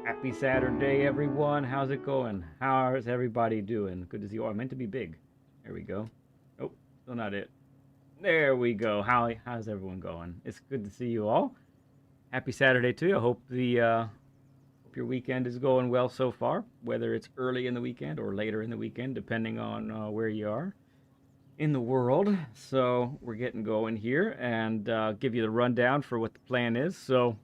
Happy Saturday, everyone. How's it going? How's everybody doing? Good to see you. Oh, I meant to be big. There we go. Oh, still not it. There we go. How's everyone going? It's good to see you all. Happy Saturday to you. I hope hope your weekend is going well so far, whether it's early in the weekend or later in the weekend, depending on where you are in the world. So we're getting going here and give you the rundown for what the plan is. So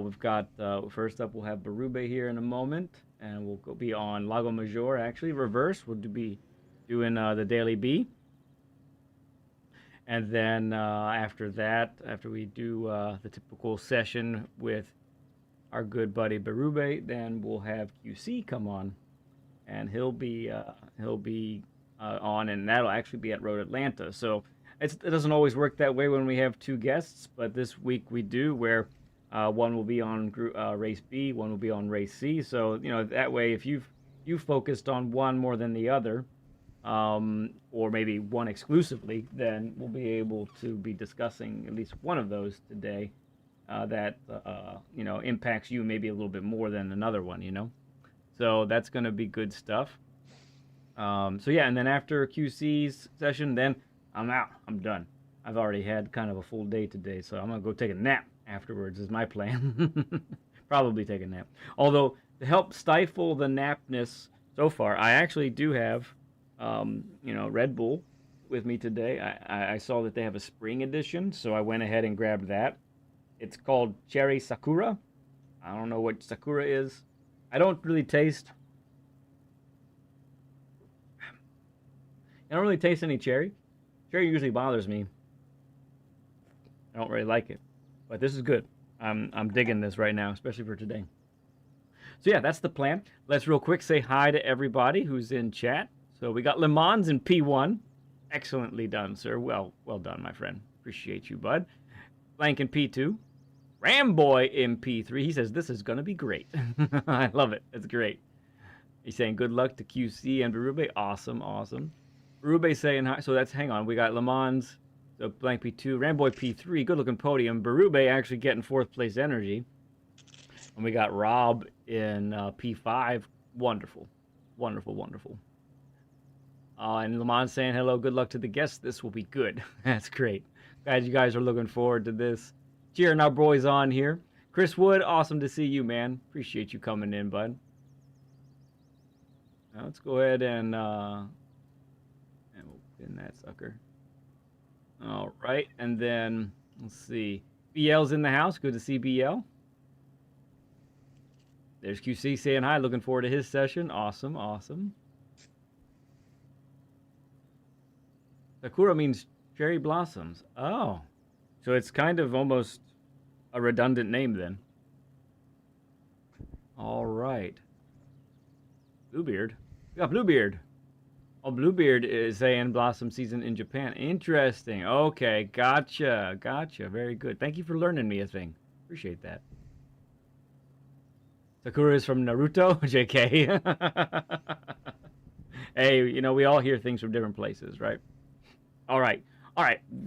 we've got first up we'll have Berube here in a moment, and we'll be on Lago Major. Actually, reverse. We'll be doing the Daily B, and then after that, after we do the typical session with our good buddy Berube, then we'll have QC come on, and he'll be on, and that'll actually be at Road Atlanta. So it doesn't always work that way when we have two guests, but this week we do, where one will be on race B, one will be on race C. So that way, if you focused on one more than the other, or maybe one exclusively, then we'll be able to be discussing at least one of those today that impacts you maybe a little bit more than another one. So that's going to be good stuff. So yeah, and then after QC's session, then I'm out. I'm done. I've already had kind of a full day today, so I'm gonna go take a nap afterwards is my plan. Probably take a nap. Although, to help stifle the napness so far, I actually do have, Red Bull with me today. I saw that they have a spring edition, so I went ahead and grabbed that. It's called Cherry Sakura. I don't know what Sakura is. I don't really taste... I don't really taste any cherry. Cherry usually bothers me. I don't really like it. But this is good. I'm digging this right now, especially for today. So yeah, that's the plan. Let's real quick say hi to everybody who's in chat. So we got Le Mans in P1. Excellently done, sir. Well done, my friend. Appreciate you, bud. Blank in P2. Ramboy in P3. He says, this is going to be great. I love it. It's great. He's saying good luck to QC and Berube. Awesome, awesome. Berube saying hi. So that's, hang on. We got Le Mans, so blank P2. Ramboy P3. Good looking podium. Berube actually getting fourth place energy. And we got Rob in P5. Wonderful. Wonderful, wonderful. And Le Mans saying hello. Good luck to the guests. This will be good. That's great. Glad you guys are looking forward to this. Cheering our boys on here. Chris Wood, awesome to see you, man. Appreciate you coming in, bud. Now let's go ahead and we'll pin that sucker. All right, and then let's see. BL's in the house. Good to see BL. There's QC saying hi. Looking forward to his session. Awesome, awesome. Sakura means cherry blossoms. Oh, so it's kind of almost a redundant name then. All right. Bluebeard. We got Bluebeard. Oh, Bluebeard is saying blossom season in Japan. Interesting. Okay, gotcha. Very good. Thank you for learning me a thing. Appreciate that. Sakura is from Naruto. JK. Hey, we all hear things from different places, right? All right.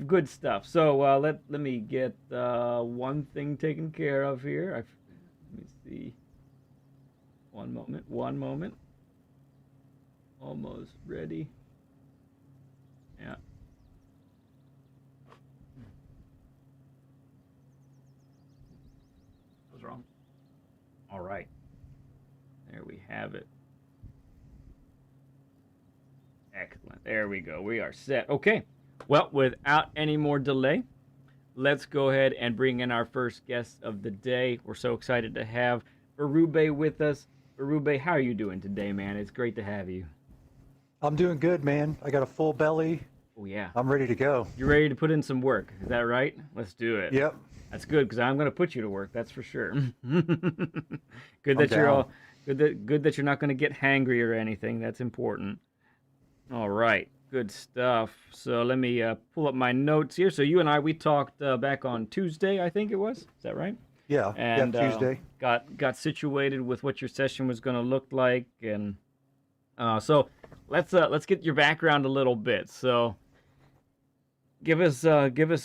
Good stuff. So let me get one thing taken care of here. Let me see. One moment. Almost ready. Yeah. What's wrong? All right. There we have it. Excellent. There we go. We are set. Okay. Well, without any more delay, let's go ahead and bring in our first guest of the day. We're so excited to have Berube with us. Berube, how are you doing today, man? It's great to have you. I'm doing good, man. I got a full belly. Oh, yeah. I'm ready to go. You're ready to put in some work. Is that right? Let's do it. Yep. That's good, because I'm going to put you to work. That's for sure. Good that you're all good that you're not going to get hangry or anything. That's important. All right. Good stuff. So let me pull up my notes here. So you and I, we talked back on Tuesday, I think it was. Is that right? Yeah. And Tuesday. Got situated with what your session was going to look like, and so let's get your background a little bit. So give us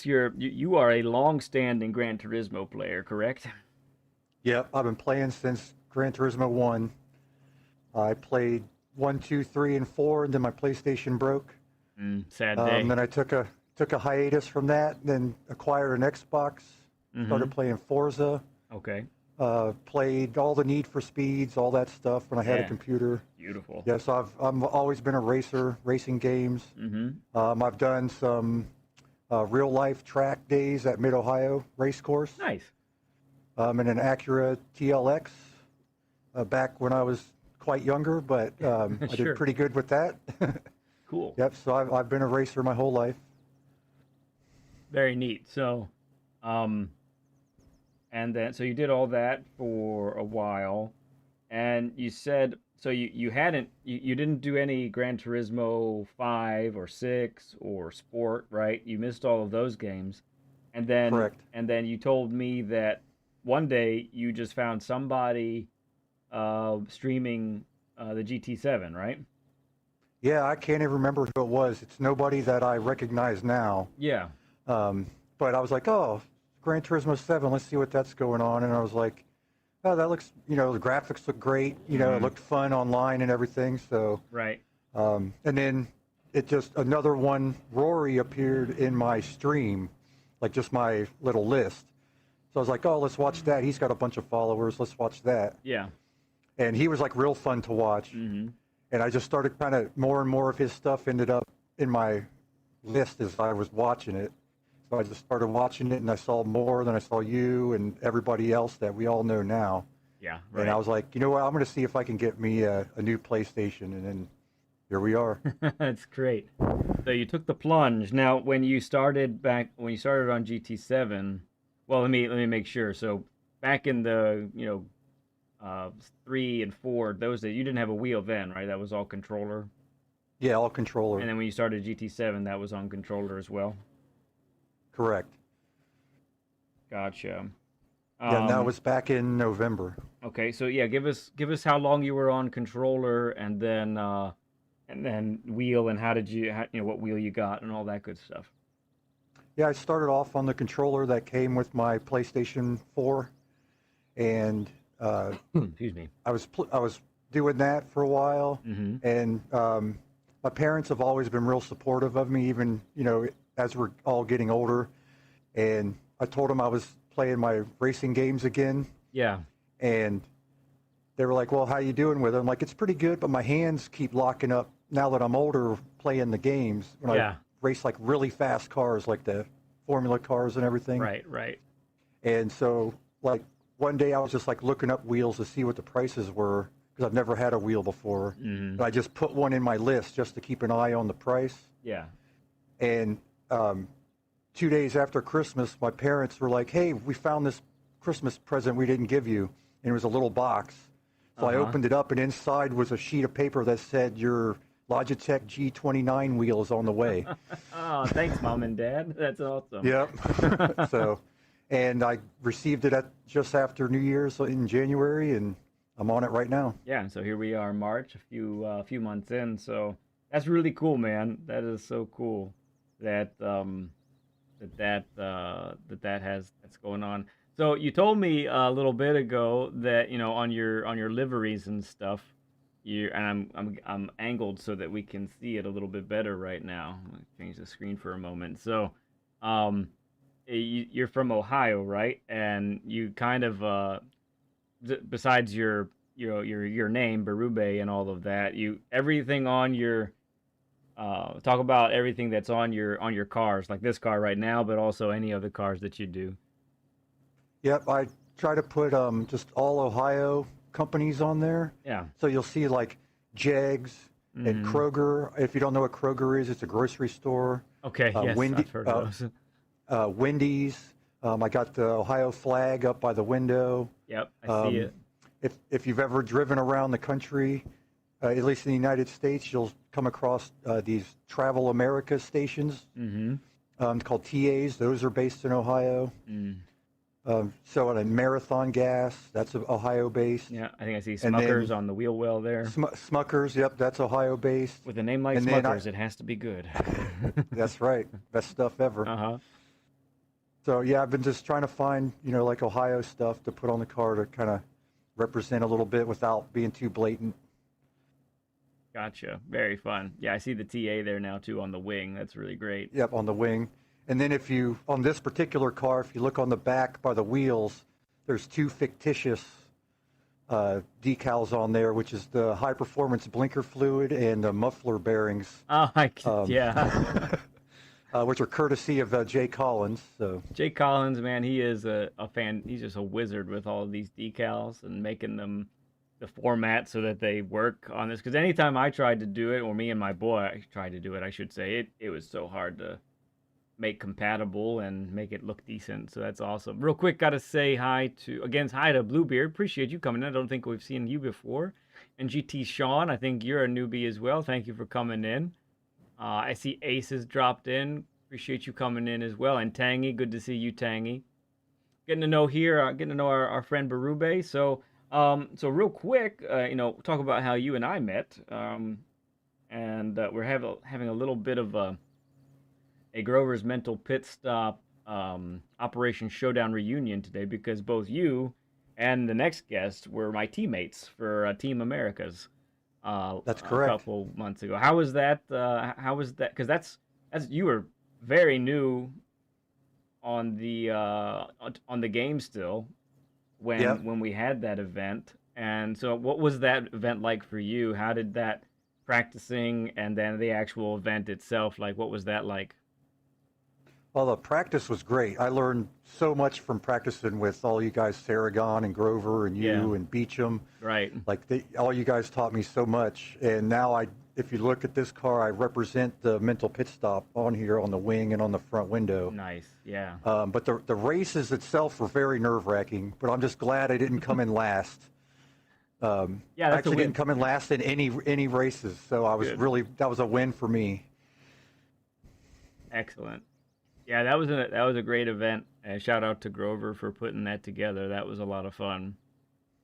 you are a long-standing Gran Turismo player, correct? Yep, I've been playing since Gran Turismo 1. I played 1, 2, 3, and 4, and then my PlayStation broke. Sad day. Then I took a hiatus from that, then acquired an Xbox, started playing Forza, Okay. played all the Need for Speeds, all that stuff when I had a Yeah. computer. Beautiful. Yeah, so I've always been a racer, racing games. I've done some real life track days at Mid Ohio Race Course, Nice. and an Acura TLX back when I was quite younger, but I Sure. did pretty good with that. Cool. Yep, so I've been a racer my whole life. Very neat. So, and then so you did all that for a while, and you said so you didn't do any Gran Turismo 5 or 6 or Sport, right? You missed all of those games. Correct. And then you told me that one day you just found somebody streaming the GT7, right? Yeah, I can't even remember who it was. It's nobody that I recognize now. Yeah. But I was like, oh, Gran Turismo 7, let's see what that's going on. And I was like, oh, that looks, the graphics look great. It looked fun online and everything. So, Right. and then another one, Rory appeared in my stream, like just my little list. So I was like, oh, let's watch that. He's got a bunch of followers. Let's watch that. Yeah. And he was like real fun to watch. And I just started kind of more and more of his stuff ended up in my list as I was watching it. So I just started watching it and I saw more, then I saw you and everybody else that we all know now. Yeah. Right. And I was like, you know what, I'm going to see if I can get me a new PlayStation. And then here we are. That's great. So you took the plunge. Now, when you started on GT7, well, let me make sure. So back in the 3 and 4, those days you didn't have a wheel then, right? That was all controller. Yeah, all controller. And then when you started GT7, that was on controller as well. Correct. Gotcha. Yeah, and that was back in November. Okay, so yeah, give us how long you were on controller, and then wheel, and what wheel you got, and all that good stuff. Yeah, I started off on the controller that came with my PlayStation 4, and excuse me. I was doing that for a while, and my parents have always been real supportive of me, even as we're all getting older. And I told them I was playing my racing games again. Yeah. And they were like, well, how you doing with it? I'm like, it's pretty good, but my hands keep locking up now that I'm older playing the games. When I race like really fast cars, like the Formula cars and everything. Right. And so like one day I was just like looking up wheels to see what the prices were, because I've never had a wheel before. And I just put one in my list just to keep an eye on the price. Yeah. And 2 days after Christmas, my parents were like, hey, we found this Christmas present we didn't give you. And it was a little box. So I opened it up, and inside was a sheet of paper that said, your Logitech G29 wheel is on the way. Oh, thanks, Mom and Dad. That's awesome. Yep. And I received it just after New Year's in January, and I'm on it right now. Yeah, so here we are, March, a few months in. So that's really cool, man. That is so cool that that's going on. So you told me a little bit ago that on your liveries and stuff, I'm angled so that we can see it a little bit better right now. I'm gonna change the screen for a moment. So, you're from Ohio, right? And you kind of besides your name, Berube, and all of that, everything on your talk about everything that's on your cars, like this car right now, but also any other cars that you do. Yep, I try to put just all Ohio companies on there. Yeah. So you'll see like Jegs and Kroger. If you don't know what Kroger is, it's a grocery store. Okay. Yes, I've heard of those. Wendy's. I got the Ohio flag up by the window. Yep, I see it. If you've ever driven around the country, at least in the United States, you'll come across these Travel America stations called TAs. Those are based in Ohio. So a Marathon Gas, that's Ohio based. Yeah, I think I see Smuckers on the wheel well there. Smuckers, yep, that's Ohio based. With a name like Smuckers, it has to be good. That's right, best stuff ever. So yeah, I've been just trying to find, like Ohio stuff to put on the car to kind of represent a little bit without being too blatant. Gotcha. Very fun. Yeah, I see the TA there now too on the wing. That's really great. Yep, on the wing. And then on this particular car, if you look on the back by the wheels, there's two fictitious decals on there, which is the high performance blinker fluid and the muffler bearings. Oh, yeah. Which are courtesy of Jay Collins. So Jay Collins, man, he is a fan. He's just a wizard with all of these decals and making them the format so that they work on this. Because anytime I tried to do it, or me and my boy tried to do it, I should say, it was so hard to make compatible and make it look decent. So that's awesome. Real quick, got to say hi to Bluebeard. Appreciate you coming in. I don't think we've seen you before. And GT Sean, I think you're a newbie as well. Thank you for coming in. I see Aces dropped in. Appreciate you coming in as well. And Tangy, good to see you, Tangy. Getting to know our friend Berube. So real quick, talk about how you and I met. And we're having a little bit of a Grover's Mental Pit Stop Operation Showdown reunion today, because both you and the next guest were my teammates for Team Americas. That's correct. A couple months ago. How was that? Because that's you were very new on the game still when we had that event. And so, what was that event like for you? How did that practicing and then the actual event itself, like, what was that like? Well, the practice was great. I learned so much from practicing with all you guys, Saragon and Grover and you and Beecham. Right. Like all you guys taught me so much. And now if you look at this car, I represent the mental pit stop on here on the wing and on the front window. Nice. Yeah. But the races itself were very nerve-wracking. But I'm just glad I didn't come in last. I actually didn't come in last in any races. So I was that was a win for me. Excellent. Yeah, that was a great event. And shout out to Grover for putting that together. That was a lot of fun.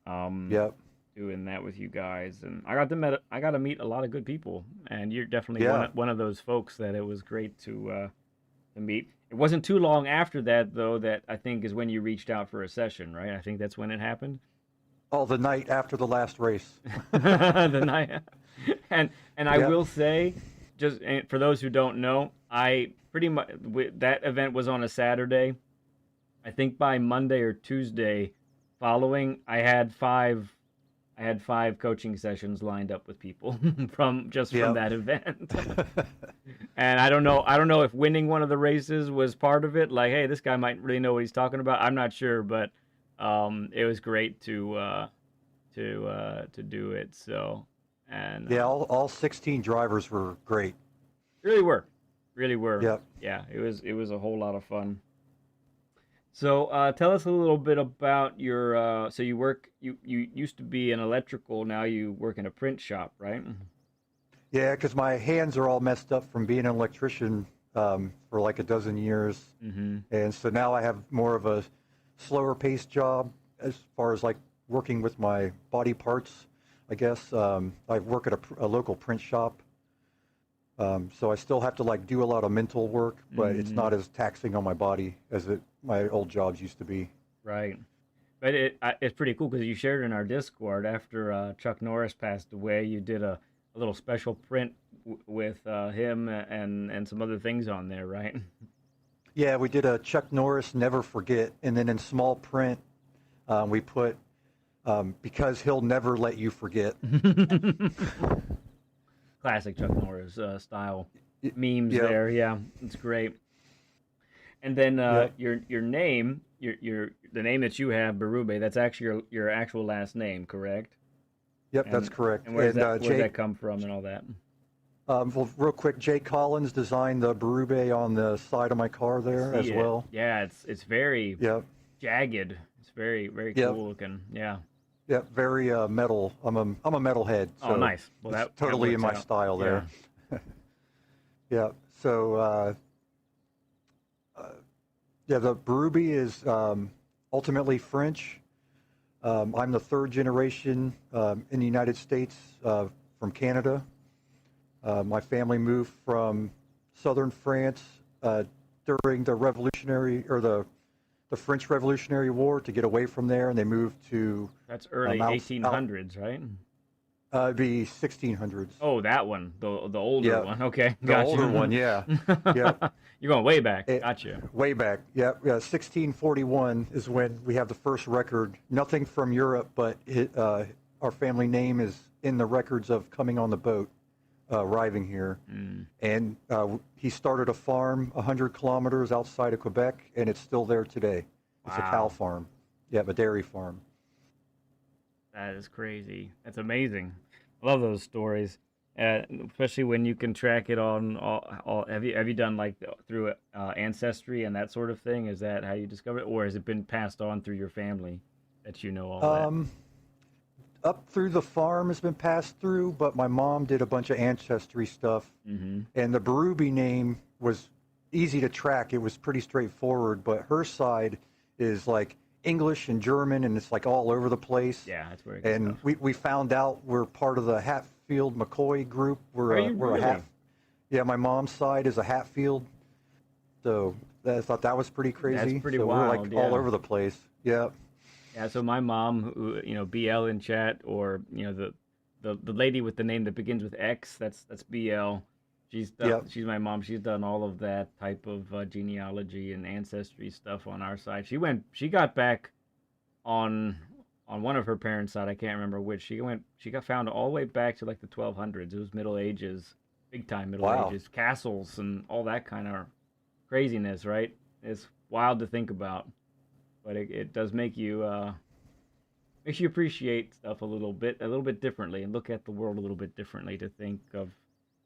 Doing that with you guys, and I got to meet a lot of good people. And you're definitely one of those folks that it was great to meet. It wasn't too long after that, though, that I think is when you reached out for a session, right? I think that's when it happened. Oh, the night after the last race. The night, and I will say, just for those who don't know, I pretty much that event was on a Saturday. I think by Monday or Tuesday following, I had five coaching sessions lined up with people from that event. And I don't know if winning one of the races was part of it. Like, hey, this guy might really know what he's talking about. I'm not sure, but it was great to do it. So, and all 16 drivers were great. Really were. Yep. Yeah, it was a whole lot of fun. So tell us a little bit about your. So you used to be an electrical. Now you work in a print shop, right? Yeah, because my hands are all messed up from being an electrician for like a dozen years, and so now I have more of a slower paced job as far as like working with my body parts. I guess I work at a local print shop. So I still have to like do a lot of mental work, but it's not as taxing on my body as my old jobs used to be. Right. But it's pretty cool because you shared in our Discord after Chuck Norris passed away, you did a little special print with him and some other things on there, right? Yeah, we did a Chuck Norris Never Forget, and then in small print we put because he'll never let you forget. Classic Chuck Norris style memes there. Yeah, it's great. And then your name, the name that you have, Berube, that's actually your actual last name, correct? Yep, that's correct. And where does that come from and all that? Well, real quick, Jay Collins designed the Berube on the side of my car there as well. Yeah, it's very jagged. It's very cool looking. Yeah. Yeah, very metal. I'm a metalhead. So nice. Well, that's totally in my style there. Yeah. So the Berube is ultimately French. I'm the third generation in the United States from Canada. My family moved from southern France during the Revolutionary or the French Revolutionary War to get away from there, and they moved to That's early 1800s, right? it'd be 1600s. Oh, that one, the older Yeah. one. Okay, The gotcha. older one, yeah. Yeah. You're going way back. Gotcha. Way back. Yeah, yeah. 1641 is when we have the first record. Nothing from Europe, but our family name is in the records of coming on the boat, arriving here. And he started a farm 100 kilometers outside of Quebec, and it's still there today. It's a cow farm. Yeah, a dairy farm. That is crazy. That's amazing. I love those stories, especially when you can track it on all. Have you done like through ancestry and that sort of thing? Is that how you discover it, or has it been passed on through your family that you know all that? Up through the farm has been passed through, but my mom did a bunch of ancestry stuff, and the Berube name was easy to track. It was pretty straightforward, but her side is like English and German, and it's like all over the place. Yeah, that's where it And we found out we're part of the Hatfield McCoy group. We're really? Yeah, my mom's side is a Hatfield, so I thought that was pretty crazy. That's pretty so wild. We're like all over the place. Yeah. Yeah, so my mom, who, BL in chat, or the lady with the name that begins with X, that's BL. She's my mom. She's done all of that type of genealogy and ancestry stuff on our side. She got back on one of her parents' side. I can't remember which. She got found all the way back to like the 1200s. It was Middle Ages, big time Middle Ages, castles and all that kind of craziness. Right? It's wild to think about. But it does makes you appreciate stuff a little bit differently, and look at the world a little bit differently, to think of,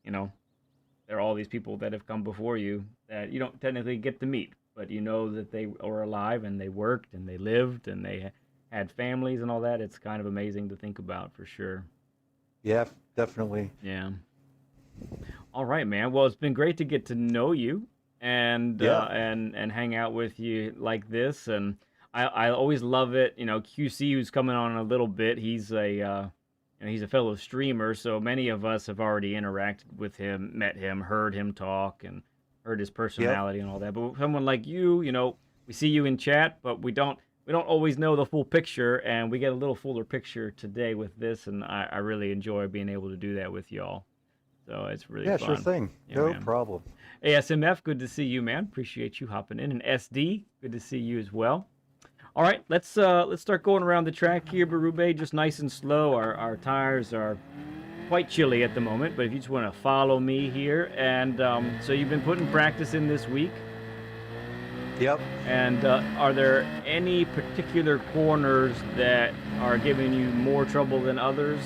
there are all these people that have come before you that you don't technically get to meet, but you know that they are alive and they worked and they lived and they had families and all that. It's kind of amazing to think about, for sure. Yeah, definitely. Yeah. All right, man. Well, it's been great to get to know you and hang out with you like this, and I always love it. QC, who's coming on in a little bit, he's he's a fellow streamer, so many of us have already interacted with him, met him, heard him talk, and heard his personality and all that. But someone like you, we see you in chat, but we don't always know the full picture, and we get a little fuller picture today with this, and I really enjoy being able to do that with y'all. So it's really fun. Sure thing. Yeah, no man. problem. ASMF, good to see you, man. Appreciate you hopping in. And SD, good to see you as well. All right, let's start going around the track here, Berube, just nice and slow. Our tires are quite chilly at the moment, but if you just want to follow me here. And so you've been putting practice in this week. Yep. And are there any particular corners that are giving you more trouble than others?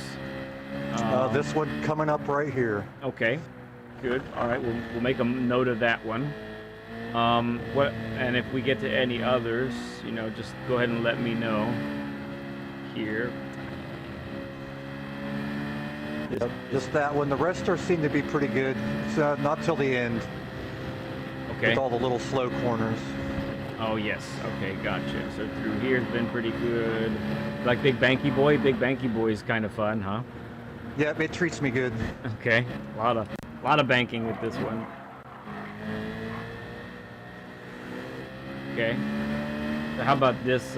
This one coming up right here. Okay, good. All right, we'll make a note of that one. And if we get to any others, just go ahead and let me know here. Yep, just that one. The rest seem to be pretty good. It's not till the end. Okay. With all the little slow corners. Oh, yes. Okay, gotcha. So through here has been pretty good. Like Big Banky Boy? Big Banky Boy is kind of fun, huh? Yeah, it treats me good. Okay. A lot of banking with this one. Okay. So how about this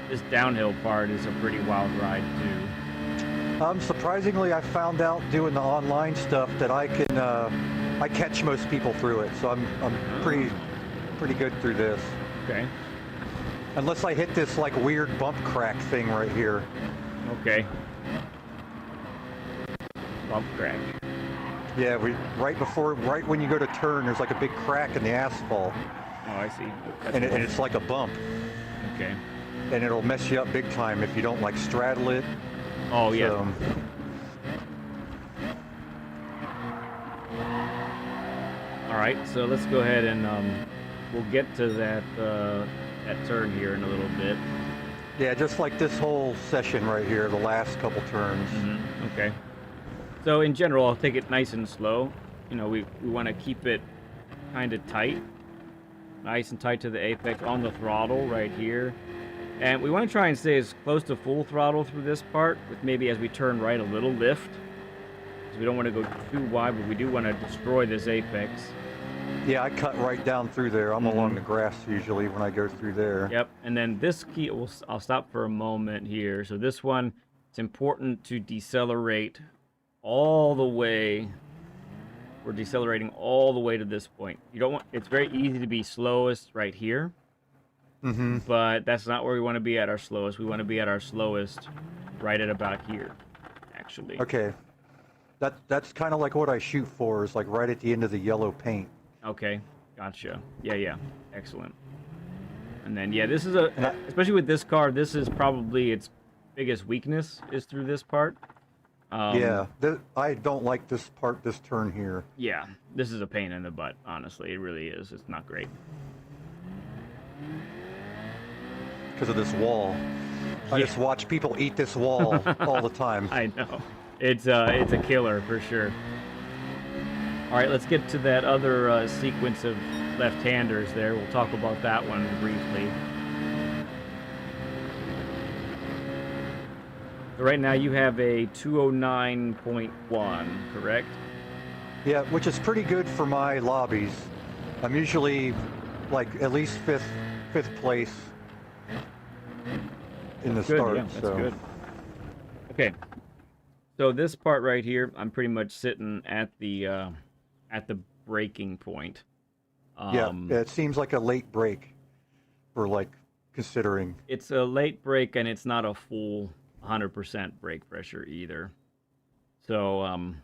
this downhill part is a pretty wild ride too. Surprisingly, I found out doing the online stuff that I can I catch most people through it, so I'm pretty good through this. Okay. Unless I hit this like weird bump crack thing right here. Okay. Bump crack. Yeah, right when you go to turn, there's like a big crack in the asphalt. Oh, I see. And it's like a bump. Okay. And it'll mess you up big time if you don't like straddle it. Oh, yeah. So, all right, so let's go ahead and we'll get to that turn here in a little bit. Yeah, just like this whole session right here, the last couple turns. Mm-hmm. Okay. So in general, I'll take it nice and slow. We want to keep it kind of tight. Nice and tight to the apex on the throttle right here. And we want to try and stay as close to full throttle through this part, with maybe as we turn right a little lift. Because we don't want to go too wide, but we do want to destroy this apex. Yeah, I cut right down through there. I'm along the grass usually when I go through there. Yep, and then this key, I'll stop for a moment here. So this one, it's important to decelerate all the way. We're decelerating all the way to this point. You don't want, it's very easy to be slowest right here. But that's not where we want to be at our slowest. We want to be at our slowest right at about here, actually. Okay. That's kind of like what I shoot for, is like right at the end of the yellow paint. Okay, gotcha. Yeah, excellent. And then, yeah, this is especially with this car, this is probably its biggest weakness is through this part. Yeah, I don't like this part, this turn here. Yeah, this is a pain in the butt, honestly. It really is. It's not great. Because of this wall. I just watch people eat this wall all the time. I know. It's a killer for sure. All right, let's get to that other sequence of left-handers there. We'll talk about that one briefly. So right now you have a 209.1, correct? Yeah, which is pretty good for my lobbies. I'm usually like at least fifth place in the start. Yeah, that's so good. Okay, so this part right here, I'm pretty much sitting at the braking point. Yeah, it seems like a late break for like considering. It's a late break and it's not a full 100% brake pressure either. So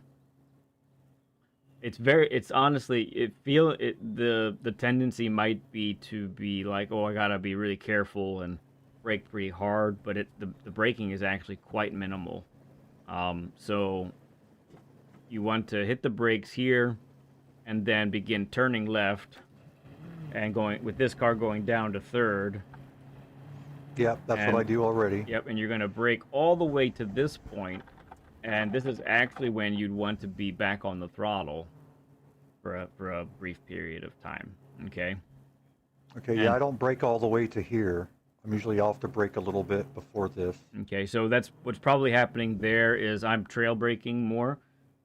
it's honestly, the tendency might be to be like, oh, I gotta be really careful and brake pretty hard, but the braking is actually quite minimal. So you want to hit the brakes here and then begin turning left and going with this car going down to third. Yeah, that's what I do already. Yep, and you're going to brake all the way to this point, and this is actually when you'd want to be back on the throttle for a brief period of time. Okay. Okay. Yeah, I don't brake all the way to here. I'm usually off the brake a little bit before this. Okay, so that's what's probably happening there is I'm trail braking more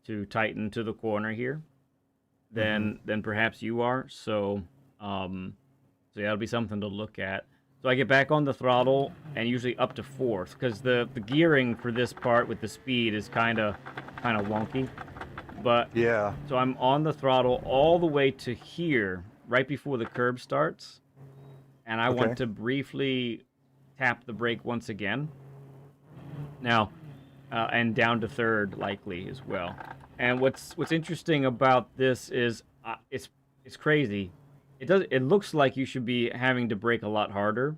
to tighten to the corner here than perhaps you are. So yeah, that'll be something to look at. So I get back on the throttle and usually up to fourth because the gearing for this part with the speed is kind of wonky. But yeah, so I'm on the throttle all the way to here right before the curb starts, and I want to briefly tap the brake once again. Now, and down to third likely as well. And what's interesting about this is it's crazy. It looks like you should be having to brake a lot harder,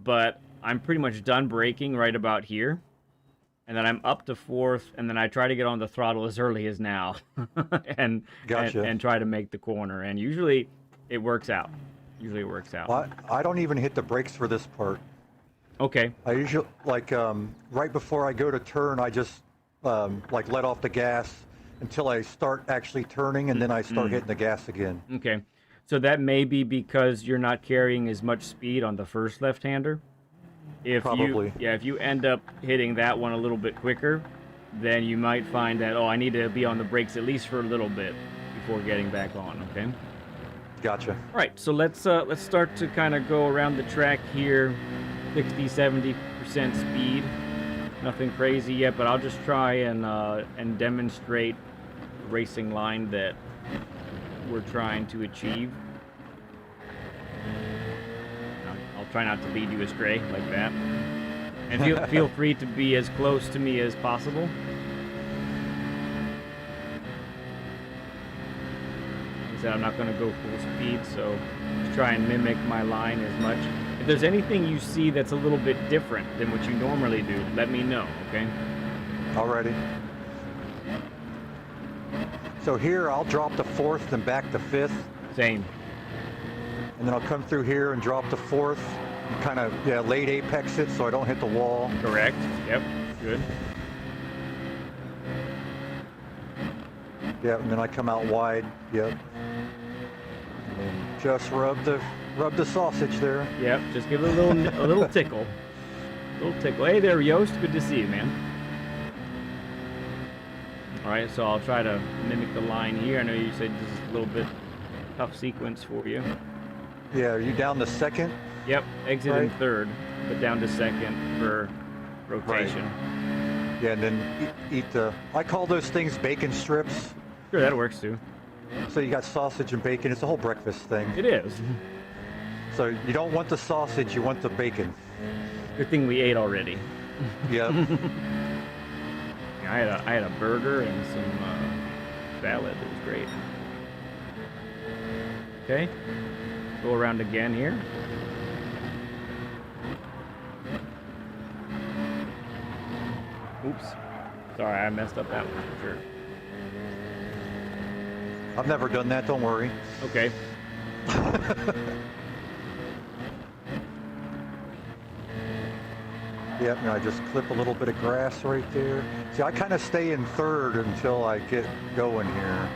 but I'm pretty much done braking right about here, and then I'm up to fourth, and then I try to get on the throttle as early as now, and try to make the corner, and usually it works out. Well, I don't even hit the brakes for this part. Okay. I usually like right before I go to turn, I just like let off the gas until I start actually turning, and then I start hitting the gas again. Okay. So that may be because you're not carrying as much speed on the first left-hander. Probably. If you end up hitting that one a little bit quicker, then you might find that, oh, I need to be on the brakes at least for a little bit before getting back on, okay? Gotcha. All right, so let's start to kind of go around the track here, 60-70% speed. Nothing crazy yet, but I'll just try and demonstrate the racing line that we're trying to achieve. I'll try not to lead you astray like that. And feel free to be as close to me as possible. Like I said, I'm not going to go full speed, so just try and mimic my line as much. If there's anything you see that's a little bit different than what you normally do, let me know, okay? Alrighty. So here I'll drop to fourth and back to fifth. Same. And then I'll come through here and drop to fourth. And kind of, late apex it so I don't hit the wall. Correct. Yep. Good. Yeah, and then I come out wide. Yep. And then just rub the sausage there. Yep. Just give it a little tickle. A little tickle. Hey there, Yost. Good to see you, man. All right, so I'll try to mimic the line here. I know you said this is a little bit tough sequence for you. Yeah, are you down to second? Yep, exit in Right. third, but down to second for rotation. Yeah, and then eat the, I call those things bacon strips. Sure, that works too. So you got sausage and bacon. It's a whole breakfast thing. It is. So you don't want the sausage, you want the bacon. Good thing we ate already. Yeah. I had a burger and some salad. It was great. Okay, go around again here. Oops. Sorry, I messed up that one for sure. I've never done that, don't worry. Okay. Yep, and I just clip a little bit of grass right there. See, I kind of stay in third until I get going here.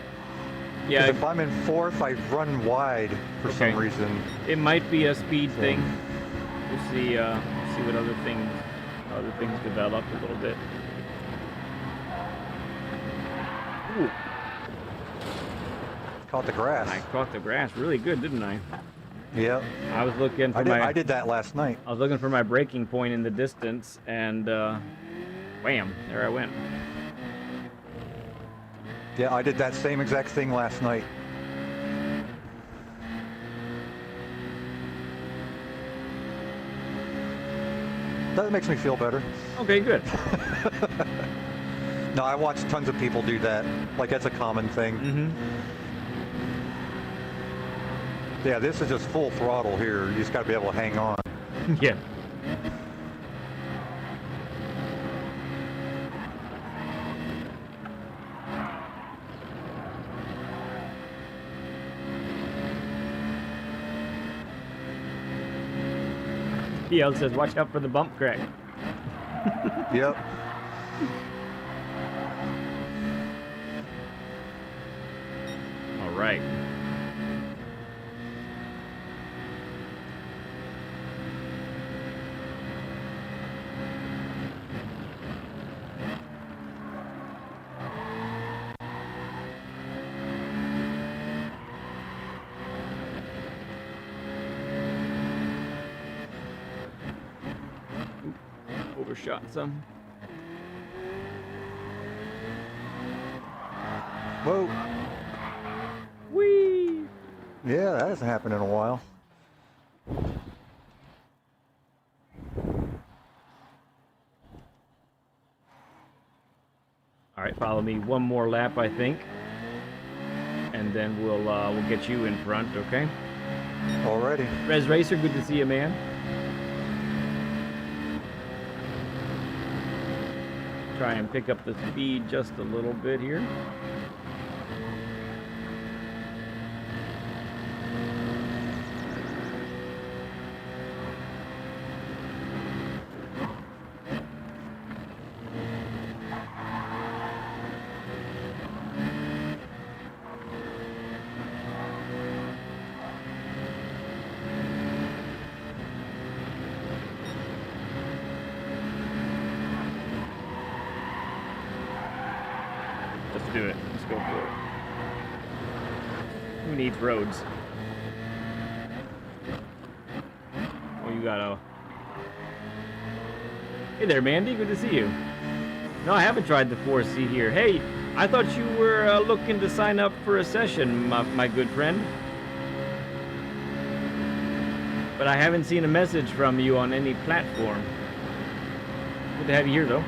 Yeah, If I'm in fourth, I run wide for Okay. some reason. it might be a speed thing. We'll see what other things develop a little bit. Ooh, Caught the grass. I caught the grass really good, didn't I? Yep. I was looking for I did that last night. I was looking for my braking point in the distance, and wham, there I went. Yeah, I did that same exact thing last night. That makes me feel better. Okay, good. No, I watch tons of people do that. Like, that's a common thing. Mm-hmm. Yeah, this is just full throttle here. You just got to be able to hang on. Yeah. PL says, watch out for the bump crack. Yep. All right. Overshot some. Whoa. Whee! Yeah, that hasn't happened in a while. All right, follow me one more lap, I think, and then we'll get you in front, okay? Already. Res Racer, good to see you, man. Try and pick up the speed just a little bit here. Let's do it. Let's go for it. Who needs roads? Oh, you got a... Hey there, Mandy. Good to see you. No, I haven't tried the 4C here. Hey, I thought you were looking to sign up for a session, my good friend. But I haven't seen a message from you on any platform. Good to have you here, though.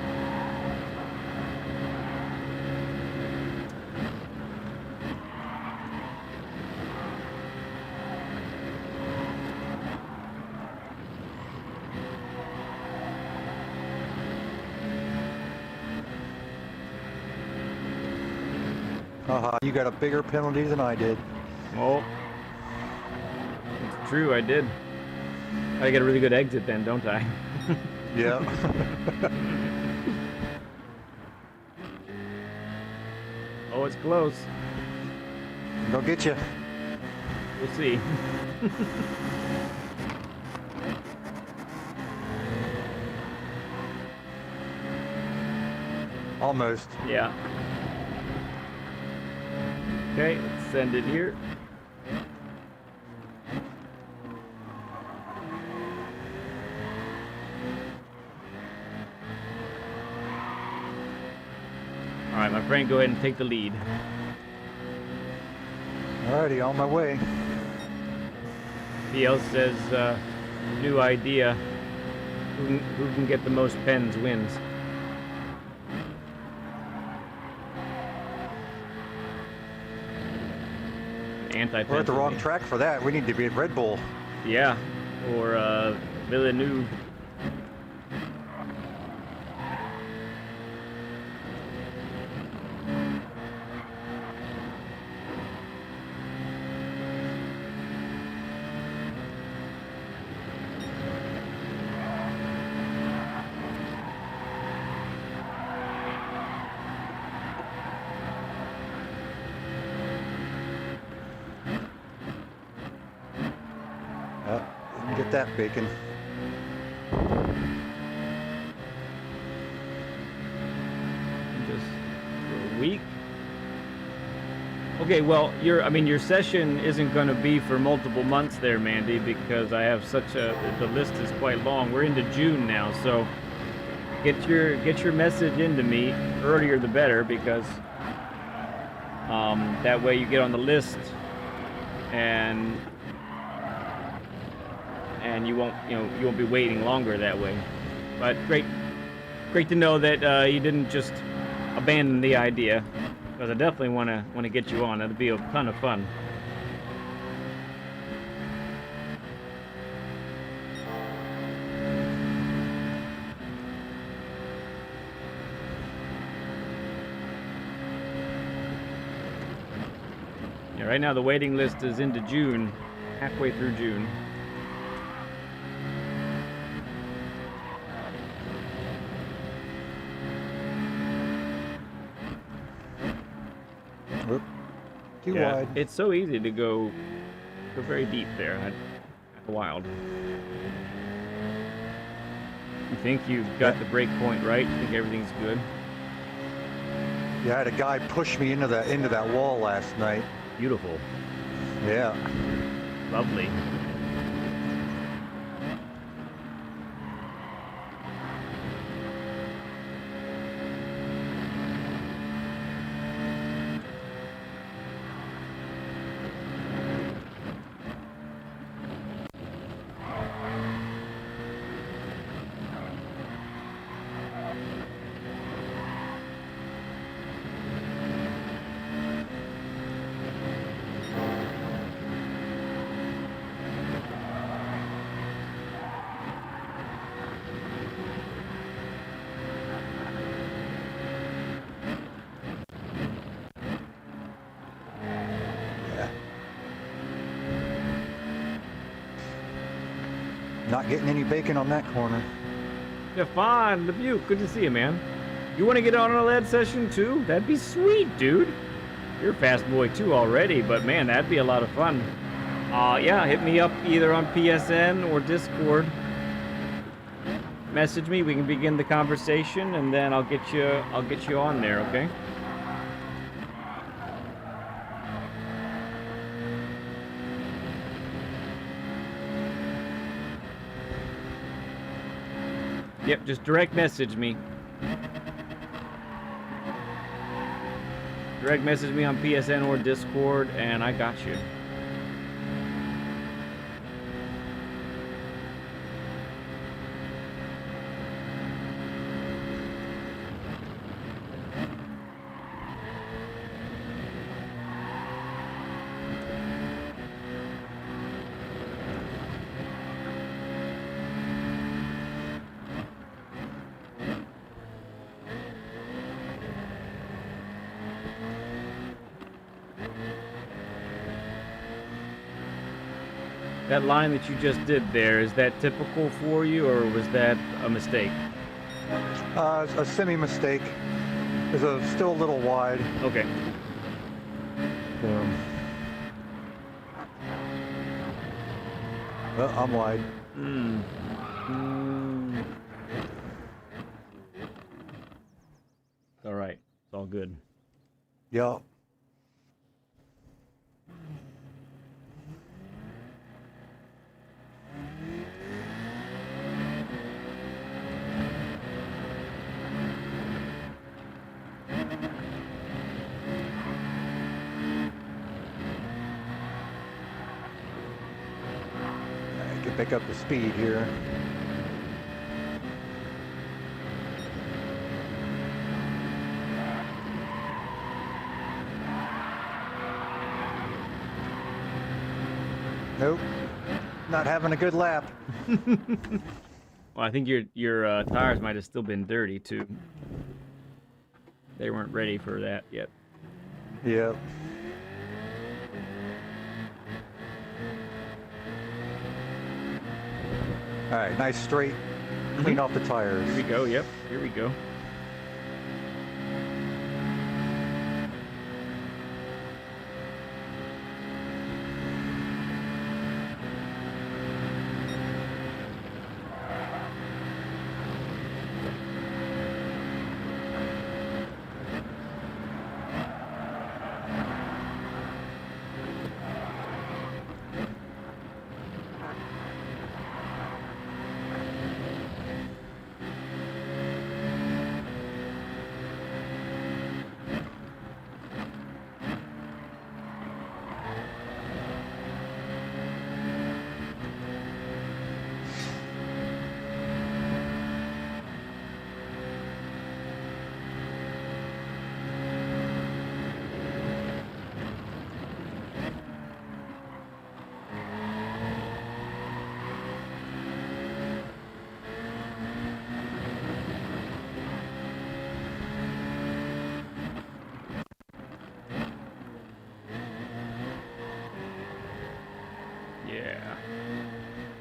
You got a bigger penalty than I did. Oh, it's true, I did. I get a really good exit then, don't I? Yeah. Oh, it's close. Go get you. We'll see. Almost. Yeah. Okay, let's send it here. All right, my friend, go ahead and take the lead. Alrighty, on my way. PL says, new idea. Who can get the most pens wins. We're at the wrong track for that. We need to be at Red Bull. Yeah, or Villeneuve. Didn't get that bacon. Just for a week. Okay, well, your session isn't going to be for multiple months there, Mandy, because I have the list is quite long. We're into June now, so get your message into me earlier the better, because that way you get on the list and you won't be waiting longer that way. But great to know that you didn't just abandon the idea, because I definitely want to get you on. That'd be a ton of fun. Yeah, right now the waiting list is into June, halfway through June. Too wide. It's so easy to go very deep there. Wild. You think you've got the break point right? You think everything's good? Yeah, I had a guy push me into that wall last night. Beautiful. Yeah. Lovely. Not getting any bacon on that corner. Stefan, Dubuque, good to see you, man. You want to get on a lead session too? That'd be sweet, dude. You're a fast boy too already, but man, that'd be a lot of fun. Yeah, hit me up either on PSN or Discord. Message me, we can begin the conversation, and then I'll get you on there, okay? Yep, just direct message me. Direct message me on PSN or Discord, and I got you. That line that you just did there, is that typical for you, or was that a mistake? A semi-mistake. It's still a little wide. Okay. Well, I'm wide. All right. It's all good. Yeah. to pick up the speed here. Nope, not having a good lap. Well, I think your tires might have still been dirty too. They weren't ready for that yet. Yeah. All right, nice straight, clean off the tires. Here we go. Yep, here we go. Yeah.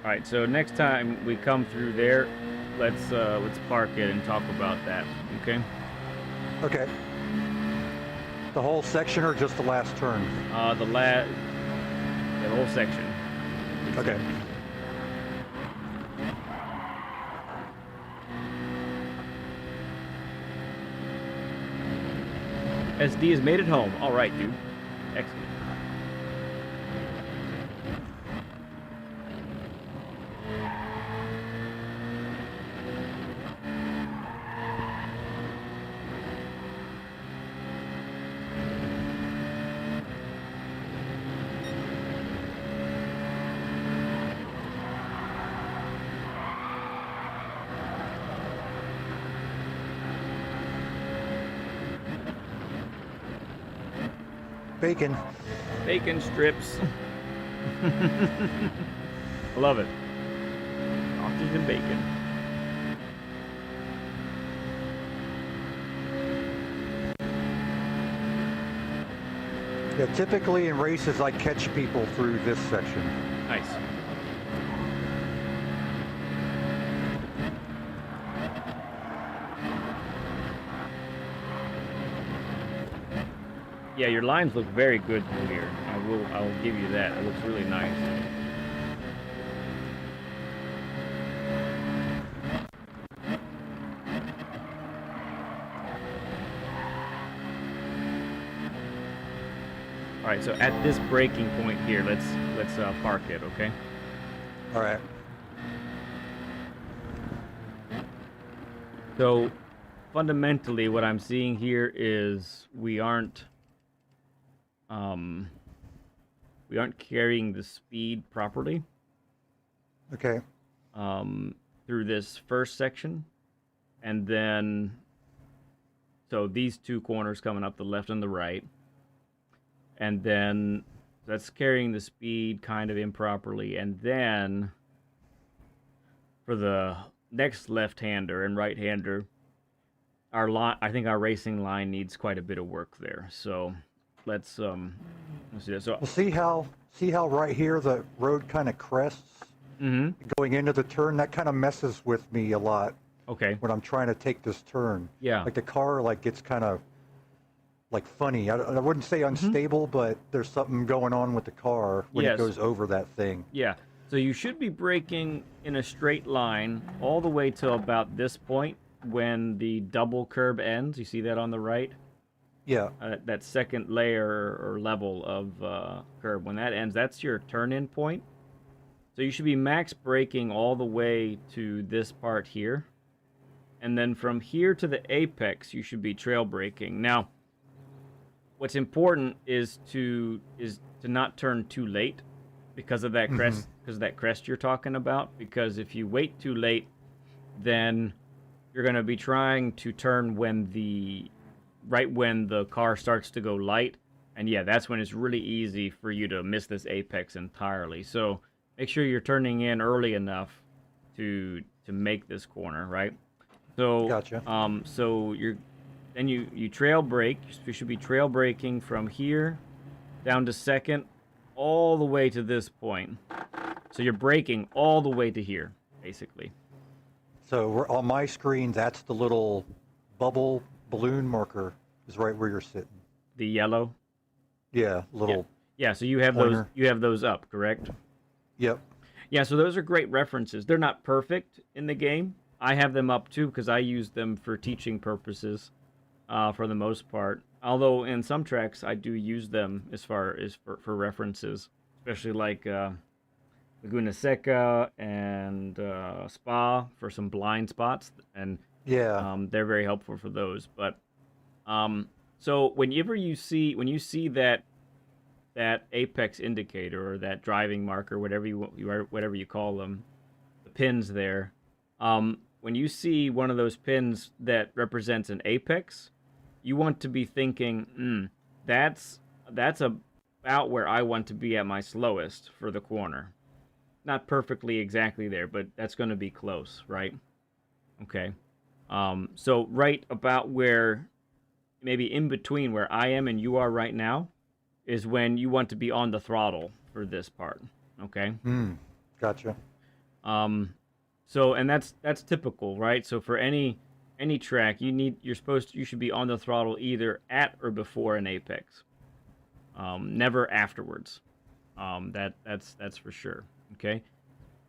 All right. So next time we come through there, let's park it and talk about that. Okay. Okay. The whole section or just the last turn? The whole section. Okay. SD has made it home. All right, dude. Excellent. Bacon. Bacon strips. I love it. Sausage and bacon. Yeah, typically in races I catch people through this section. Nice. Yeah, your lines look very good through here. I will give you that. It looks really nice. All right, so at this breaking point here, let's park it, okay? All right. So fundamentally, what I'm seeing here is we aren't carrying the speed properly. Okay. Through this first section, and then so these two corners coming up, the left and the right, and then that's carrying the speed kind of improperly, and then for the next left-hander and right-hander, I think our racing line needs quite a bit of work there. So let's see that. So Well, see how right here the road kind of crests going into the turn? That kind of messes with me a lot okay. when I'm trying to take this turn. Yeah. Like the car gets kind of like funny. I wouldn't say unstable, but there's something going on with the car when Yes. it goes over that thing. Yeah. So you should be braking in a straight line all the way to about this point when the double curb ends. You see that on the right? Yeah. That second layer or level of curb. When that ends, that's your turn-in point. So you should be max braking all the way to this part here. And then from here to the apex, you should be trail braking. Now, what's important is to not turn too late. because of that crest, because of that crest you're talking about. Because if you wait too late, then you're going to be trying to turn when the car starts to go light, and yeah, that's when it's really easy for you to miss this apex entirely. So make sure you're turning in early enough to make this corner, right? So Gotcha. so you trail brake. You should be trail braking from here down to second, all the way to this point. So you're braking all the way to here, basically. So we're, on my screen, that's the little bubble balloon marker is right where you're sitting. The yellow. Yeah, little. Yeah. So you have pointer. those up, correct? Yep. Yeah. So those are great references. They're not perfect in the game. I have them up too because I use them for teaching purposes, for the most part. Although in some tracks I do use them as far as for references, especially like Laguna Seca and Spa for some blind spots, and Yeah. they're very helpful for those. But so whenever you see that apex indicator or that driving marker, whatever you call them, the pins there, when you see one of those pins that represents an apex, you want to be thinking, that's about where I want to be at my slowest for the corner. Not perfectly exactly there, but that's going to be close, right? Okay. So right about where, maybe in between where I am and you are right now, is when you want to be on the throttle for this part. Okay. Gotcha. So, and that's typical, right? So for any track, you should be on the throttle either at or before an apex. Never afterwards. That's for sure. Okay.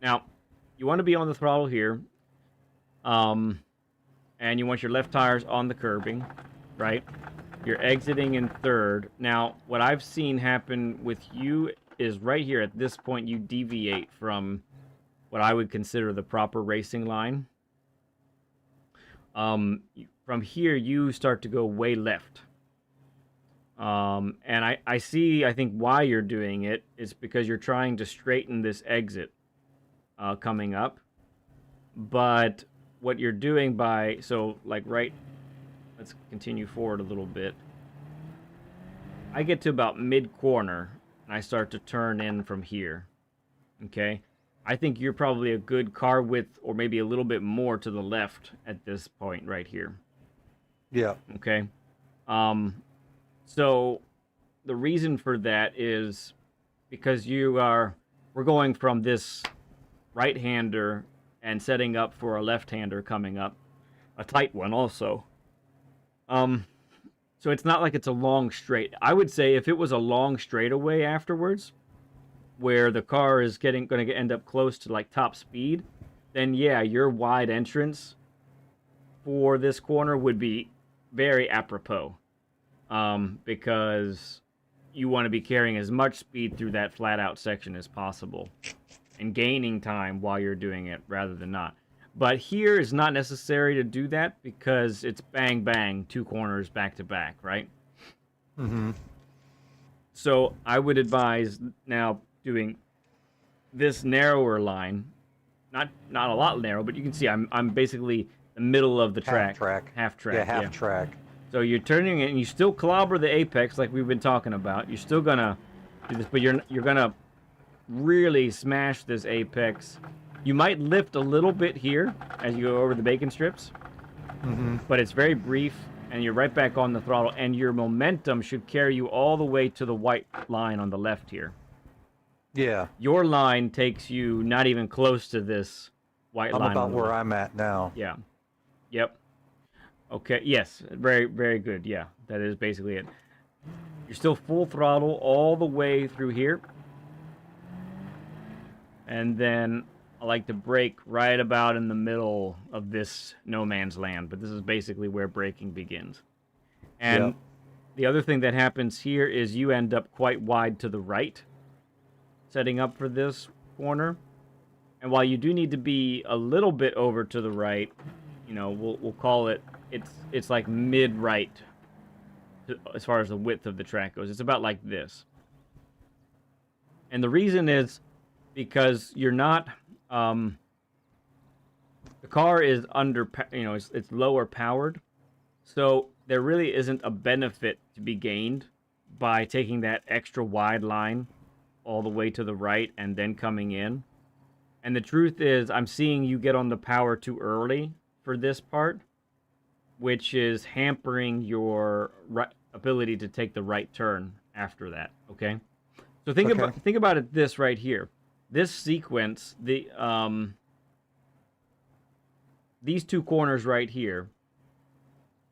Now, you want to be on the throttle here. And you want your left tires on the curbing, right? You're exiting in third. Now, what I've seen happen with you is right here at this point you deviate from what I would consider the proper racing line. From here, you start to go way left. And I think why you're doing it is because you're trying to straighten this exit coming up. But what you're doing let's continue forward a little bit. I get to about mid-corner, and I start to turn in from here. Okay? I think you're probably a good car width or maybe a little bit more to the left at this point right here. Yeah. Okay? So the reason for that is because we're going from this right-hander and setting up for a left-hander coming up, a tight one also. So it's not like it's a long straight. I would say if it was a long straightaway afterwards, where the car is going to end up close to like top speed, then yeah, your wide entrance for this corner would be very apropos, because you want to be carrying as much speed through that flat out section as possible and gaining time while you're doing it rather than not. But here is not necessary to do that because it's bang bang, two corners back to back, right? Mm-hmm. So I would advise now doing this narrower line, not a lot narrow, but you can see I'm basically the middle of the track. Half track. Yeah, half track. So you're turning it, and you still clobber the apex like we've been talking about. You're still gonna do this, but you're gonna really smash this apex. You might lift a little bit here as you go over the bacon strips, but it's very brief, and you're right back on the throttle, and your momentum should carry you all the way to the white line on the left here. Yeah. Your line takes you not even close to this white line. I'm about where I'm at now. Yeah. Yep. Okay. Yes. Very, very good. Yeah. That is basically it. You're still full throttle all the way through here. And then I like to brake right about in the middle of this no man's land. But this is basically where braking begins. And the other thing that happens here is you end up quite wide to the right, setting up for this corner. And while you do need to be a little bit over to the right, you know, we'll call it, it's like mid-right as far as the width of the track goes. It's about like this. And the reason is because you're not, the car is it's lower powered. So there really isn't a benefit to be gained by taking that extra wide line all the way to the right and then coming in. And the truth is, I'm seeing you get on the power too early for this part, which is hampering your ability to take the right turn after that, okay? So think about it this right here. This sequence, these two corners right here,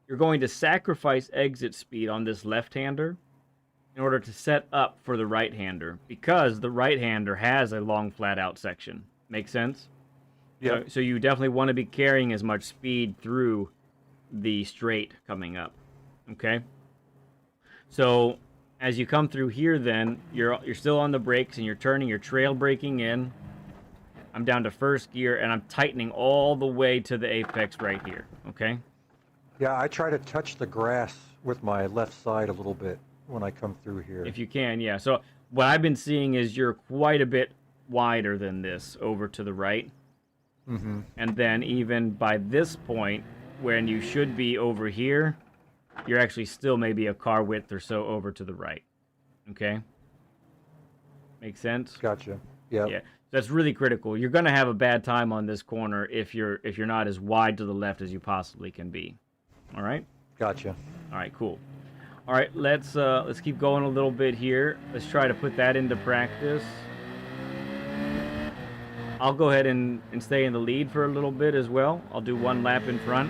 you're going to sacrifice exit speed on this left-hander in order to set up for the right-hander, because the right-hander has a long flat-out section. Make sense? Yeah. So you definitely want to be carrying as much speed through the straight coming up. Okay? So as you come through here, then you're still on the brakes and you're turning, you're trail braking in. I'm down to first gear and I'm tightening all the way to the apex right here. Okay? Yeah, I try to touch the grass with my left side a little bit when I come through here. If you can, yeah. So what I've been seeing is you're quite a bit wider than this over to the right. Mm-hmm. And then even by this point, when you should be over here, you're actually still maybe a car width or so over to the right. Okay? Make sense? Gotcha. Yeah. Yeah. That's really critical. You're going to have a bad time on this corner if you're not as wide to the left as you possibly can be. All right? Gotcha. All right, cool. All right, let's keep going a little bit here. Let's try to put that into practice. I'll go ahead and stay in the lead for a little bit as well. I'll do one lap in front.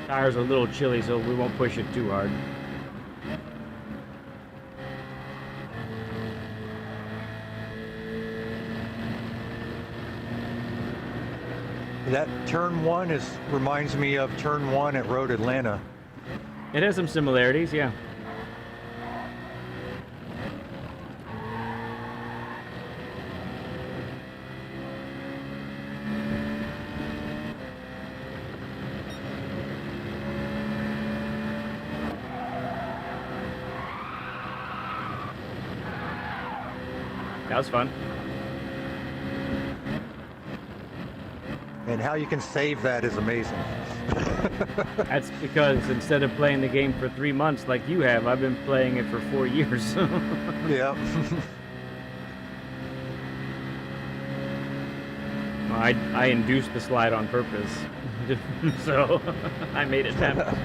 Tires are a little chilly, so we won't push it too hard. That turn one reminds me of turn one at Road Atlanta. It has some similarities, yeah. That was fun. And how you can save that is amazing. That's because instead of playing the game for 3 months like you have, I've been playing it for 4 years. Yeah. I induced the slide on purpose, so I made it happen.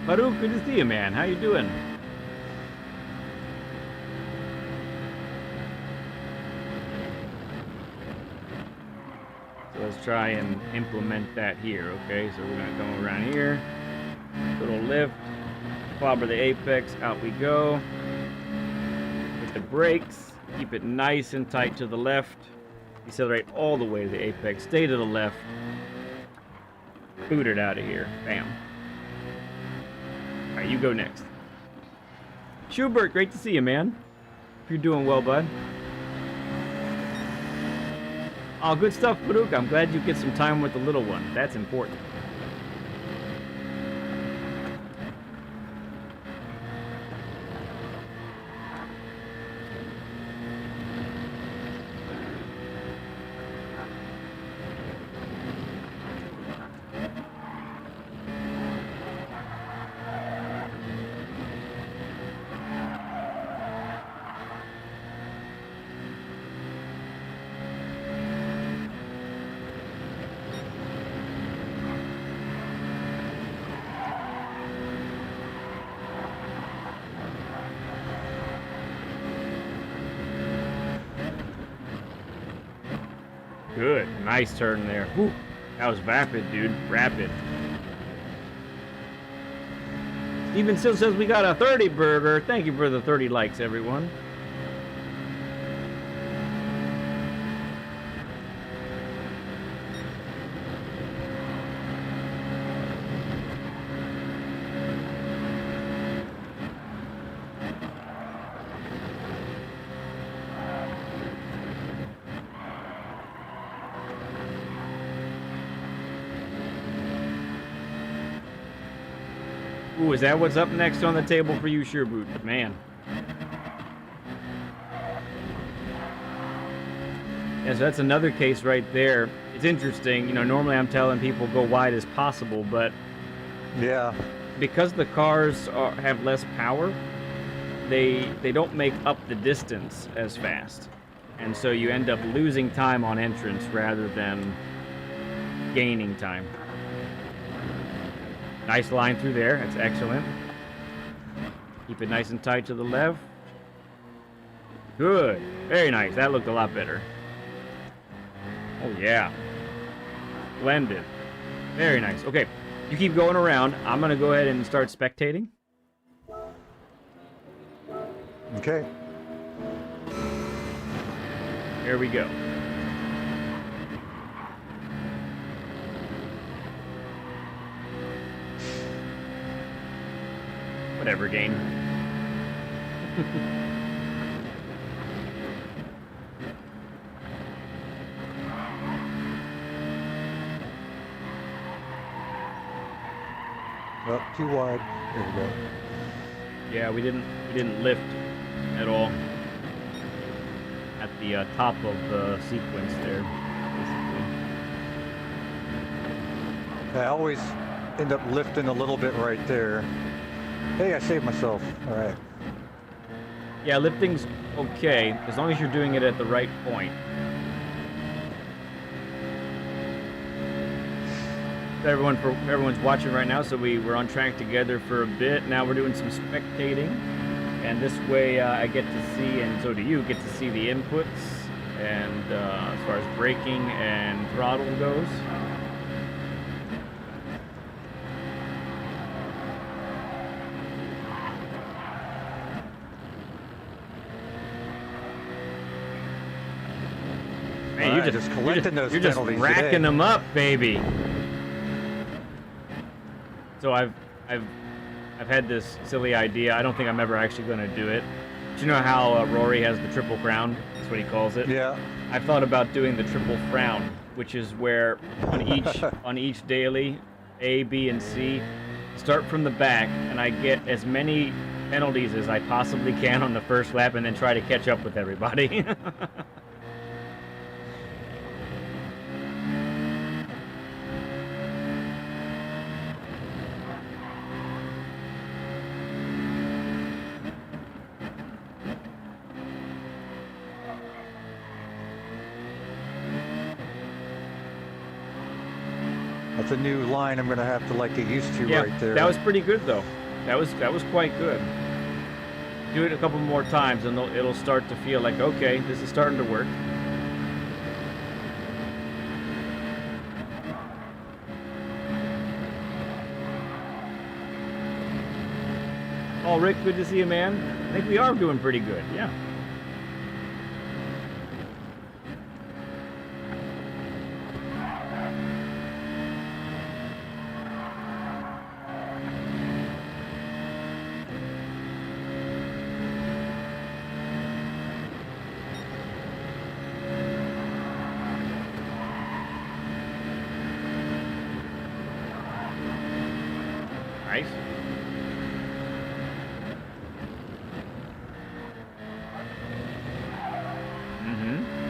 Baruch, good to see you, man. How you doing? So let's try and implement that here, okay? So we're gonna come around here, little lift, clobber the apex, out we go. Hit the brakes, keep it nice and tight to the left. Decelerate all the way to the apex, stay to the left. Boot it out of here, bam. All right, you go next. Schubert, great to see you, man. Hope you're doing well, bud. Oh, good stuff, Baruch. I'm glad you get some time with the little one. That's important. Good. Nice turn there. Whew. That was rapid, dude. Rapid. Steven still says we got a 30 burger. Thank you for the 30 likes, everyone. Ooh, is that what's up next on the table for you, Sherboot? Man. Yeah, so that's another case right there. It's interesting. You know, normally I'm telling people go wide as possible, but Yeah. because the cars have less power, they don't make up the distance as fast. And so you end up losing time on entrance rather than gaining time. Nice line through there. That's excellent. Keep it nice and tight to the left. Good. Very nice. That looked a lot better. Oh, yeah. Blended. Very nice. Okay. You keep going around. I'm going to go ahead and start spectating. Okay. Here we go. Whatever, game. Well, too wide. There we go. Yeah, we didn't lift at all at the top of the sequence there, basically. I always end up lifting a little bit right there. Hey, I saved myself. All right. Yeah, lifting's okay, as long as you're doing it at the right point. Everyone's watching right now, so we're on track together for a bit. Now we're doing some spectating, and this way I get to see, and so do you, get to see the inputs, and as far as braking and throttle goes. Man, you're just collecting those penalties You're just racking today. them up, baby. So I've had this silly idea. I don't think I'm ever actually going to do it. But you know how Rory has the triple crown? That's what he calls it. Yeah. I've thought about doing the triple frown, which is where on each daily, A, B, and C, start from the back, and I get as many penalties as I possibly can on the first lap, and then try to catch up with everybody. That's a new line I'm going to have to like get used to right there. That was pretty good though. That was quite good. Do it a couple more times and it'll start to feel like, okay, this is starting to work. Oh, Rick, good to see you, man. I think we are doing pretty good, yeah. Nice.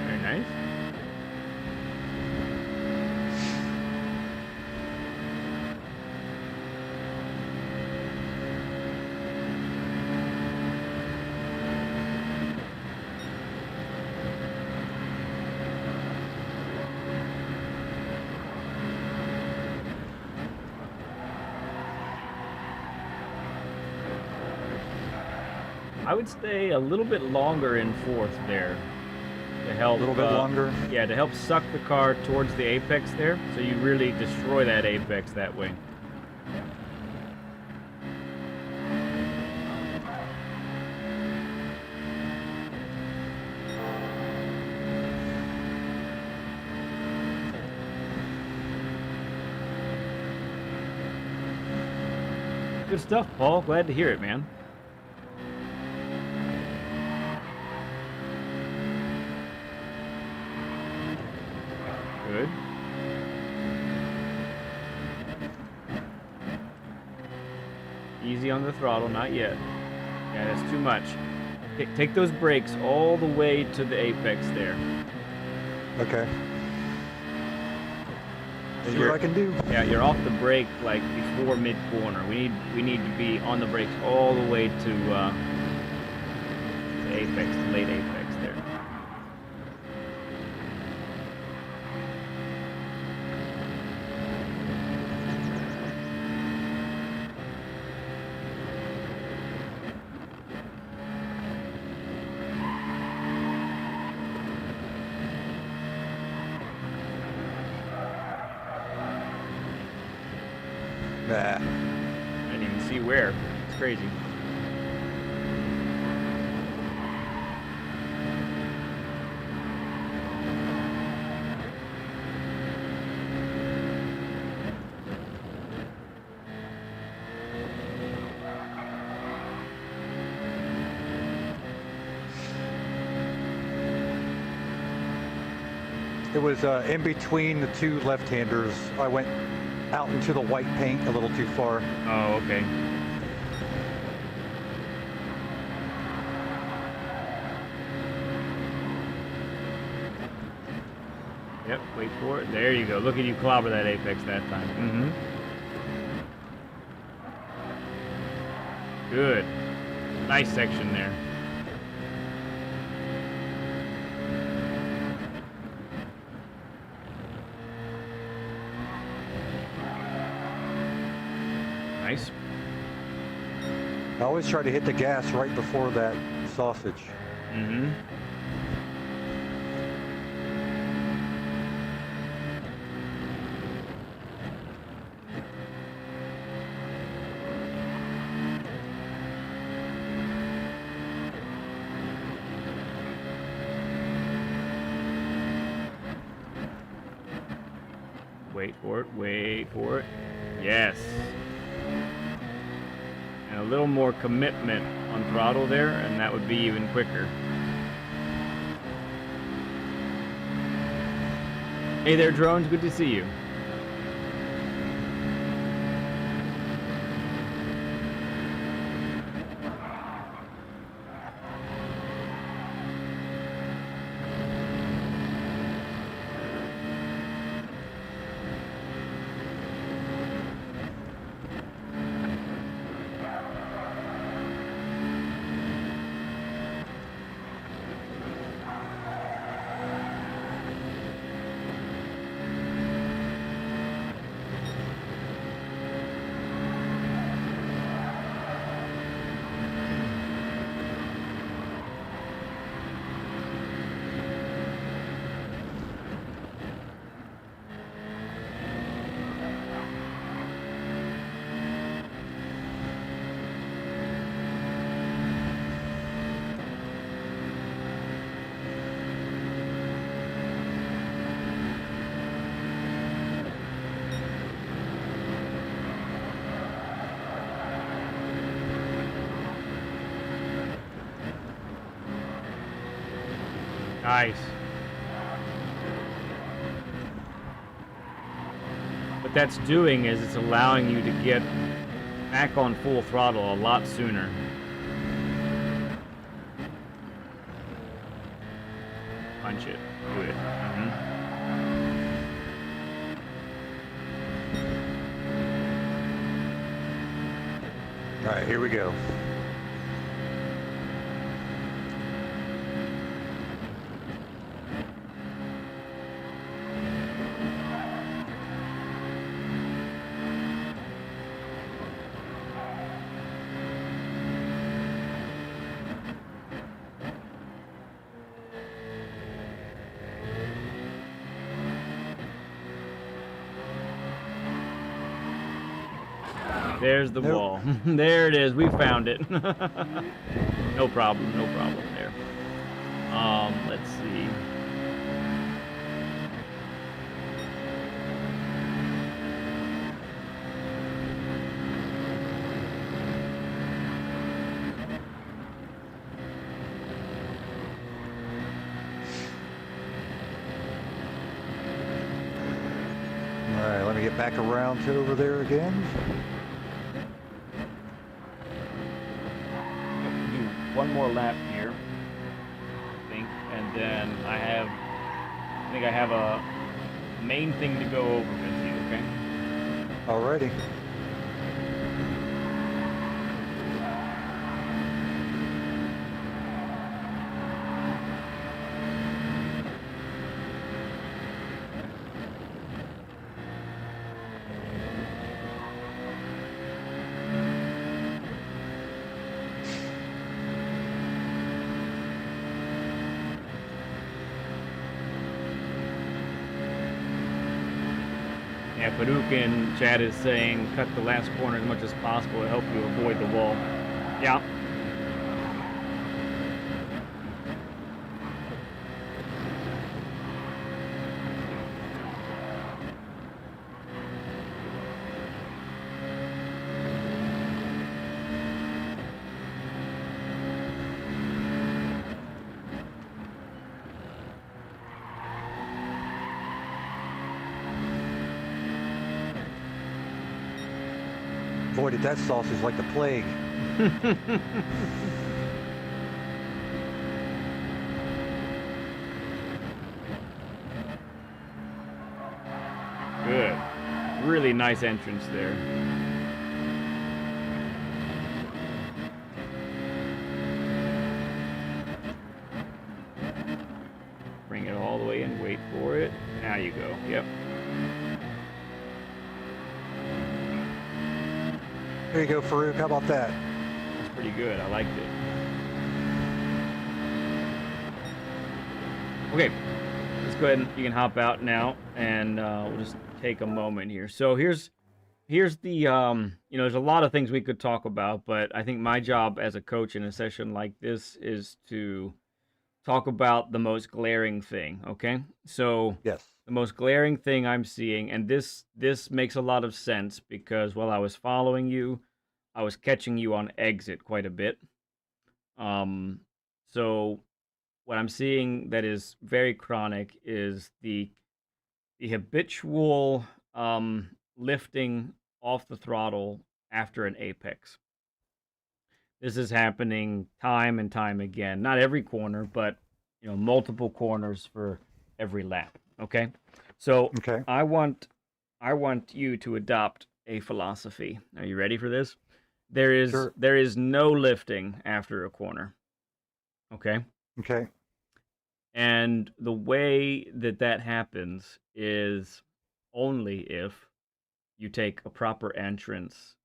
Very nice. I would stay a little bit longer in fourth there to help. A little bit longer? Yeah, to help suck the car towards the apex there, so you really destroy that apex that way. Good stuff, Paul. Glad to hear it, man. Good. Easy on the throttle, not yet. Yeah, that's too much. Take those brakes all the way to the apex there. Okay. See what I can do. Yeah, you're off the brake like before mid corner. We need to be on the brakes all the way to the apex, the late apex there. Nah. I didn't even see where. It's crazy. It was in between the two left-handers. I went out into the white paint a little too far. Oh, okay. Yep, wait for it. There you go. Look at you clobber that apex that time. Mm-hmm. Good. Nice section there. Nice. I always try to hit the gas right before that sausage. Mm-hmm. Wait for it, wait for it. Yes. And a little more commitment on throttle there, and that would be even quicker. Hey there, drones, good to see you. Nice. What that's doing is it's allowing you to get back on full throttle a lot sooner. Punch it. Do it. All right, here we go. There's the Nope. wall. There it is. We found it. No problem. No problem there. Let's see. we get back around to over there again? Do one more lap here, I think, and then I think I have a main thing to go over with you, okay? Alrighty. Yeah, Paduk in chat is saying cut the last corner as much as possible to help you avoid the wall. Yeah. Avoided that sausage like the plague. Good. Really nice entrance there. Bring it all the way in, wait for it. Now you go. Yep. There you go, Farouk. How about that? That's pretty good. I liked it. Okay. Let's go ahead and you can hop out now, and we'll just take a moment here. So here's the you know, there's a lot of things we could talk about, but I think my job as a coach in a session like this is to talk about the most glaring thing. Okay, so Yes. the most glaring thing I'm seeing, and this makes a lot of sense because while I was following you, I was catching you on exit quite a bit. So what I'm seeing that is very chronic is the habitual lifting off the throttle after an apex. This is happening time and time again. Not every corner, but you know, multiple corners for every lap. Okay, so Okay. I want you to adopt a philosophy. Are you ready for this? Sure. There is no lifting after a corner. Okay. Okay. And the way that happens is only if you take a proper entrance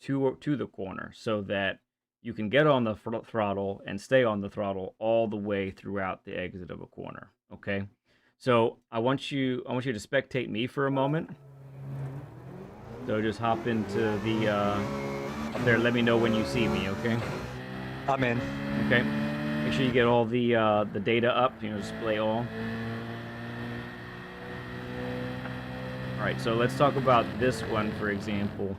to the corner so that you can get on the throttle and stay on the throttle all the way throughout the exit of a corner. Okay? So I want you to spectate me for a moment. So just hop into the up there, let me know when you see me, okay? I'm in. Okay. Make sure you get all the data up, you know, display all. All right, so let's talk about this one, for example.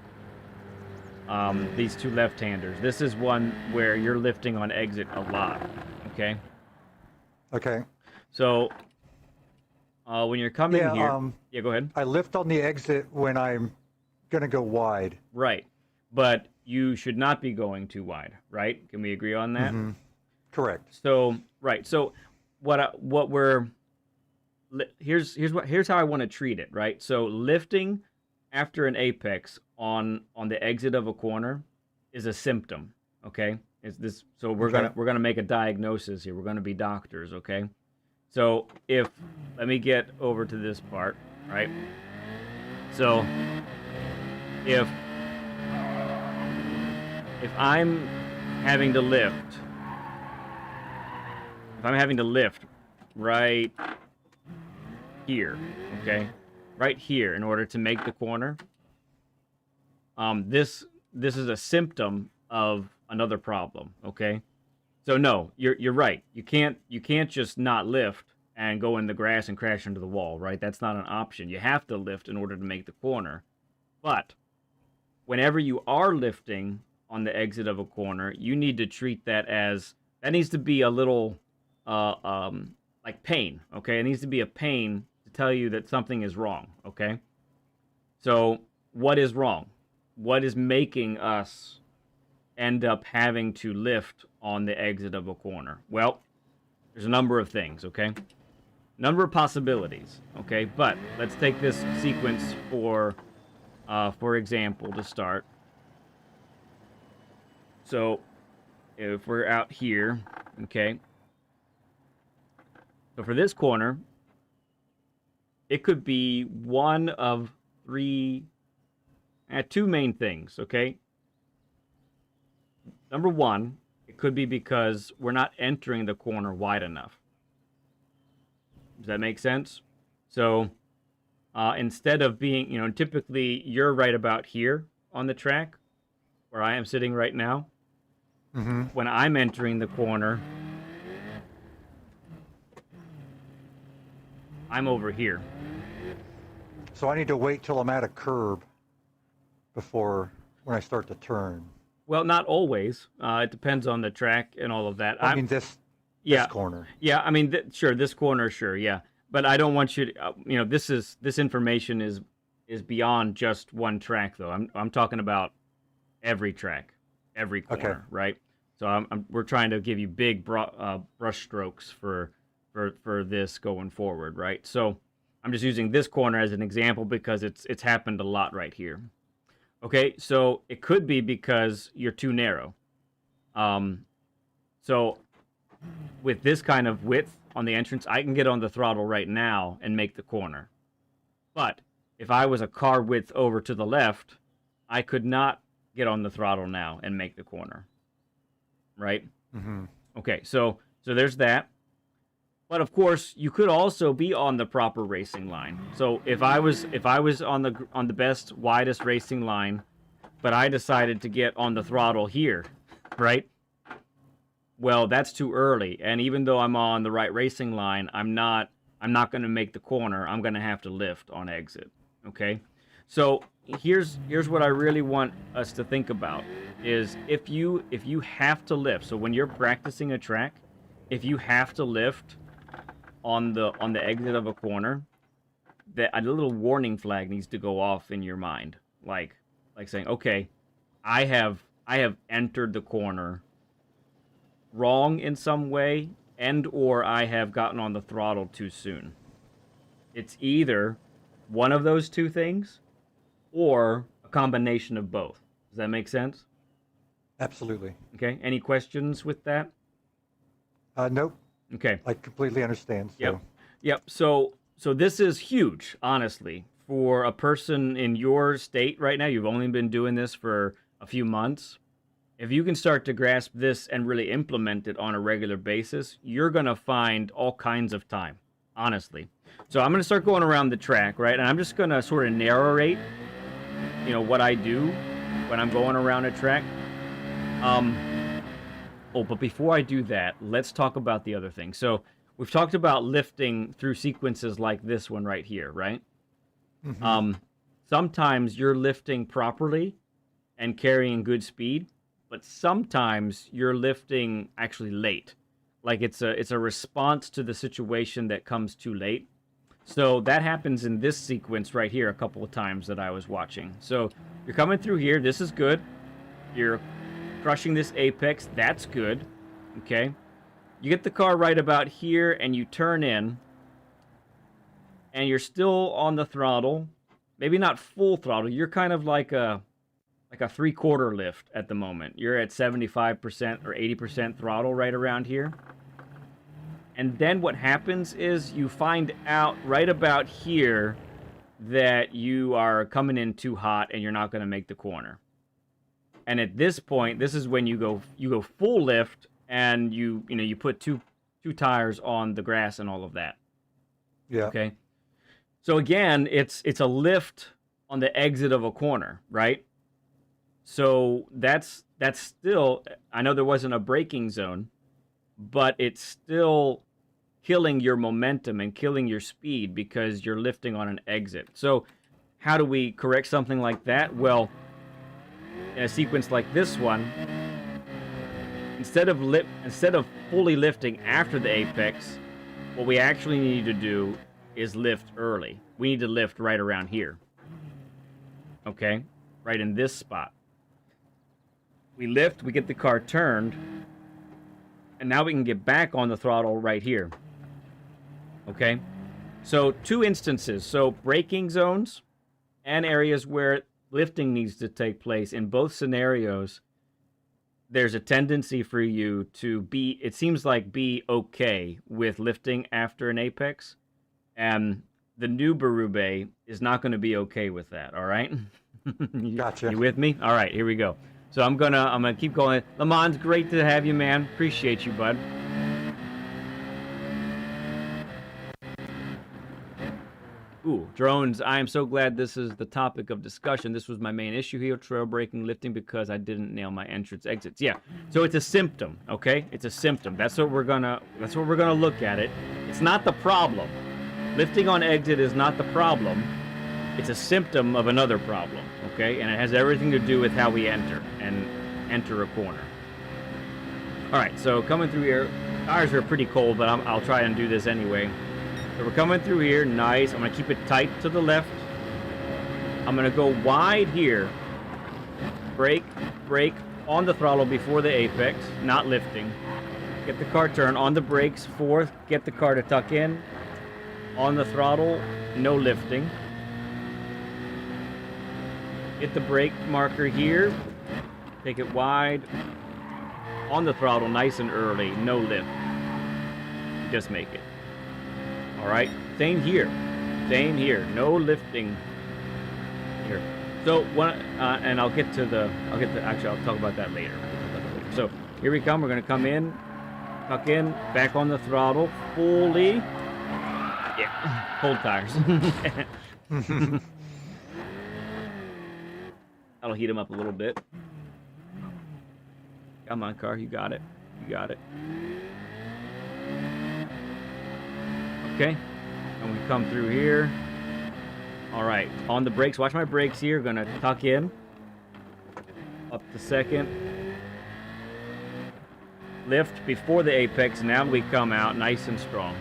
These two left-handers. This is one where you're lifting on exit a lot, okay? Okay. So when you're coming here... yeah, go ahead. I lift on the exit when I'm going to go wide. Right. But you should not be going too wide, right? Can we agree on that? Mm-hmm. Correct. So, right. So here's how I want to treat it, right? So lifting after an apex on the exit of a corner is a symptom, okay? Is this so we're gonna make a diagnosis here. We're gonna be doctors, okay? So let me get over to this part, right? So if I'm having to lift, right here, okay? Right here in order to make the corner. This is a symptom of another problem, okay? So no, you're right. You can't just not lift and go in the grass and crash into the wall, right? That's not an option. You have to lift in order to make the corner. But whenever you are lifting on the exit of a corner, you need to treat that needs to be a little like pain, okay? It needs to be a pain to tell you that something is wrong, okay? So what is wrong? What is making us end up having to lift on the exit of a corner? Well, there's a number of things, okay? Number of possibilities, okay? But let's take this sequence for example to start. So if we're out here, okay? So for this corner, it could be one of two main things, okay? Number one, it could be because we're not entering the corner wide enough. Does that make sense? So instead of being, typically you're right about here on the track where I am sitting right now. Mm-hmm. When I'm entering the corner, I'm over here. So I need to wait till I'm at a curb before when I start to turn. Well, not always. It depends on the track and all of that. I mean this corner. Yeah, I mean, sure, this corner, sure, yeah. But I don't want you to, this information is beyond just one track, though. I'm talking about every track, every corner, okay. Right? So we're trying to give you big brush strokes for this going forward, right? So I'm just using this corner as an example because it's happened a lot right here. Okay, so it could be because you're too narrow. So with this kind of width on the entrance, I can get on the throttle right now and make the corner. But if I was a car width over to the left, I could not get on the throttle now and make the corner. Right? Mm-hmm. Okay, so there's that. But of course, you could also be on the proper racing line. So if I was on the best, widest racing line, but I decided to get on the throttle here, right? Well, that's too early. And even though I'm on the right racing line, I'm not going to make the corner. I'm going to have to lift on exit. Okay? So here's what I really want us to think about is if you have to lift. So when you're practicing a track, if you have to lift on the exit of a corner, that a little warning flag needs to go off in your mind, like saying, okay, I have entered the corner wrong in some way, and or I have gotten on the throttle too soon. It's either one of those two things or a combination of both. Does that make sense? Absolutely. Okay. Any questions with that? Nope. Okay. I completely understand. So. Yep. So this is huge, honestly, for a person in your state right now. You've only been doing this for a few months. If you can start to grasp this and really implement it on a regular basis, you're going to find all kinds of time, honestly. So I'm going to start going around the track, right? And I'm just going to sort of narrate, what I do when I'm going around a track. But before I do that, let's talk about the other thing. So we've talked about lifting through sequences like this one right here, right? Mm-hmm. Sometimes you're lifting properly and carrying good speed, but sometimes you're lifting actually late. Like it's a response to the situation that comes too late. So that happens in this sequence right here a couple of times that I was watching. So you're coming through here. This is good. You're crushing this apex. That's good. Okay. You get the car right about here and you turn in and you're still on the throttle. Maybe not full throttle. You're kind of like a 3/4 lift at the moment. You're at 75% or 80% throttle right around here. And then what happens is you find out right about here that you are coming in too hot and you're not going to make the corner. And at this point, this is when you go full lift and you put two tires on the grass and all of that. Yeah. Okay. So again, it's a lift on the exit of a corner, right? So that's still, I know there wasn't a braking zone, but it's still killing your momentum and killing your speed because you're lifting on an exit. So how do we correct something like that? Well, in a sequence like this one, instead of fully lifting after the apex, what we actually need to do is lift early. We need to lift right around here. okay? Right in this spot. We lift, we get the car turned, and now we can get back on the throttle right here. Okay? So 2 instances. So braking zones and areas where lifting needs to take place. In both scenarios, there's a tendency for you to be, it seems like, be okay with lifting after an apex. And the new Berube is not going to be okay with that, all right? Gotcha. You with me? All right, here we go. So I'm gonna keep going. Lamont, great to have you, man. Appreciate you, bud. Ooh, drones. I am so glad this is the topic of discussion. This was my main issue here, trail braking, lifting, because I didn't nail my entrance exits. Yeah. So it's a symptom, okay? It's a symptom. That's what we're gonna look at it. It's not the problem. Lifting on exit is not the problem. It's a symptom of another problem, okay? And it has everything to do with how we enter a corner. All right, so coming through here, tires are pretty cold, but I'll try and do this anyway. So we're coming through here, nice. I'm gonna keep it tight to the left. I'm gonna go wide here. Brake on the throttle before the apex, not lifting. Get the car turned on the brakes, fourth, get the car to tuck in. On the throttle, no lifting. Get the brake marker here. Take it wide. On the throttle, nice and early, no lift. Just make it. All right, same here, no lifting here. So and I'll talk about that later. So here we come. We're gonna come in, tuck in, back on the throttle, fully. Yeah, cold tires. That'll heat them up a little bit. Come on, car, you got it. Okay, and we come through here. All right, on the brakes, watch my brakes here. Gonna tuck in, up to second. Lift before the apex, now we come out nice and strong.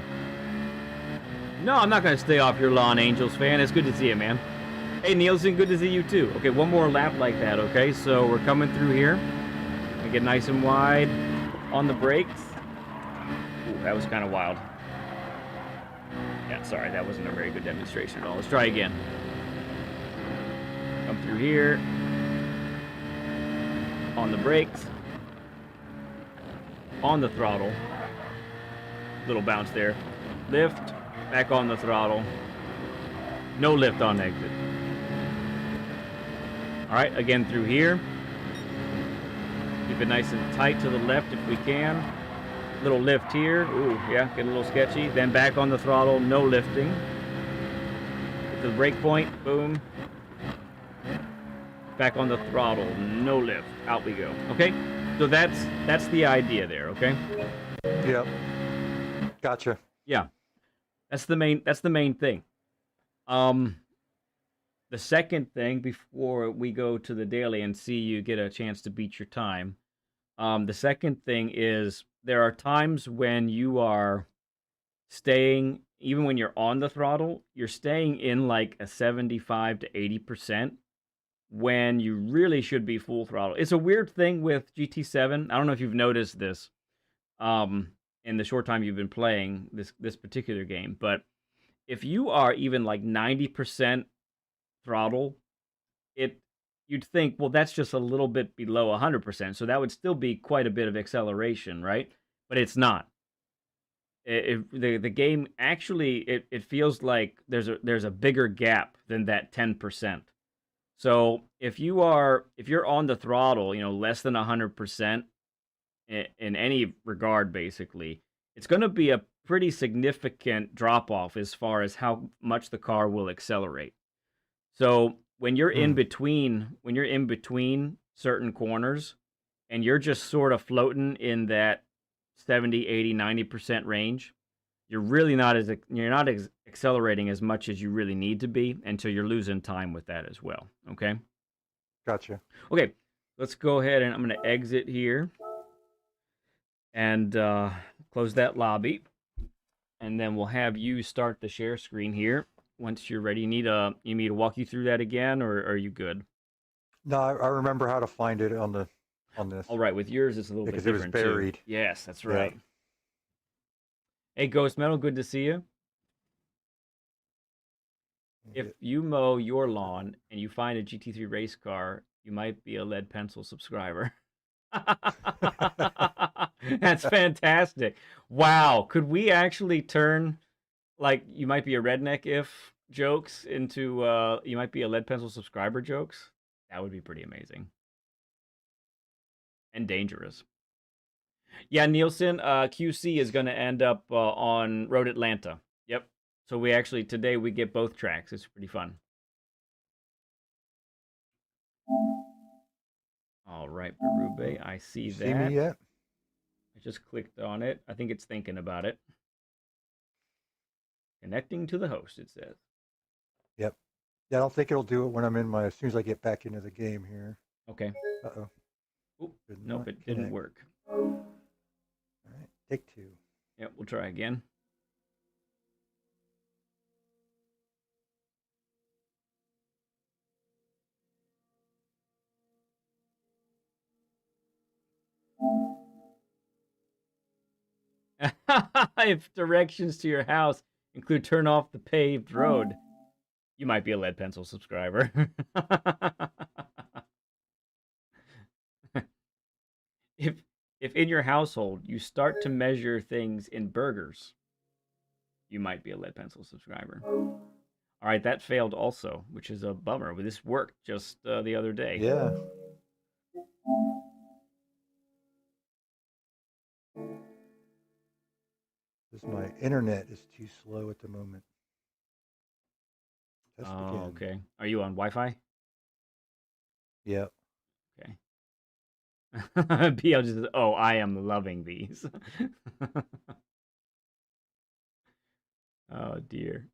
No, I'm not gonna stay off your lawn, Angels fan. It's good to see you, man. Hey, Nielsen, good to see you too. Okay, one more lap like that, okay? So we're coming through here. We get nice and wide on the brakes. Ooh, that was kind of wild. Yeah, sorry, that wasn't a very good demonstration at all. Let's try again. Come through here. On the brakes. On the throttle. Little bounce there. Lift. Back on the throttle. No lift on exit. Alright, again through here. Keep it nice and tight to the left if we can. Little lift here. Ooh, yeah, get a little sketchy. Then back on the throttle, no lifting. Get to the brake point, boom. Back on the throttle, no lift. Out we go. Okay? So that's the idea there, okay? Yep. Gotcha. Yeah. That's the main thing. The second thing, before we go to the daily and see you get a chance to beat your time, the second thing is there are times when you are staying, even when you're on the throttle, you're staying in like a 75 to 80% when you really should be full throttle. It's a weird thing with GT7. I don't know if you've noticed this in the short time you've been playing this particular game, but if you are even like 90% throttle, you'd think, well, that's just a little bit below 100%, so that would still be quite a bit of acceleration, right? But it's not. The game actually it feels like there's a bigger gap than that 10%. So if you're on the throttle, less than 100% in any regard, basically, it's going to be a pretty significant drop off as far as how much the car will accelerate. So when you're in between certain corners and you're just sort of floating in that 70, 80, 90% range, you're not accelerating as much as you really need to be until you're losing time with that as well. Okay? Gotcha. Okay, let's go ahead and I'm going to exit here and close that lobby. And then we'll have you start the share screen here. once you're ready. You need me to walk you through that again, or are you good? No, I remember how to find it on this All right, with yours it's a little bit because it was different too. buried. Yes, that's Yeah. right. Hey, Ghost Metal, good to see you. If you mow your lawn and you find a GT3 race car, you might be a lead pencil subscriber. That's fantastic. Wow, could we actually turn like you might be a redneck if jokes into you might be a lead pencil subscriber jokes? That would be pretty amazing and dangerous. Yeah, Nielsen, QC is going to end up on Road Atlanta. Yep. So we actually today we get both tracks. It's pretty fun. All right, Berube, I see You see me that. yet? I just clicked on it. I think it's thinking about it. Connecting to the host, it says. Yep. Yeah, I don't think it'll do it when I'm in my. As soon as I get back into the game here. Okay. Uh-oh. Oop, Did nope, not it didn't connect. work. All right. Take two. Yep, we'll try again. If directions to your house include turn off the paved road, you might be a lead pencil subscriber. if if in your household you start to measure things in burgers, you might be a lead pencil subscriber. All right, that failed also, which is a bummer. But this worked just the other day. Yeah. Because my internet is too slow at the moment. Test again. Okay. Are you on Wi-Fi? Yep. Okay. BL just, oh, I am loving these. Oh dear.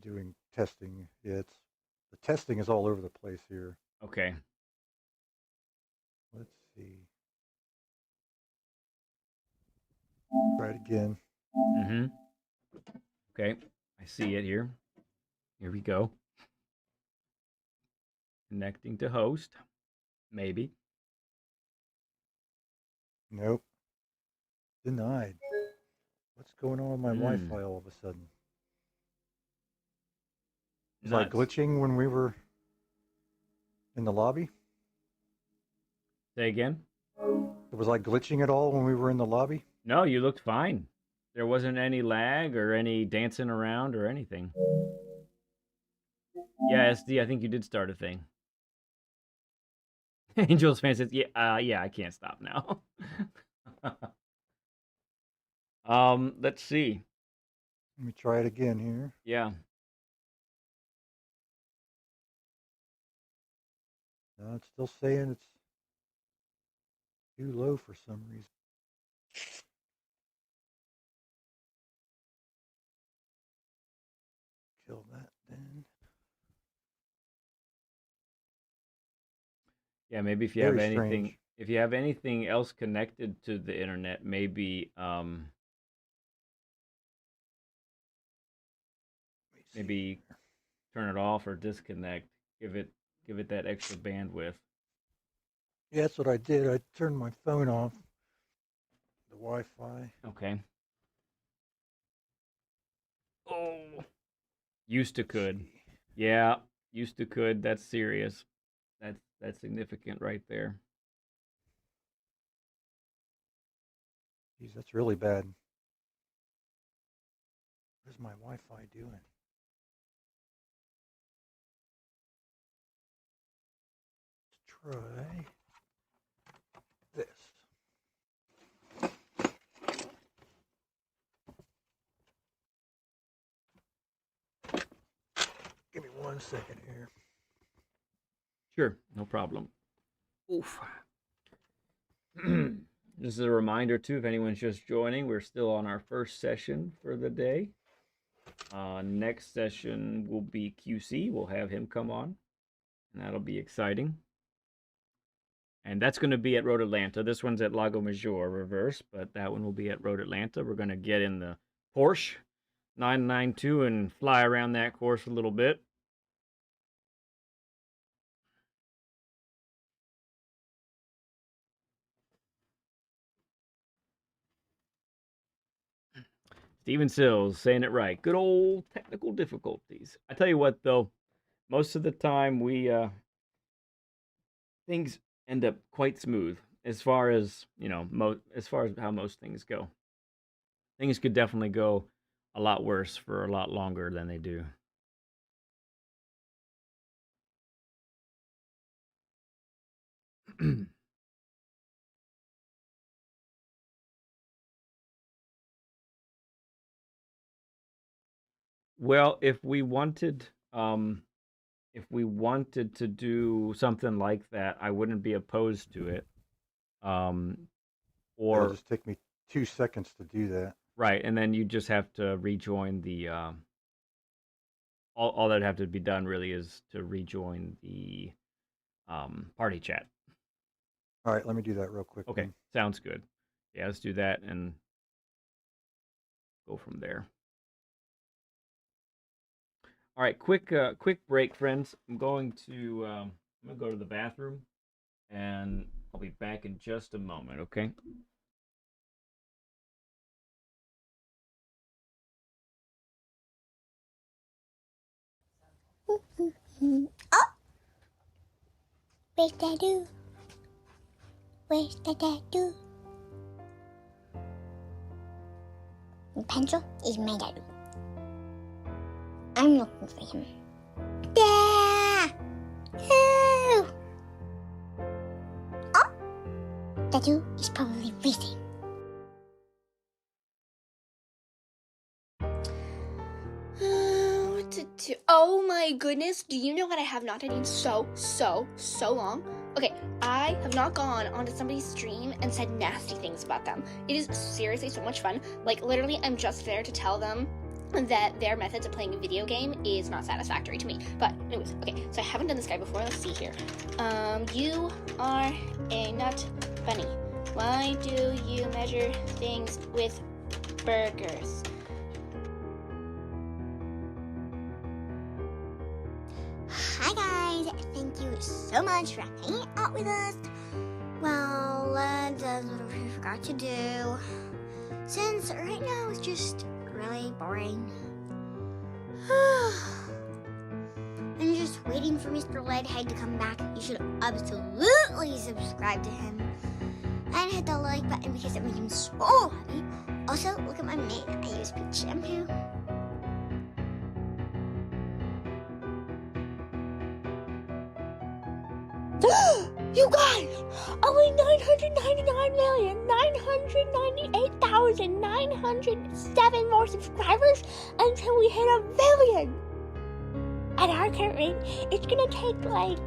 Doing testing. Yeah, the testing is all over the place here. Okay. Let's see. Try it again. Mm-hmm. Okay. I see it here. Here we go. Connecting to host. Maybe. Nope. Denied. What's going on with my Wi-Fi all of a sudden? Was I Nuts. glitching when we were in the lobby? Say again? Was I glitching at all when we were in the lobby? No, you looked fine. There wasn't any lag or any dancing around or anything. Yeah, SD, I think you did start a thing. Angel's fan says, yeah, yeah, I can't stop now. Let's see. Let me try it again here. Yeah. No, it's still saying it's too low for some reason. Kill that then. Yeah, maybe if you Very have anything strange. if you have anything else connected to the internet, maybe maybe turn it off or disconnect. Give it that extra bandwidth. Yeah, that's what I did. I turned my phone off, the Wi-Fi. Okay. Oh, used to could. Yeah, used to could. That's serious. That's significant right there. Geez, that's really bad. What is my Wi-Fi doing? Let's try this. Give me 1 second here. Sure, no problem. Oof. This is a reminder too, if anyone's just joining, we're still on our first session for the day. Next session will be QC. We'll have him come on, and that'll be exciting. And that's going to be at Road Atlanta. This one's at Lago Major reverse, but that one will be at Road Atlanta. We're going to get in the Porsche 992 and fly around that course a little bit. Steven Sills saying it right. Good old technical difficulties. I tell you what, though, most of the time we things end up quite smooth as far as as far as how most things go. Things could definitely go a lot worse for a lot longer than they do. Well, if we wanted to do something like that, I wouldn't be opposed to it. It'll Or just take me 2 seconds to do that. right, and then you just have to rejoin the all that have to be done really is to rejoin the party chat. All right, let me do that real quick. Okay, then. sounds good. Yeah, let's do that and go from there. All right, quick break, friends. I'm going to go to the bathroom, and I'll be back in just a moment. Okay. Oh, where's that do? Where's that do? The pencil is my daddy. I'm looking for him. There! Oh! Oh! Daddy is probably racing. What to do? Oh my goodness, do you know what I have not done in so long? Okay, I have not gone onto somebody's stream and said nasty things about them. It is seriously so much fun. Like, literally, I'm just there to tell them that their methods of playing a video game is not satisfactory to me. But anyways, okay, so I haven't done this guy before. Let's see here. You are a nut bunny. Why do you measure things with burgers? Hi guys, thank you so much for hanging out with us. Well, that's what we forgot to do. Since right now it's just really boring. I'm just waiting for Mr. Leadhead to come back. You should absolutely subscribe to him. And hit the like button because it makes him so happy. Also, look at my mane. I use peach shampoo. You guys! Only 999,998,907 more subscribers until we hit 1 billion! At our current rate, it's gonna take like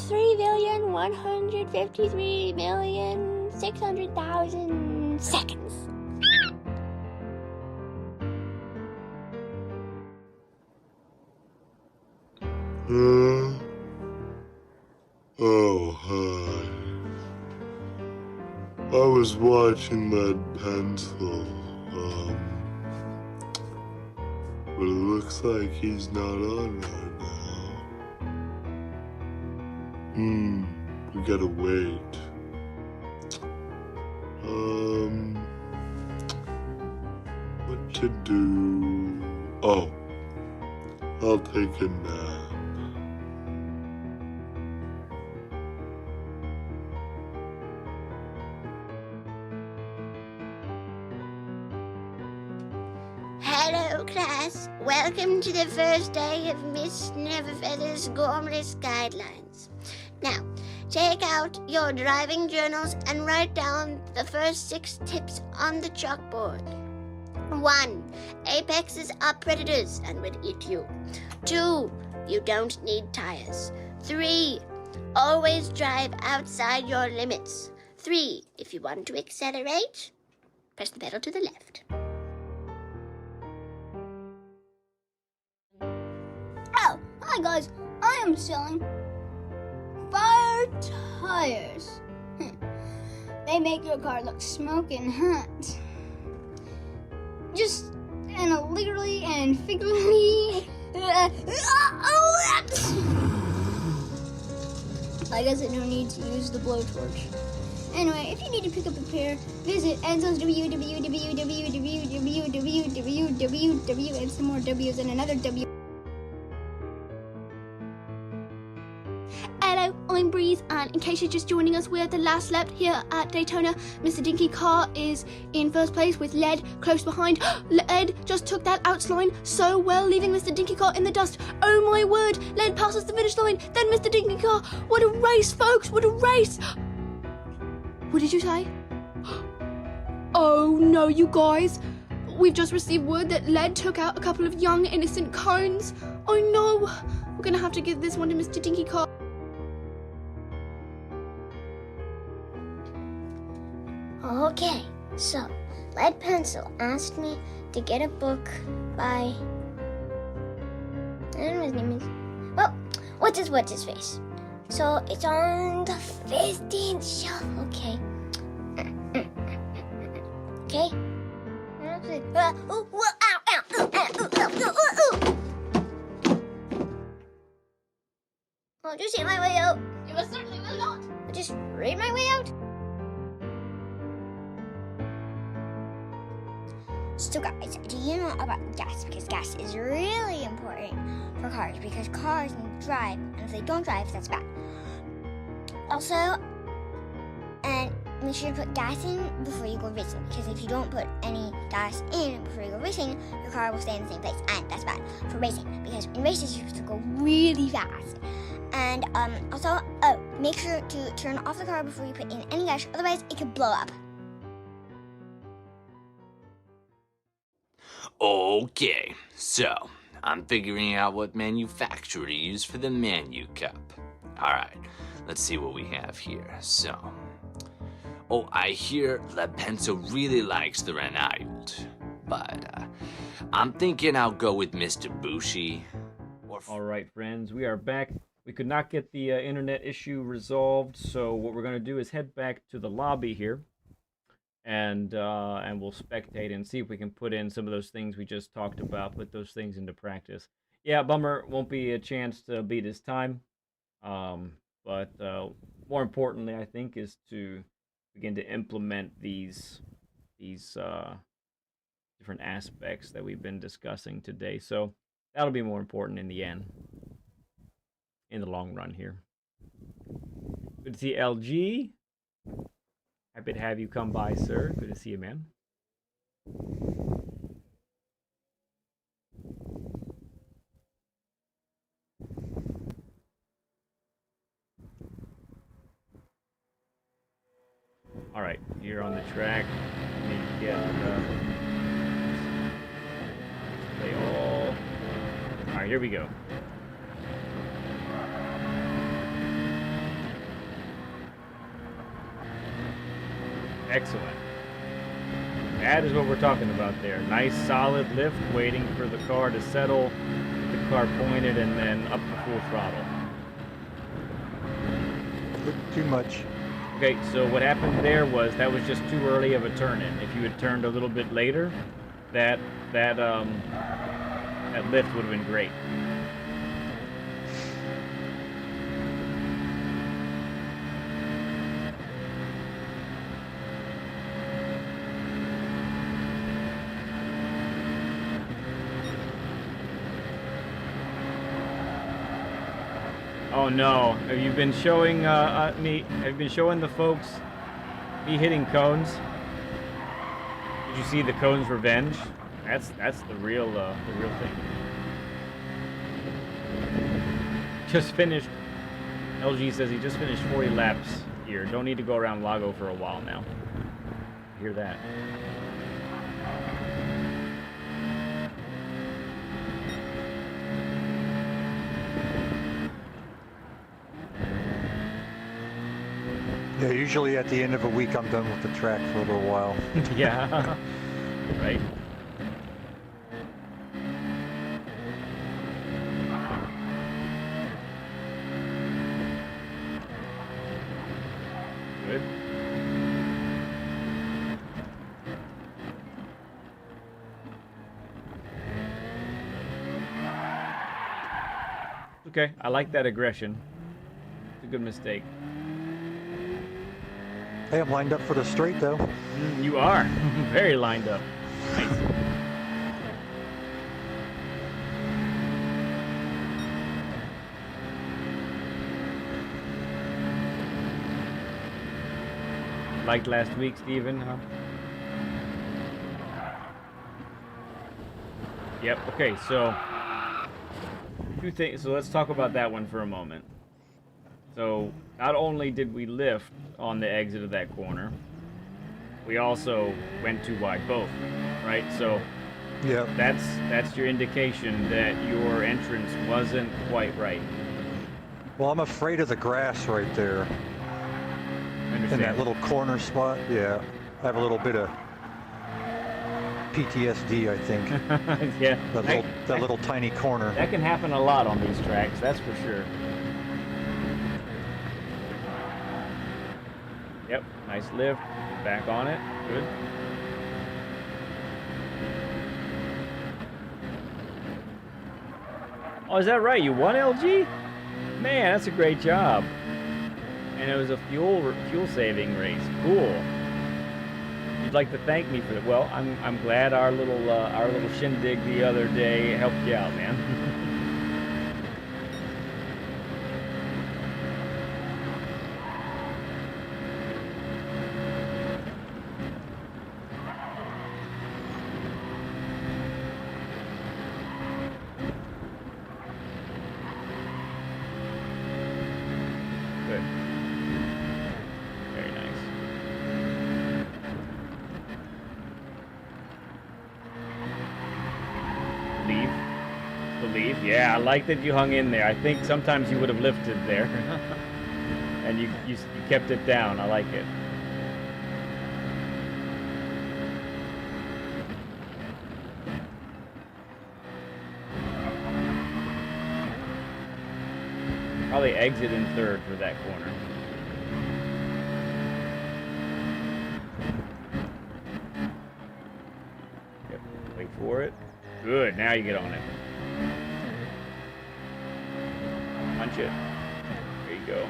3,153,600,000 seconds. Oh, hi. I was watching that pencil, but it looks like he's not on right now. We gotta wait. What to do? Oh, I'll take a nap. Hello class, welcome to the first day of Miss Neverfeather's Gormless Guidelines. Now, take out your driving journals and write down the first 6 tips on the chalkboard. 1. Apexes are predators and would eat you. 2. You don't need tires. 3. Always drive outside your limits. 3. If you want to accelerate, press the pedal to the left. Oh, hi guys, I am selling fire tires. They make your car look smoking hot. Just and literally and figuratively. I guess I don't need to use the blowtorch. Anyway, if you need to pick up a pair, visit Enzo's www, and some more W's and another W. Hello, I'm Breeze, and in case you're just joining us, we're at the last lap here at Daytona. Mr. Dinky Car is in first place with Led close behind. Led just took that outside so well, leaving Mr. Dinky Car in the dust. Oh my word, Led passes the finish line, then Mr. Dinky Car. What a race, folks, what a race! What did you say? Oh no, you guys. We've just received word that Led took out a couple of young, innocent cones. Oh no, we're gonna have to give this one to Mr. Dinky Car. Okay, so Lead Pencil asked me to get a book by, I don't know his name is, well, what's his face? So it's on the 15th shelf, okay. Okay? I'll just hit my way out. You most certainly will not. I'll just read my way out. So guys, do you know about gas? Because gas is really important for cars, because cars need to drive, and if they don't drive, that's bad. Also, and make sure to put gas in before you go racing, because if you don't put any gas in before you go racing, your car will stay in the same place, and that's bad for racing, because in races you have to go really fast. And also, make sure to turn off the car before you put in any gas, otherwise it could blow up. Okay, so I'm figuring out what manufacturer to use for the Manu Cup. Alright, let's see what we have here. So, oh, I hear Lead Pencil really likes the Renault, but I'm thinking I'll go with Mr. Bushi. All right, friends, we are back. We could not get the internet issue resolved, so what we're going to do is head back to the lobby here, and we'll spectate and see if we can put in some of those things we just talked about, put those things into practice. Yeah, bummer, won't be a chance to beat his time, but more importantly, I think, is to begin to implement these different aspects that we've been discussing today. So that'll be more important in the end, in the long run here. Good to see LG. Happy to have you come by, sir. Good to see you, man. All right, here on the track, we need to get play all. All right, here we go. Excellent. That is what we're talking about there. Nice solid lift, waiting for the car to settle, get the car pointed, and then up to full throttle. Too much. Okay, so what happened there was that was just too early of a turn-in. If you had turned a little bit later, that lift would have been great. Oh no! Have you been showing me? Have you been showing the folks me hitting cones? Did you see the cones revenge? That's the real thing. Just finished. LG says he just finished 40 laps here. Don't need to go around Lago for a while now. Hear that? Yeah, usually at the end of a week, I'm done with the track for a little while. Yeah, right. okay. I like that aggression. It's a good mistake. Hey, I'm lined up for the straight though. You are. Very lined up. Nice. Like last week, Steven, huh? Yep, okay, so two things. So let's talk about that one for a moment. So not only did we lift on the exit of that corner, we also went too wide both, right? So Yeah. that's your indication that your entrance wasn't quite right. Well, I'm afraid of the grass right there. In Understand? that little corner spot. Yeah. I have a little bit of PTSD, I think. Yeah. That little tiny corner. That can happen a lot on these tracks, that's for sure. Yep, nice lift. Back on it. Good. Oh, is that right? You won, LG? Man, that's a great job. And it was a fuel saving race. Cool. You'd like to thank me for that? Well, I'm glad our little shindig the other day helped you out, man. Good. Very nice. Believe. Yeah, I like that you hung in there. I think sometimes you would have lifted there. And you kept it down. I like it. Probably exit in third for that corner. Yep, wait for it. Good, now you get on it. Punch it. There you go.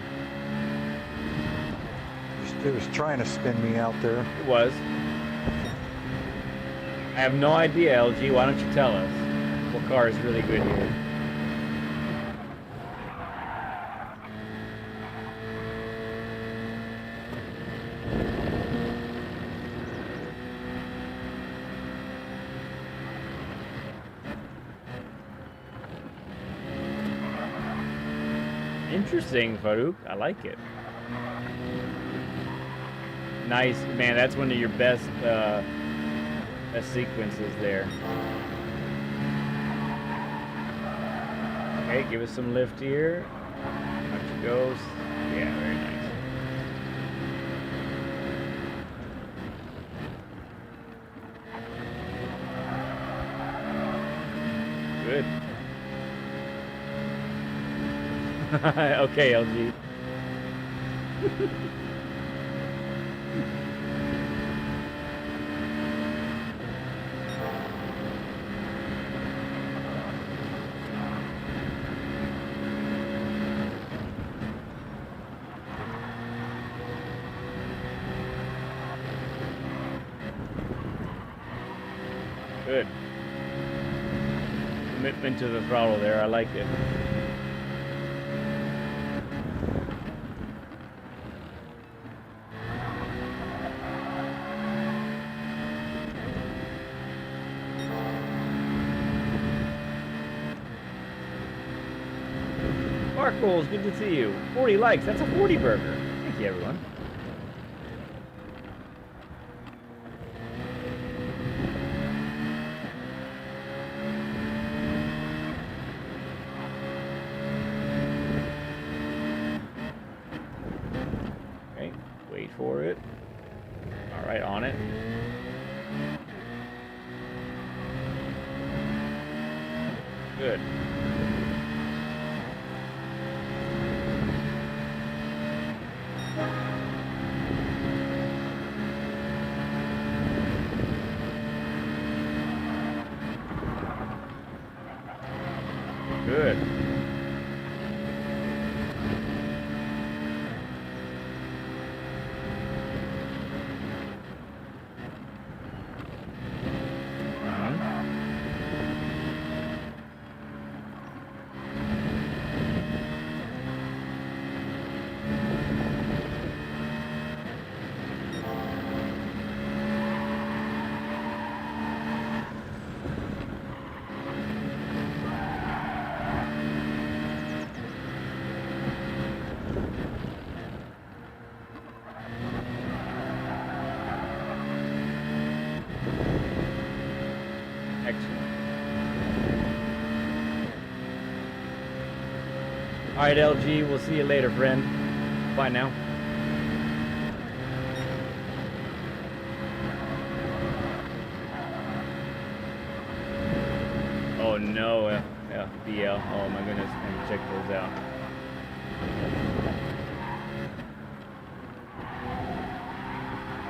It was trying to spin me out there. It was. I have no idea, LG. Why don't you tell us what car is really good here? Interesting, Farouk. I like it. Nice, man. That's one of your best sequences there. Okay, give us some lift here. Punch it goes. Yeah, very nice. Good. Okay, LG. Good. Commitment to the throttle there. I like it. Mark Rolls, good to see you. 40 likes. That's a 40 burger. Thank you, everyone. Okay, wait for it. All right, on it. Good. Good. All right, LG, we'll see you later, friend. Bye now. Oh no, FBL. Oh my goodness, I need to check those out.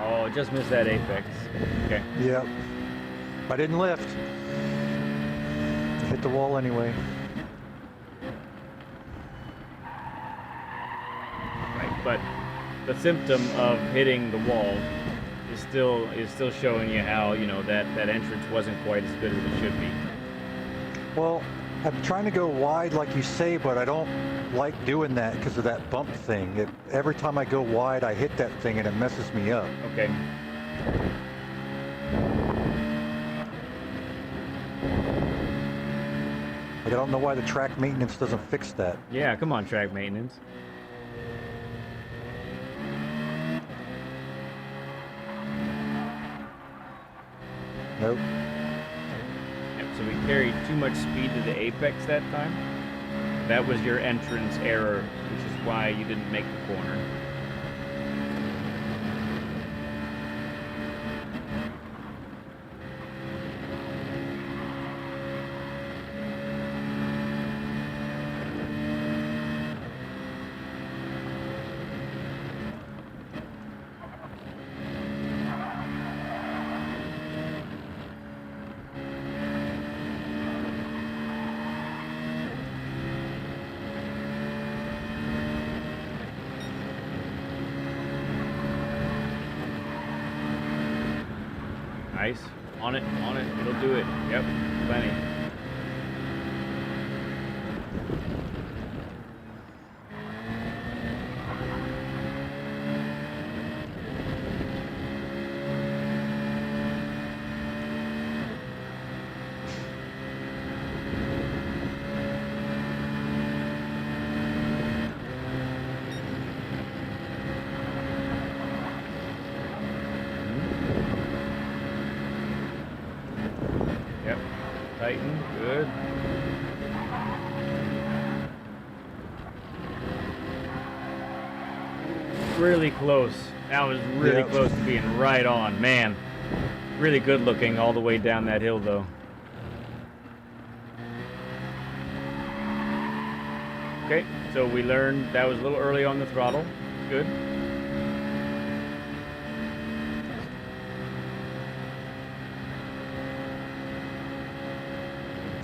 Oh, just missed that apex. Okay. Yep. I didn't lift. Hit the wall anyway. Right, but the symptom of hitting the wall is still showing you how, you know, that entrance wasn't quite as good as it should be. Well, I'm trying to go wide like you say, but I don't like doing that because of that bump thing. Every time I go wide, I hit that thing and it messes me up. Okay. Like, I don't know why the track maintenance doesn't fix that. Yeah, come on, track maintenance. Nope. Yep, so we carried too much speed to the apex that time. That was your entrance error, which is why you didn't make the corner. Nice. On it, it'll do it. Yep, plenty. Yep, tighten, good. Really close. That was really Yep. close to being right on, man. Really good looking all the way down that hill though. Okay, so we learned that was a little early on the throttle. Good.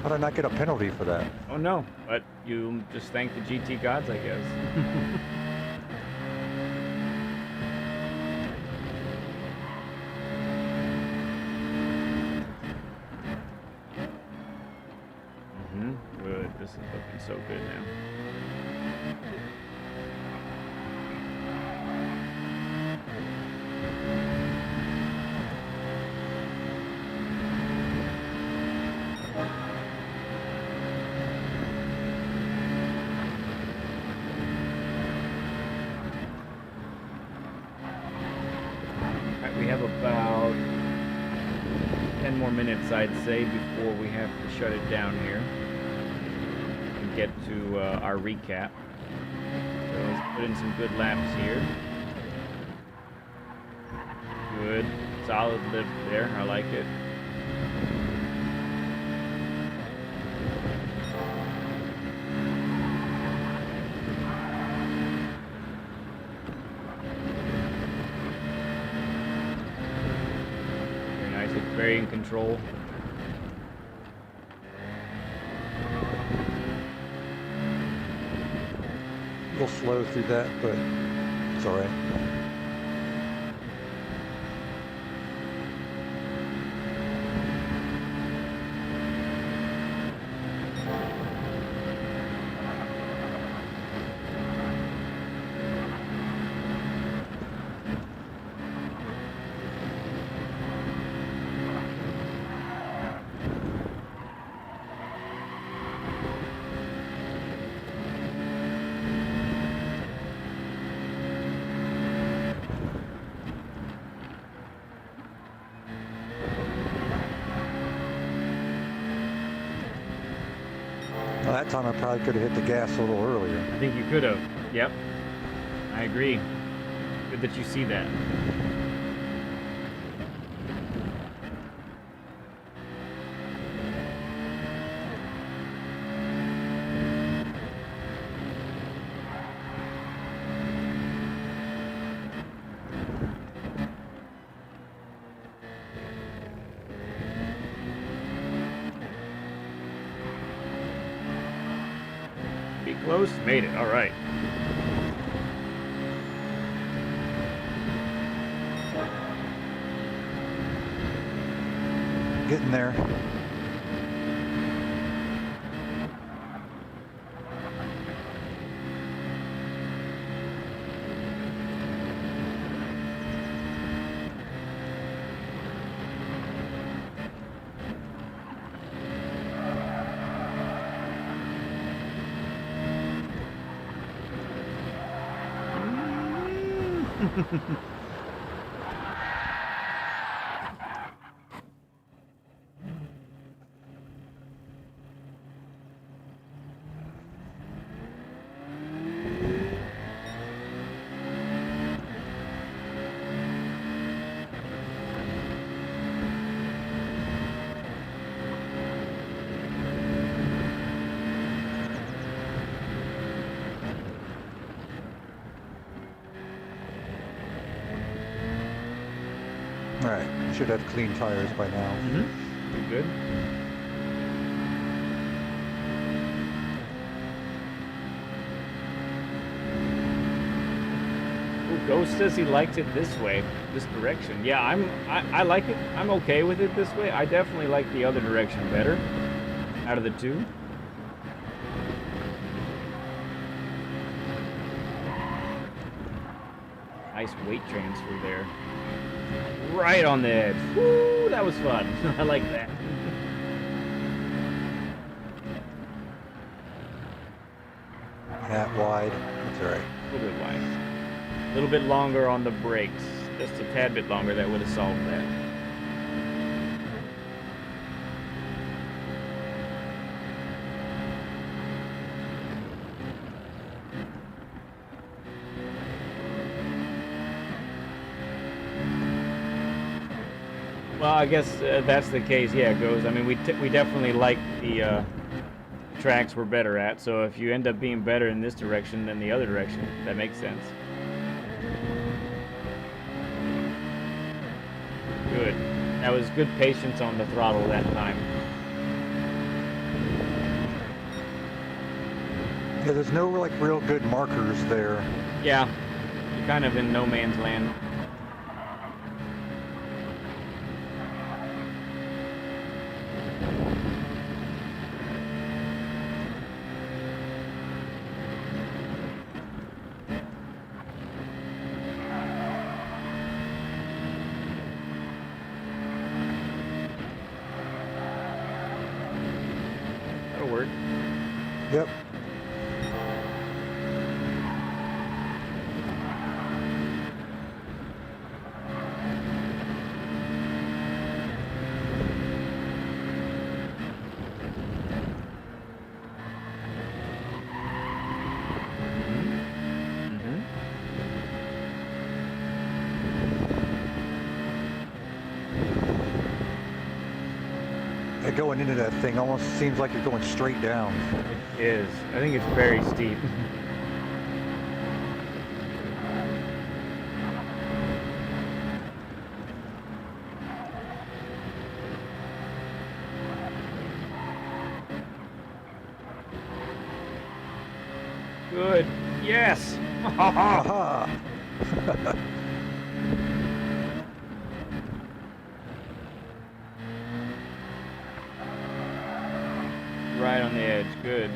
How did I not get a penalty for that? Oh no, but you just thank the GT gods, I guess. Good. This is looking so good now. Alright, we have about 10 more minutes, I'd say, before we have to shut it down here and get to our recap. So let's put in some good laps here. Good. Solid lift there. I like it. Very nice. It's very in control. A little slow through that, but it's all right. Well, that time I probably could have hit the gas a little earlier. I think you could have. Yep. I agree. Good that you see that. Be close. Made it. All right. Getting there. All right, should have clean tires by now. Mm-hmm. Good. Ooh, Ghost says he likes it this way, this direction. Yeah, I like it. I'm okay with it this way. I definitely like the other direction better out of the two. Nice weight transfer there. Right on the edge. Woo, that was fun. I like that. That wide. That's all right. A little bit wide. A little bit longer on the brakes. Just a tad bit longer, that would have solved that. Well, I guess that's the case. Yeah, it goes. I mean, we definitely like the tracks we're better at. So if you end up being better in this direction than the other direction, that makes sense. Good. That was good patience on the throttle that time. Yeah, there's no like real good markers there. Yeah, you're kind of in no man's land. That'll work. Yep. Going into that thing almost seems like you're going straight down. It is. I think it's very steep. Good. Yes. Aha! Right on the edge. Good.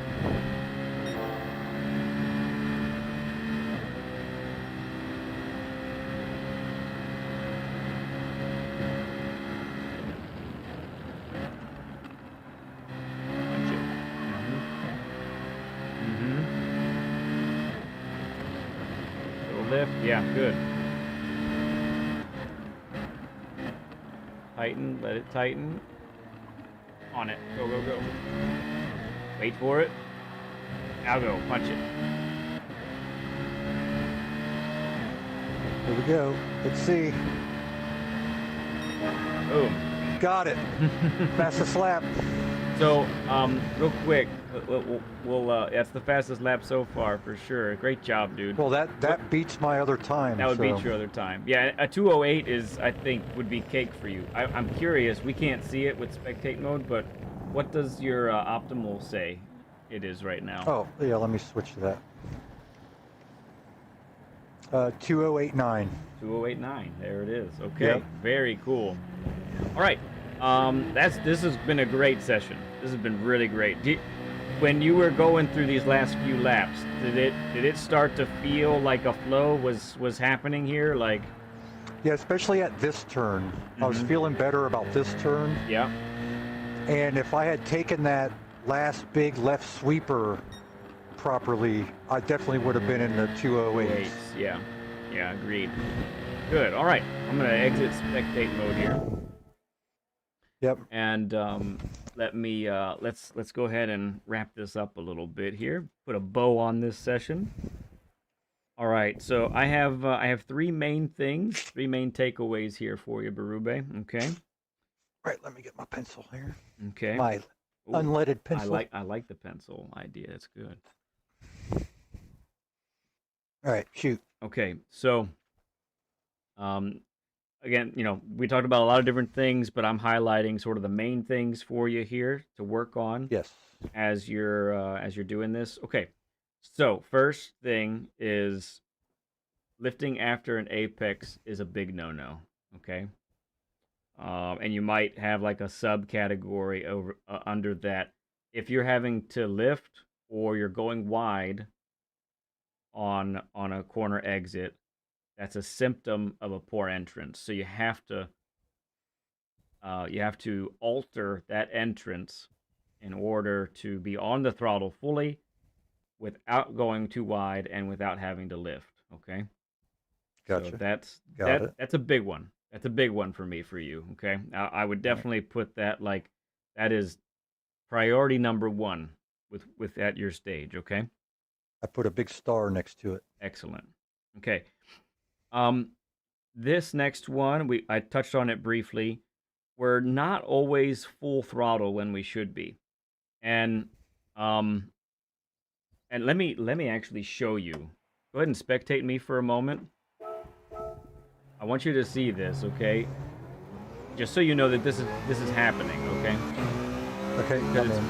Punch it. Little lift. Yeah, good. Tighten. Let it tighten. On it. Go, go, go. Wait for it. Lago, punch it. Here we go. Let's see. Boom. Got it. Fastest lap. So, real quick, that's the fastest lap so far for sure. Great job, dude. Well, that beats my other time. That would so. beat your other time. Yeah, a 2:08 is, I think, would be cake for you. I'm curious. We can't see it with spectate mode, but what does your optimal say it is right now? Oh, yeah, let me switch to that. 2089. 2089. There it is. Okay. Yep. Very cool. All right. This has been a great session. This has been really great. When you were going through these last few laps, did it start to feel like a flow was happening here? Like, Yeah, especially at this turn. I was feeling better about this turn. yeah. And if I had taken that last big left sweeper properly, I definitely would have been in the 208. Yeah. Yeah, agreed. Good. All right. I'm going to exit spectate mode here. Yep. And let me let's go ahead and wrap this up a little bit here. Put a bow on this session. All right, so I have three main takeaways here for you, Berube. Okay. Right, let me get my pencil here. Okay. My Ooh, unleaded pencil. I like the pencil idea. That's good. All right, shoot. Okay, so again, we talked about a lot of different things, but I'm highlighting sort of the main things for you here to work on. Yes. As you're doing this. Okay. So, first thing is lifting after an apex is a big no-no, okay? And you might have like a subcategory over under that. If you're having to lift or you're going wide on a corner exit, that's a symptom of a poor entrance. So you have to alter that entrance in order to be on the throttle fully without going too wide and without having to lift, okay? Gotcha. So that's a big one. That's a big one for me, for you, okay? I would definitely put that like that is priority number one with at your stage, okay? I put a big star next to it. Excellent. Okay. This next one, I touched on it briefly. We're not always full throttle when we should be. And let me actually show you. Go ahead and spectate me for a moment. I want you to see this, okay? Just so you know that this is happening, okay? Okay.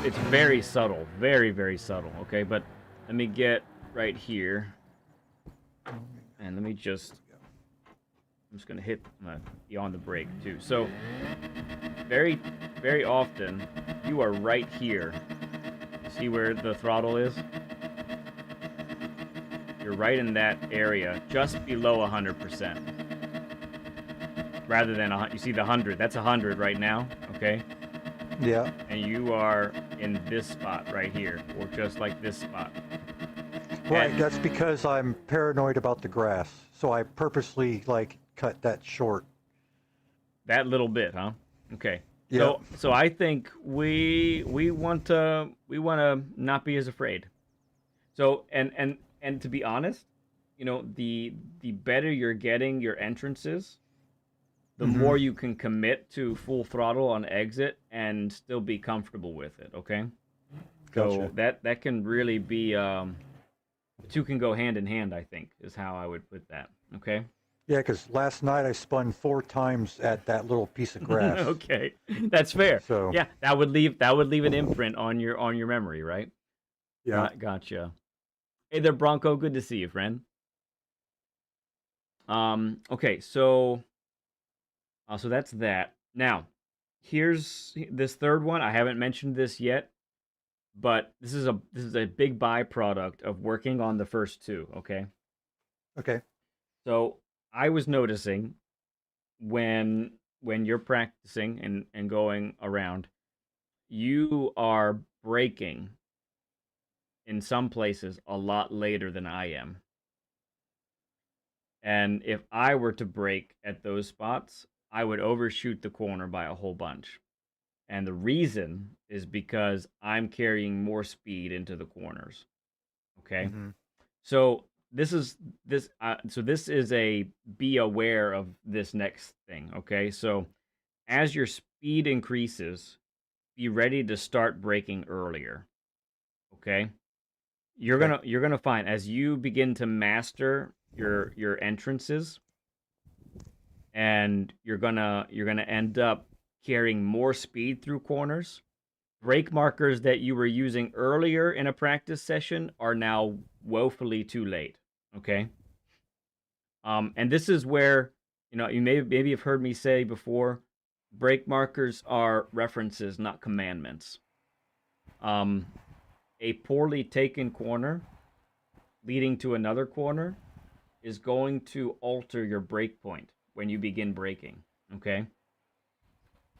It's very subtle, very, very subtle, okay? But let me get right here, and let me just. I'm just gonna be on the brake too. So, very, very often, you are right here. See where the throttle is? You're right in that area, just below 100%. Rather than, you see the 100, that's 100 right now, okay? Yeah. And you are in this spot right here, or just like this spot. Right, And that's because I'm paranoid about the grass. So I purposely, cut that short. that little bit, huh? Okay. Yeah. So I think we want to not be as afraid. So and to be honest, the better you're getting your entrances, the more you can commit to full throttle on exit and still be comfortable with it, okay? So Gotcha. that can really be the two can go hand in hand, I think, is how I would put that. Okay? Yeah, because last night I spun 4 times at that little piece of grass. Okay. That's fair. So Yeah, that would leave an imprint on your memory, right? yeah. Gotcha. Hey there, Bronco. Good to see you, friend. Okay, so that's that. Now, here's this third one. I haven't mentioned this yet, but this is a big byproduct of working on the first two, okay? Okay. So, I was noticing when you're practicing and going around, you are braking in some places a lot later than I am. And if I were to brake at those spots, I would overshoot the corner by a whole bunch. And the reason is because I'm carrying more speed into the corners. Okay. Hmm. So this is a be aware of this next thing. Okay. So as your speed increases, be ready to start braking earlier. Okay. Okay. You're gonna find as you begin to master your entrances, and you're gonna end up carrying more speed through corners. Brake markers that you were using earlier in a practice session are now woefully too late. Okay. And this is where, you maybe have heard me say before, brake markers are references, not commandments. Um, a poorly taken corner leading to another corner is going to alter your brake point when you begin braking. Okay.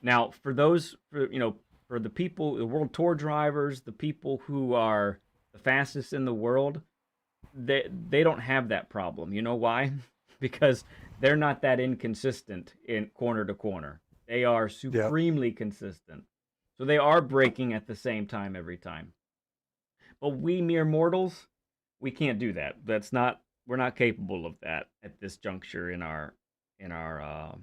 Now, for the people, the world tour drivers, the people who are the fastest in the world, they don't have that problem. You know why? Because they're not that inconsistent in corner to corner. They are Yep. supremely consistent. So they are braking at the same time every time. But we mere mortals, we can't do that. We're not capable of that at this juncture in our in our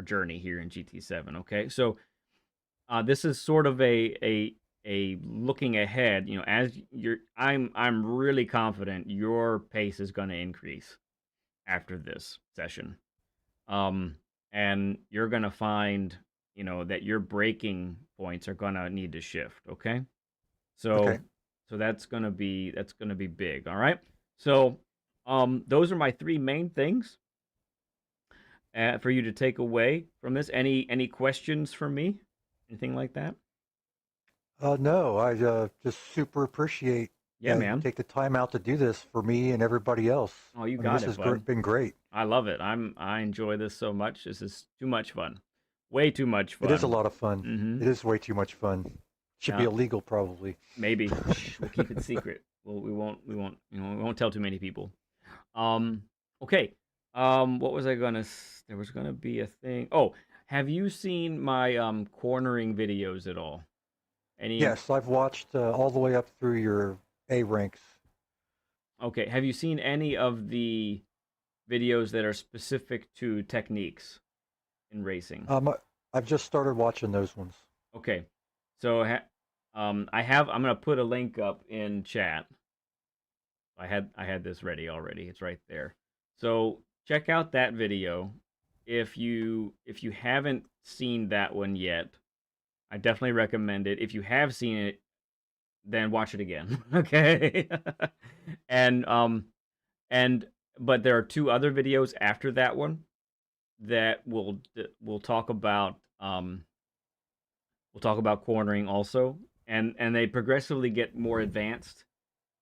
journey here in GT7. Okay, so this is sort of a looking ahead. As I'm really confident your pace is going to increase after this session, um, and you're going to find that your braking points are going to need to shift. Okay, so Okay. that's gonna be big. All right, so those are my three main things for you to take away from this. Any questions for me? Anything like that? No, I just super appreciate Yeah, you man. take the time out to do this for me and everybody else. Oh, you I mean, got this it, has bud. been great. I love it. I enjoy this so much. This is too much fun. Way too much It is a fun. lot of fun. Mm-hmm. It is way too much fun. Should be Yeah, illegal, probably. maybe. Shh, we'll keep it secret. We won't tell too many people. Um, okay. What was I gonna? There was gonna be a thing. Oh, have you seen my cornering videos at all? Any? Yes, I've watched all the way up through your A ranks. Okay. Have you seen any of the videos that are specific to techniques in racing? I've just started watching those ones. Okay. So I'm gonna put a link up in chat. I had this ready already. It's right there. So check out that video. If you haven't seen that one yet, I definitely recommend it. If you have seen it, then watch it again. Okay. and and but there are two other videos after that one that will talk about cornering also, and they progressively get more advanced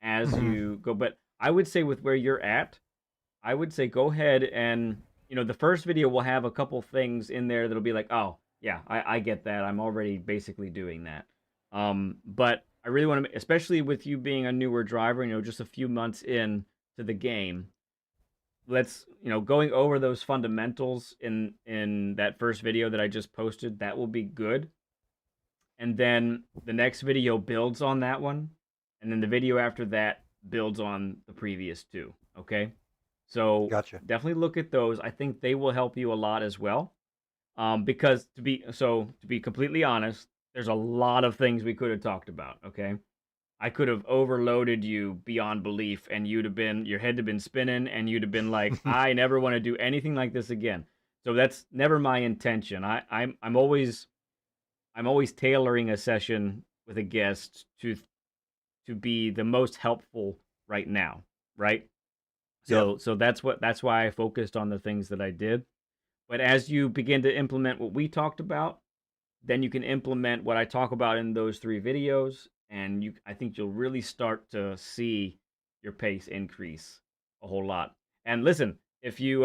as Hmm. you go. But I would say with where you're at, I would say go ahead and the first video will have a couple things in there that'll be like, oh yeah, I get that. I'm already basically doing that. But I really want to, especially with you being a newer driver, just a few months in to the game. Let's going over those fundamentals in that first video that I just posted. That will be good, and then the next video builds on that one, and then the video after that builds on the previous two. Okay, so Gotcha. definitely look at those. I think they will help you a lot as well. Because to be completely honest, there's a lot of things we could have talked about. Okay, I could have overloaded you beyond belief, and your head had been spinning, and you'd have been like, I never want to do anything like this again. So that's never my intention. I'm always tailoring a session with a guest to be the most helpful right now, right? Yep. So that's why I focused on the things that I did. But as you begin to implement what we talked about, then you can implement what I talk about in those three videos, and I think you'll really start to see your pace increase a whole lot. And listen, if you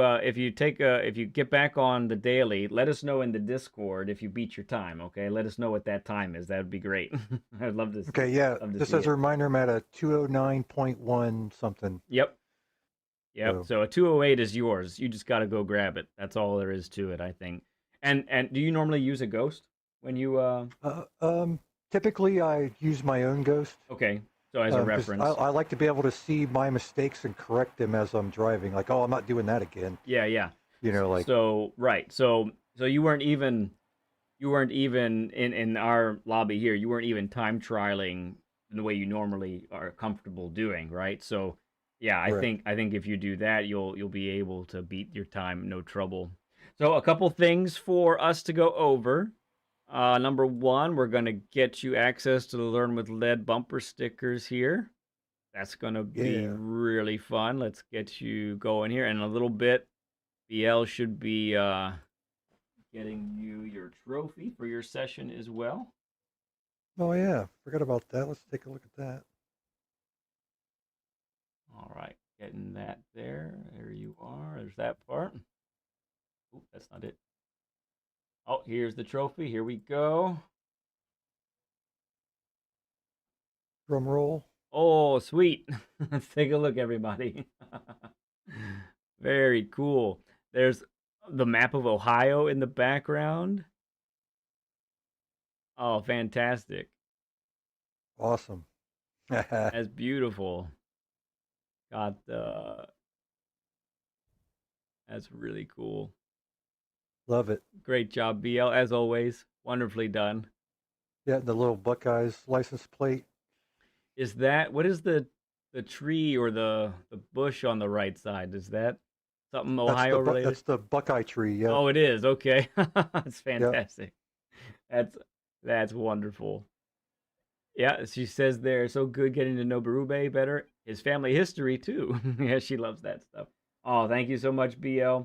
get back on the daily, let us know in the Discord if you beat your time. Okay, let us know what that time is. That would be great. I'd love to Okay, yeah. love to Just see as a it. reminder, I'm at a 209.1 something. Yep. Yep. So, So a 208 is yours. You just got to go grab it. That's all there is to it, I think. And do you normally use a ghost when you typically I use my own ghost. Okay. So as a 'Cause reference. I like to be able to see my mistakes and correct them as I'm driving. Like, oh, I'm not doing that again. Yeah, yeah. You know, like, So right. So you weren't even in our lobby here. You weren't even time trialing in the way you normally are comfortable doing, right? So yeah, correct. I think if you do that, you'll be able to beat your time no trouble. So a couple things for us to go over. Number one, we're gonna get you access to the Learn with Lead bumper stickers here. That's gonna be Yeah. really fun. Let's get you going here. In a little bit, BL should be getting you your trophy for your session as well. Oh, yeah. Forgot about that. Let's take a look at that. All right, getting that there. There you are. There's that part. Oop, that's not it. Oh, here's the trophy. Here we go. Drum roll. Oh, sweet. Let's take a look, everybody. Very cool. There's the map of Ohio in the background. Oh, fantastic. Awesome. That's beautiful. Got that's really cool. Love it. Great job, BL, as always. Wonderfully done. Yeah, the little Buckeyes license plate. Is that what is the tree or the bush on the right side? Is that something Ohio related? That's the Buckeye tree. Yeah. Oh, it is. Okay. That's fantastic. That's wonderful. Yeah, she says there, so good getting to know Berube better. His family history too. Yeah, she loves that stuff. Oh, thank you so much, BL.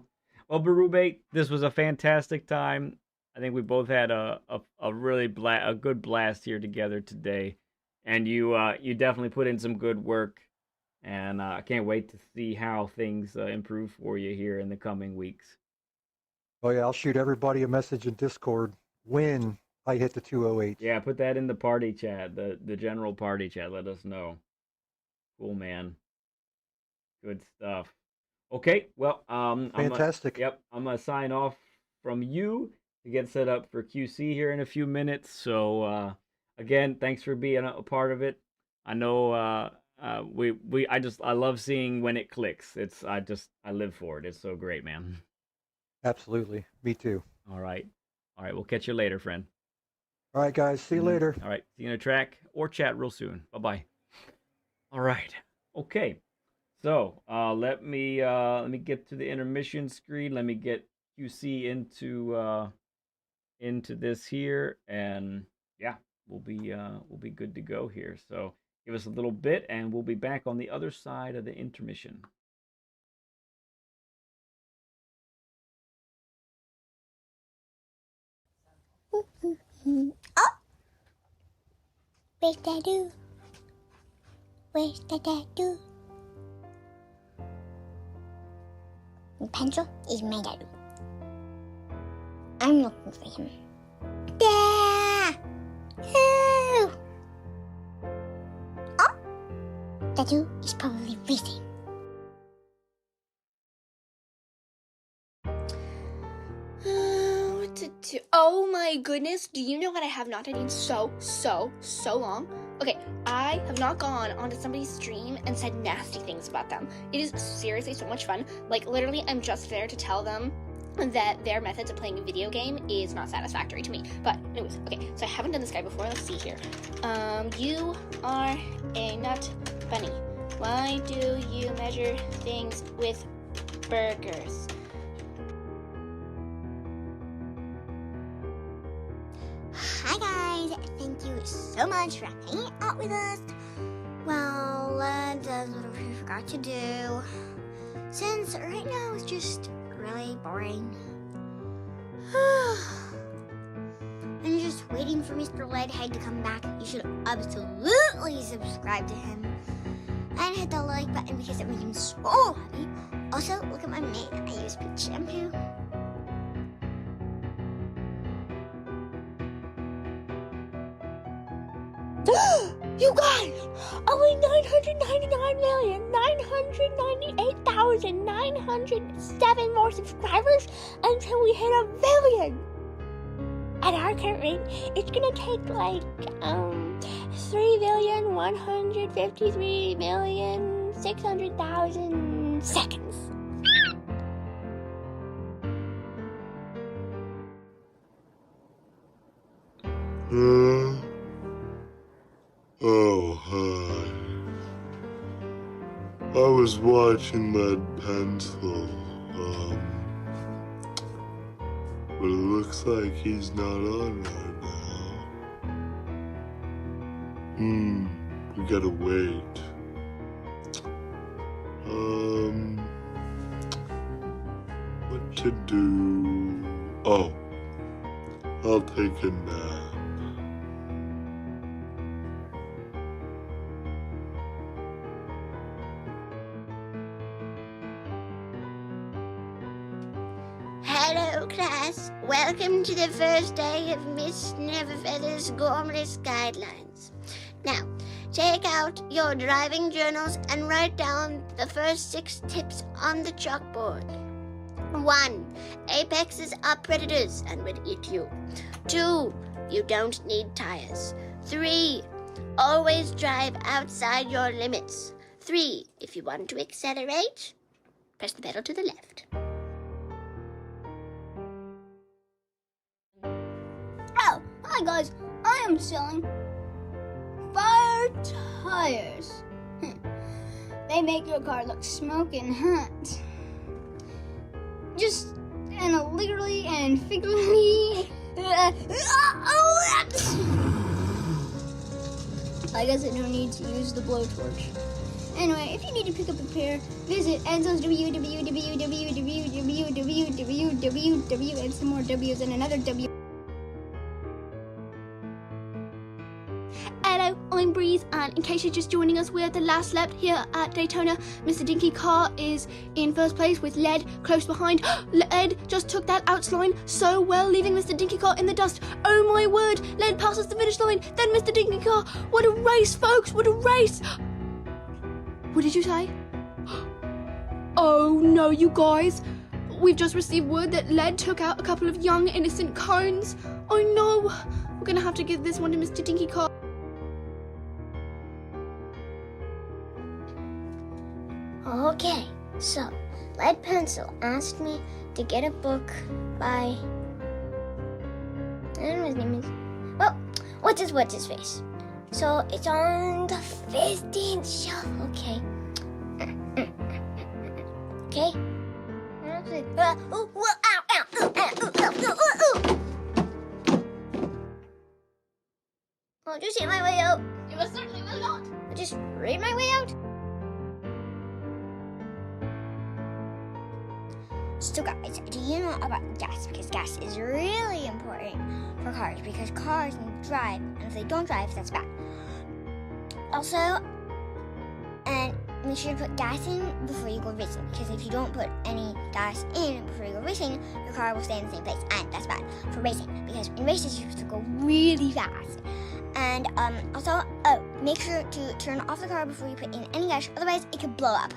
Well, Berube, this was a fantastic time. I think we both had a really a good blast here together today, and you definitely put in some good work, and I can't wait to see how things improve for you here in the coming weeks. Oh, yeah. I'll shoot everybody a message in Discord when I hit the 208. Yeah, put that in the party chat, the general party chat. Let us know. Cool, man. Good stuff. Okay, well, Fantastic. I'm gonna sign off from you to get set up for QC here in a few minutes. So again, thanks for being a part of it. I know I love seeing when it clicks. I live for it. It's so great, man. Absolutely. Me too. All right, we'll catch you later, friend. All right, guys. See you later. All right, see you in a track or chat real soon. Bye bye. All right. Okay. So let me get to the intermission screen. Let me get QC into this here, and yeah, we'll be good to go here. So give us a little bit, and we'll be back on the other side of the intermission. Oh! Where's that do? Where's the tattoo? The pencil is my tattoo. I'm looking for him. There! Oh! Oh! Tattoo is probably racing. What to do? Oh my goodness, do you know what I have not done in so long? Okay, I have not gone onto somebody's stream and said nasty things about them. It is seriously so much fun. Like, literally, I'm just there to tell them that their methods of playing a video game is not satisfactory to me. But anyways, okay, so I haven't done this guy before. Let's see here. You are a nut bunny. Why do you measure things with burgers? Hi guys, thank you so much for hanging out with us. Well, that's what we forgot to do. Since right now it's just really boring. I'm just waiting for Mr. Leadhead to come back. You should absolutely subscribe to him. And hit the like button because it makes him so happy. Also, look at my mane. I use peach shampoo. You guys! Only 999,998,907 more subscribers until we hit 1 billion! at our current rate, it's gonna take like 3,153,600,000 seconds. Oh, hi. I was watching Lead Pencil, but it looks like he's not on right now. We gotta wait. What to do? Oh, I'll take a nap. Hello, class. Welcome to the first day of Miss Neverfeather's Gormless Guidelines. Now, take out your driving journals and write down the first 6 tips on the chalkboard. 1. Apexes are predators and will eat you. 2. You don't need tires. 3. Always drive outside your limits. 3. If you want to accelerate, press the pedal to the left. Oh, hi guys. I am selling fire tires. They make your car look smoking hot. Just literally and figuratively. I guess I don't need to use the blowtorch. Anyway, if you need to pick up a pair, visit Enzo's www, and some more W's and another W. Hello, I'm Breeze, and in case you're just joining us, we're at the last lap here at Daytona. Mr. Dinky Car is in first place with Led close behind. Led just took that outline so well, leaving Mr. Dinky Car in the dust. Oh my word, Led passes the finish line, then Mr. Dinky Car. What a race, folks, what a race! What did you say? Oh no, you guys. We've just received word that Led took out a couple of young, innocent cones. Oh no, we're gonna have to give this one to Mr. Dinky Car. Okay, so Lead Pencil asked me to get a book by, I don't know what his name is. Well, what's his face? So it's on the 15th shelf. Okay. Okay. I'll just hit my way out. You most certainly will not. I'll just read my way out. So guys, do you know about gas? Because gas is really important for cars, because cars need to drive, and if they don't drive, that's bad. Also, and make sure to put gas in before you go racing, because if you don't put any gas in before you go racing, your car will stay in the same place, and that's bad for racing, because in races you have to go really fast. And also, make sure to turn off the car before you put in any gas, otherwise it could blow up.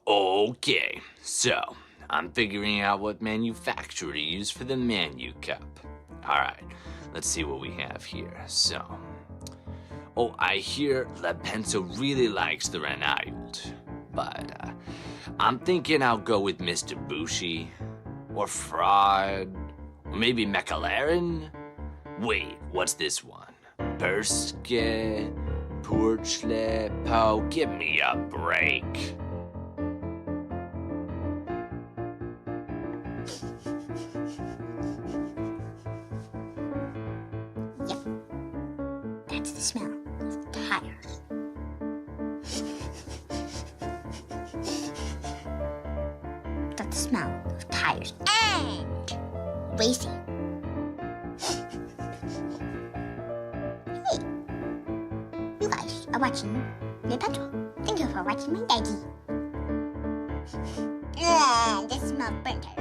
Okay, so I'm figuring out what manufacturer to use for the Manu Cup. Alright, let's see what we have here. So, oh, I hear Lead Pencil really likes the Renault, but I'm thinking I'll go with Mr. Bushi, or Fraud, or maybe McLaren? Wait, what's this one? Perske, Porchle, Po, give me a break. That's the smell of tires. That's the smell of tires and racing. Hey, you guys are watching Lead Pencil. Thank you for watching my daddy. The smell of burnt tires.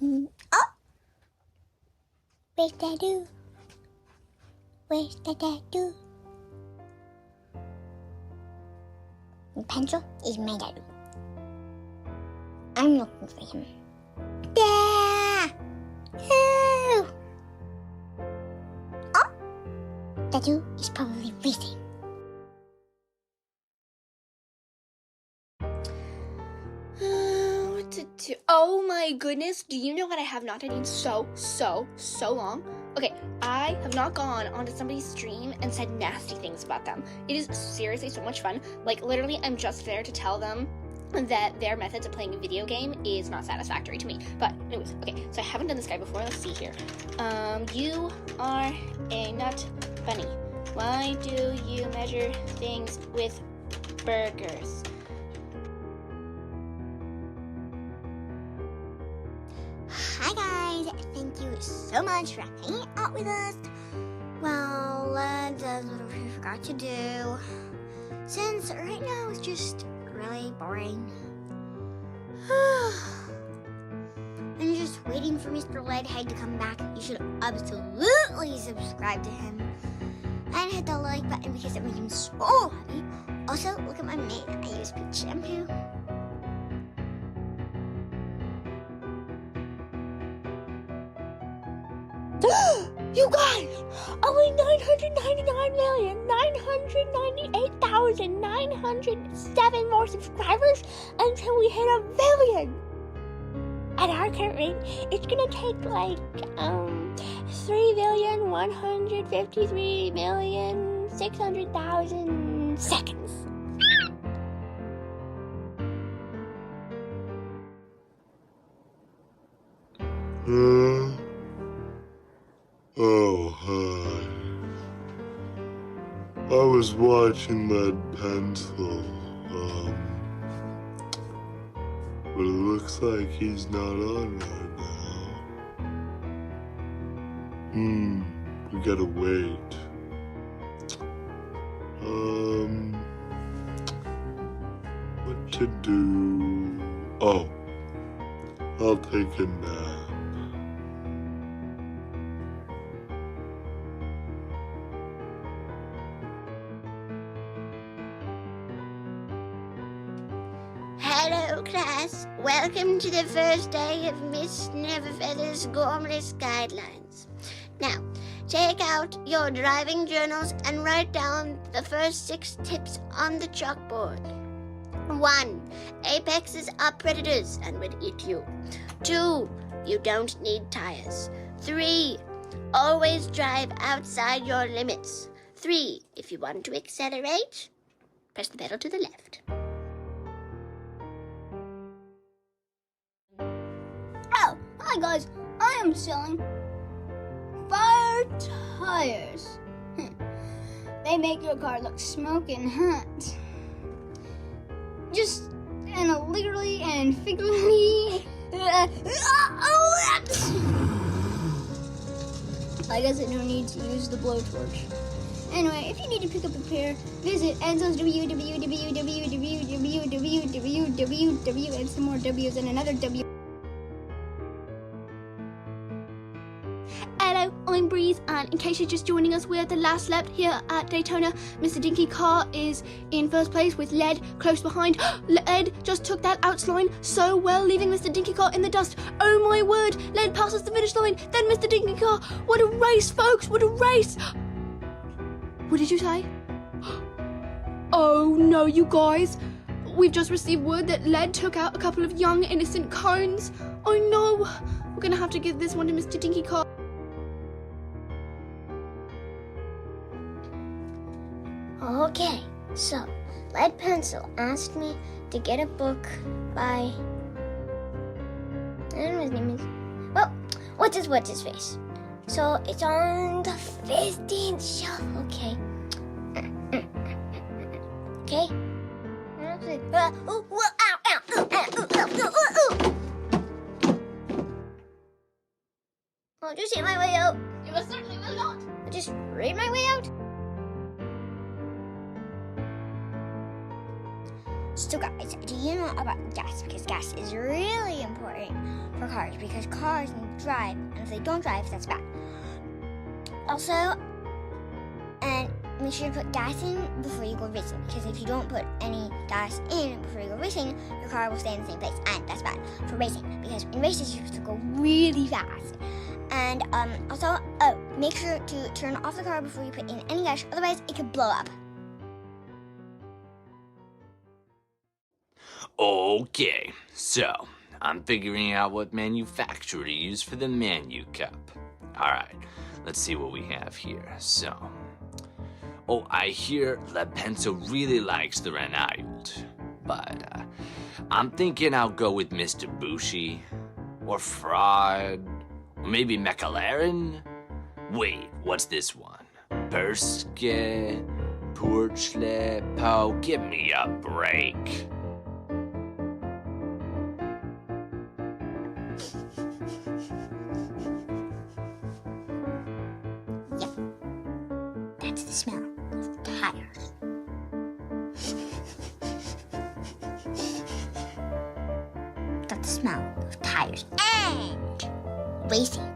Oh! Where's Dadu? Where's the Dadu? The pencil is my Dadu. I'm looking for him. There! Oh! Oh! Dadu is probably racing. What to do? Oh my goodness, do you know what I have not done in so long? Okay, I have not gone onto somebody's stream and said nasty things about them. It is seriously so much fun. Like, literally, I'm just there to tell them that their methods of playing a video game is not satisfactory to me. But anyways, okay, so I haven't done this guy before. Let's see here. You are a nut bunny. Why do you measure things with burgers? Hi guys, thank you so much for hanging out with us. Well, let's what we forgot to do. Since right now it's just really boring. I'm just waiting for Mr. Leadhead to come back. You should absolutely subscribe to him. And hit the like button because it makes him so happy. Also, look at my mane. I use peach shampoo. You guys, only 999,998,907 more subscribers until we hit 1 billion. At our current rate, it's gonna take like 3,153,600,000 seconds. Oh, hi. I was watching Lead Pencil, but it looks like he's not on right now. We gotta wait. What to do? Oh, I'll take a nap. Hello class, welcome to the first day of Miss Neverfeather's Gormless Guidelines. Now, take out your driving journals and write down the first 6 tips on the chalkboard. 1. Apexes are predators and will eat you. 2. You don't need tires. 3. Always drive outside your limits. 3. If you want to accelerate, press the pedal to the left. Oh, hi guys, I am selling fire tires. They make your car look smoking hot. Just literally and figuratively. I guess I don't need to use the blowtorch. Anyway, if you need to pick up a pair, visit Enzo's www, and some more W's and another W. Hello, I'm Breeze, and in case you're just joining us, we're at the last lap here at Daytona. Mr. Dinky Car is in first place with Lead close behind. Lead just took that outsline so well, leaving Mr. Dinky Car in the dust. Oh my word, Lead passes the finish line, then Mr. Dinky Car. What a race, folks, what a race! What did you say? Oh no, you guys. We've just received word that Lead took out a couple of young innocent cones. Oh no, we're gonna have to give this one to Mr. Dinky Car. Okay, so Lead Pencil asked me to get a book by, I don't know his name is, well, what's his face? So it's on the 15th shelf, okay. Okay? I'll just hit my way out. You most certainly will not. I'll just read my way out. So guys, do you know about gas? Because gas is really important for cars because cars need to drive, and if they don't drive, that's bad. Also, and make sure to put gas in before you go racing, because if you don't put any gas in before you go racing, your car will stay in the same place, and that's bad for racing, because in races you have to go really fast. And also, make sure to turn off the car before you put in any gas, otherwise it could blow up. Okay, so I'm figuring out what manufacturer to use for the Manu Cup. Alright, let's see what we have here. So, oh, I hear La Penso really likes the Renault, but I'm thinking I'll go with Mr. Bushi, or Fraud, or maybe McLaren? Wait, what's this one? Perske, Porchle, Po, give me a break. That's the smell of tires. That's the smell of tires and racing.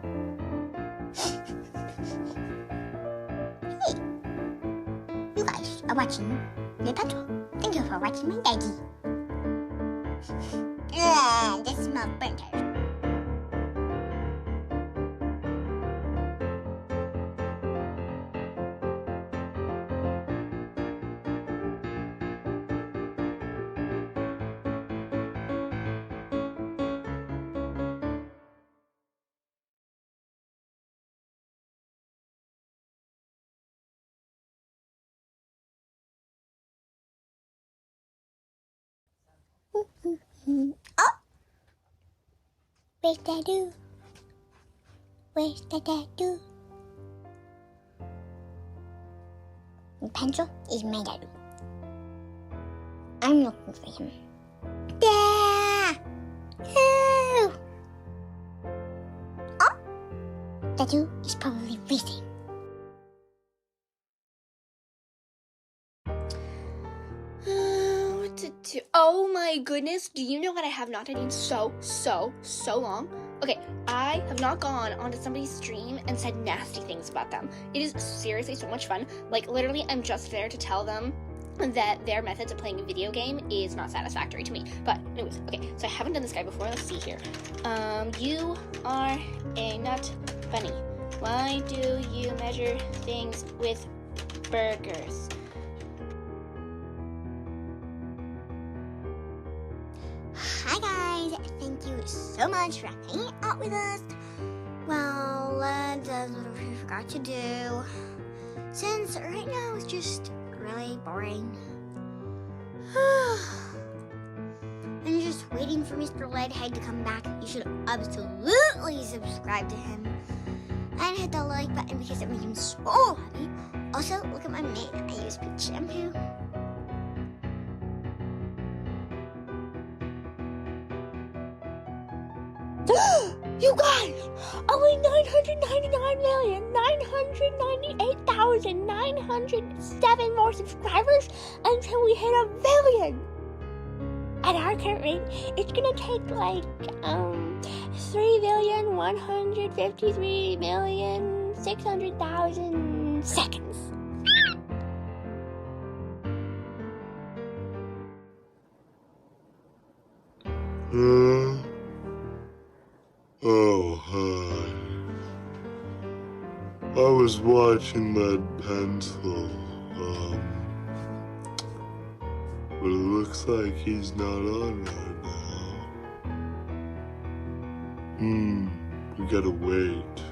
Hey, you guys are watching the petrol. Thank you for watching my daddy. This smells burnt tires. Oh! Where's that do? Where's that do? The pencil is my daddy. I'm looking for him. There! Oh! Oh! Daddy is probably racing. What to do? Oh my goodness, do you know what I have not done in so long? Okay, I have not gone onto somebody's stream and said nasty things about them. It is seriously so much fun. Like, literally, I'm just there to tell them that their methods of playing a video game is not satisfactory to me. But anyways, okay, so I haven't done this guy before. Let's see here. You are a nut bunny. Why do you measure things with burgers? Hi guys, thank you so much for hanging out with us. Well, that's what we forgot to do. Since right now it's just really boring. I'm just waiting for Mr. Leadhead to come back. You should absolutely subscribe to him. And hit the like button because it makes him so happy. Also, look at my mane. I use peach shampoo. You guys! Only 999,998,907 more subscribers until we hit 1 billion! At our current rate, it's gonna take like 3,153,600,000 seconds. Oh, hi. I was watching Lead Pencil, but it looks like he's not on right now. We gotta wait.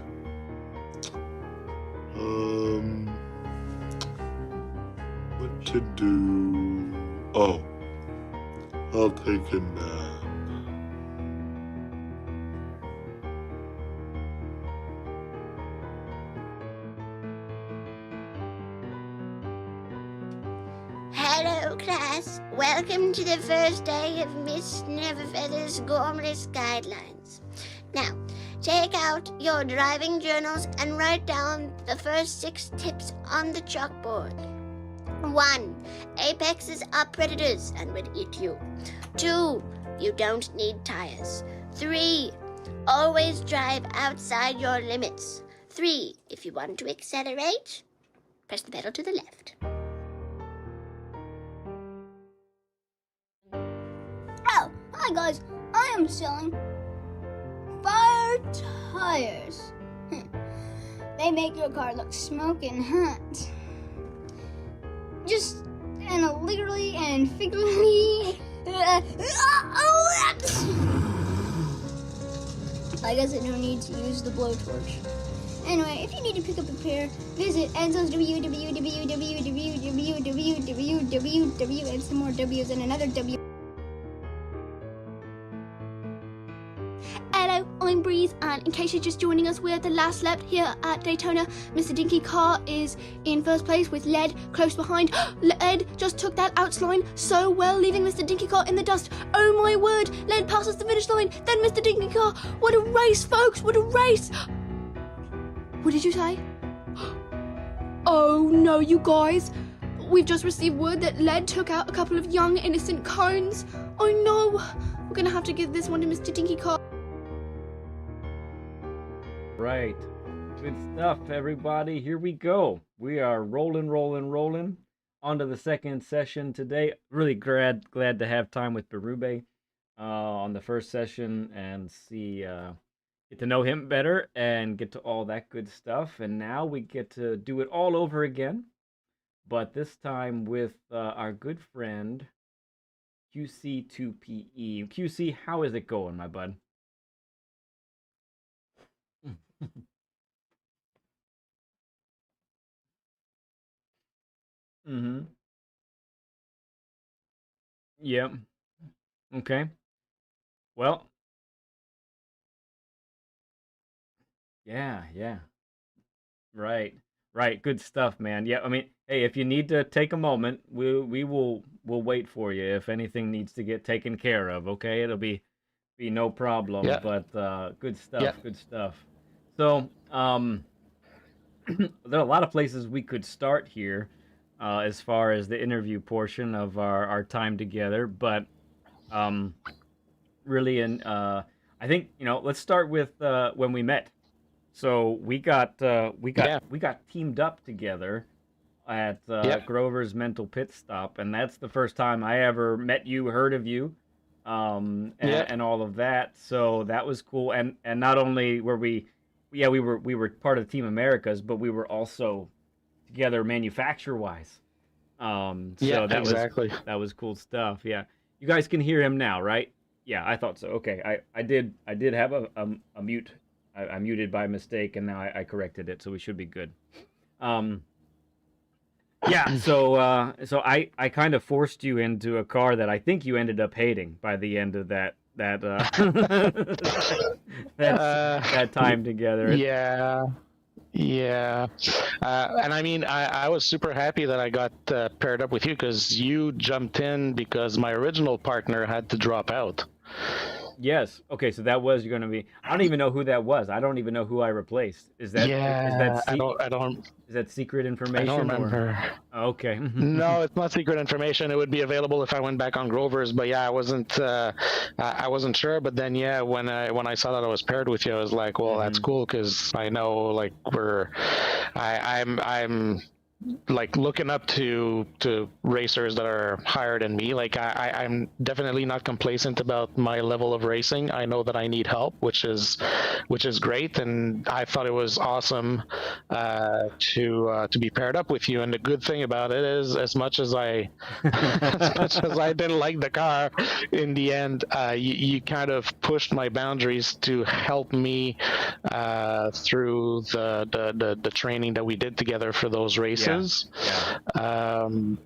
What to do? Oh, I'll take a nap. Hello class, welcome to the first day of Miss Neverfeather's Gormless Guidelines. Now, take out your driving journals and write down the first 6 tips on the chalkboard. 1. Apexes are predators and will eat you. 2. You don't need tires. 3. Always drive outside your limits. 3. If you want to accelerate, press the pedal to the left. Oh, hi guys. I am selling fire tires. They make your car look smoking hot. Just and literally and figuratively. I guess I don't need to use the blowtorch. Anyway, if you need to pick up a pair, visit Enzo's www, and some more W's and another W. Hello, I'm Breeze, and in case you're just joining us, we're at the last lap here at Daytona. Mr. Dinky Car is in first place with Led close behind. Led just took that outsline so well, leaving Mr. Dinky Car in the dust. Oh my word, Led passes the finish line, then Mr. Dinky Car. What a race, folks, what a race! What did you say? Oh no, you guys. We've just received word that Led took out a couple of young, innocent cones. Oh no, we're gonna have to give this one to Mr. Dinky Car. Right. Good stuff, everybody. Here we go. We are rolling on to the second session today. Really glad to have time with Berube on the first session and see get to know him better and get to all that good stuff. And now we get to do it all over again, but this time with our good friend QC2PE. QC, how is it going, my bud? Mm-hmm. Yep. Okay. Well, yeah. Right. Good stuff, man. Yeah, I mean, hey, if you need to take a moment, we'll wait for you if anything needs to get taken care of, okay? It'll be no problem. Yeah. But good stuff, Yeah. good stuff. So, there are a lot of places we could start here as far as the interview portion of our time together, but really, I think let's start with when we met. So we got teamed up together at Grover's Mental Pit Stop, and that's the first time I ever met you, heard of you, and all of that. So that was cool. And not only were we were part of Team Americas, but we were also together manufacturer wise. So exactly. That was cool stuff. Yeah, you guys can hear him now, right? Yeah, I thought so. Okay, I did have a mute. I muted by mistake, and now I corrected it, so we should be good. Yeah, so I kind of forced you into a car that I think you ended up hating by the end of that that time together. Yeah. And I mean, I was super happy that I got paired up with you because you jumped in because my original partner had to drop out. Yes. Okay, so that was going to be. I don't even know who that was. I don't even know who I replaced. Is that I don't. Is that secret information? I don't remember. Okay. No, it's not secret information. It would be available if I went back on Grover's, but yeah, I wasn't sure. But then yeah, when I saw that I was paired with you, I was like, well, that's cool because I know like I'm like looking up to racers that are higher than me. Like I'm definitely not complacent about my level of racing. I know that I need help, which is great, and I thought it was awesome to be paired up with you. And the good thing about it is, as much as I didn't like the car, in the end, you kind of pushed my boundaries to help me through the training that we did together for those races. To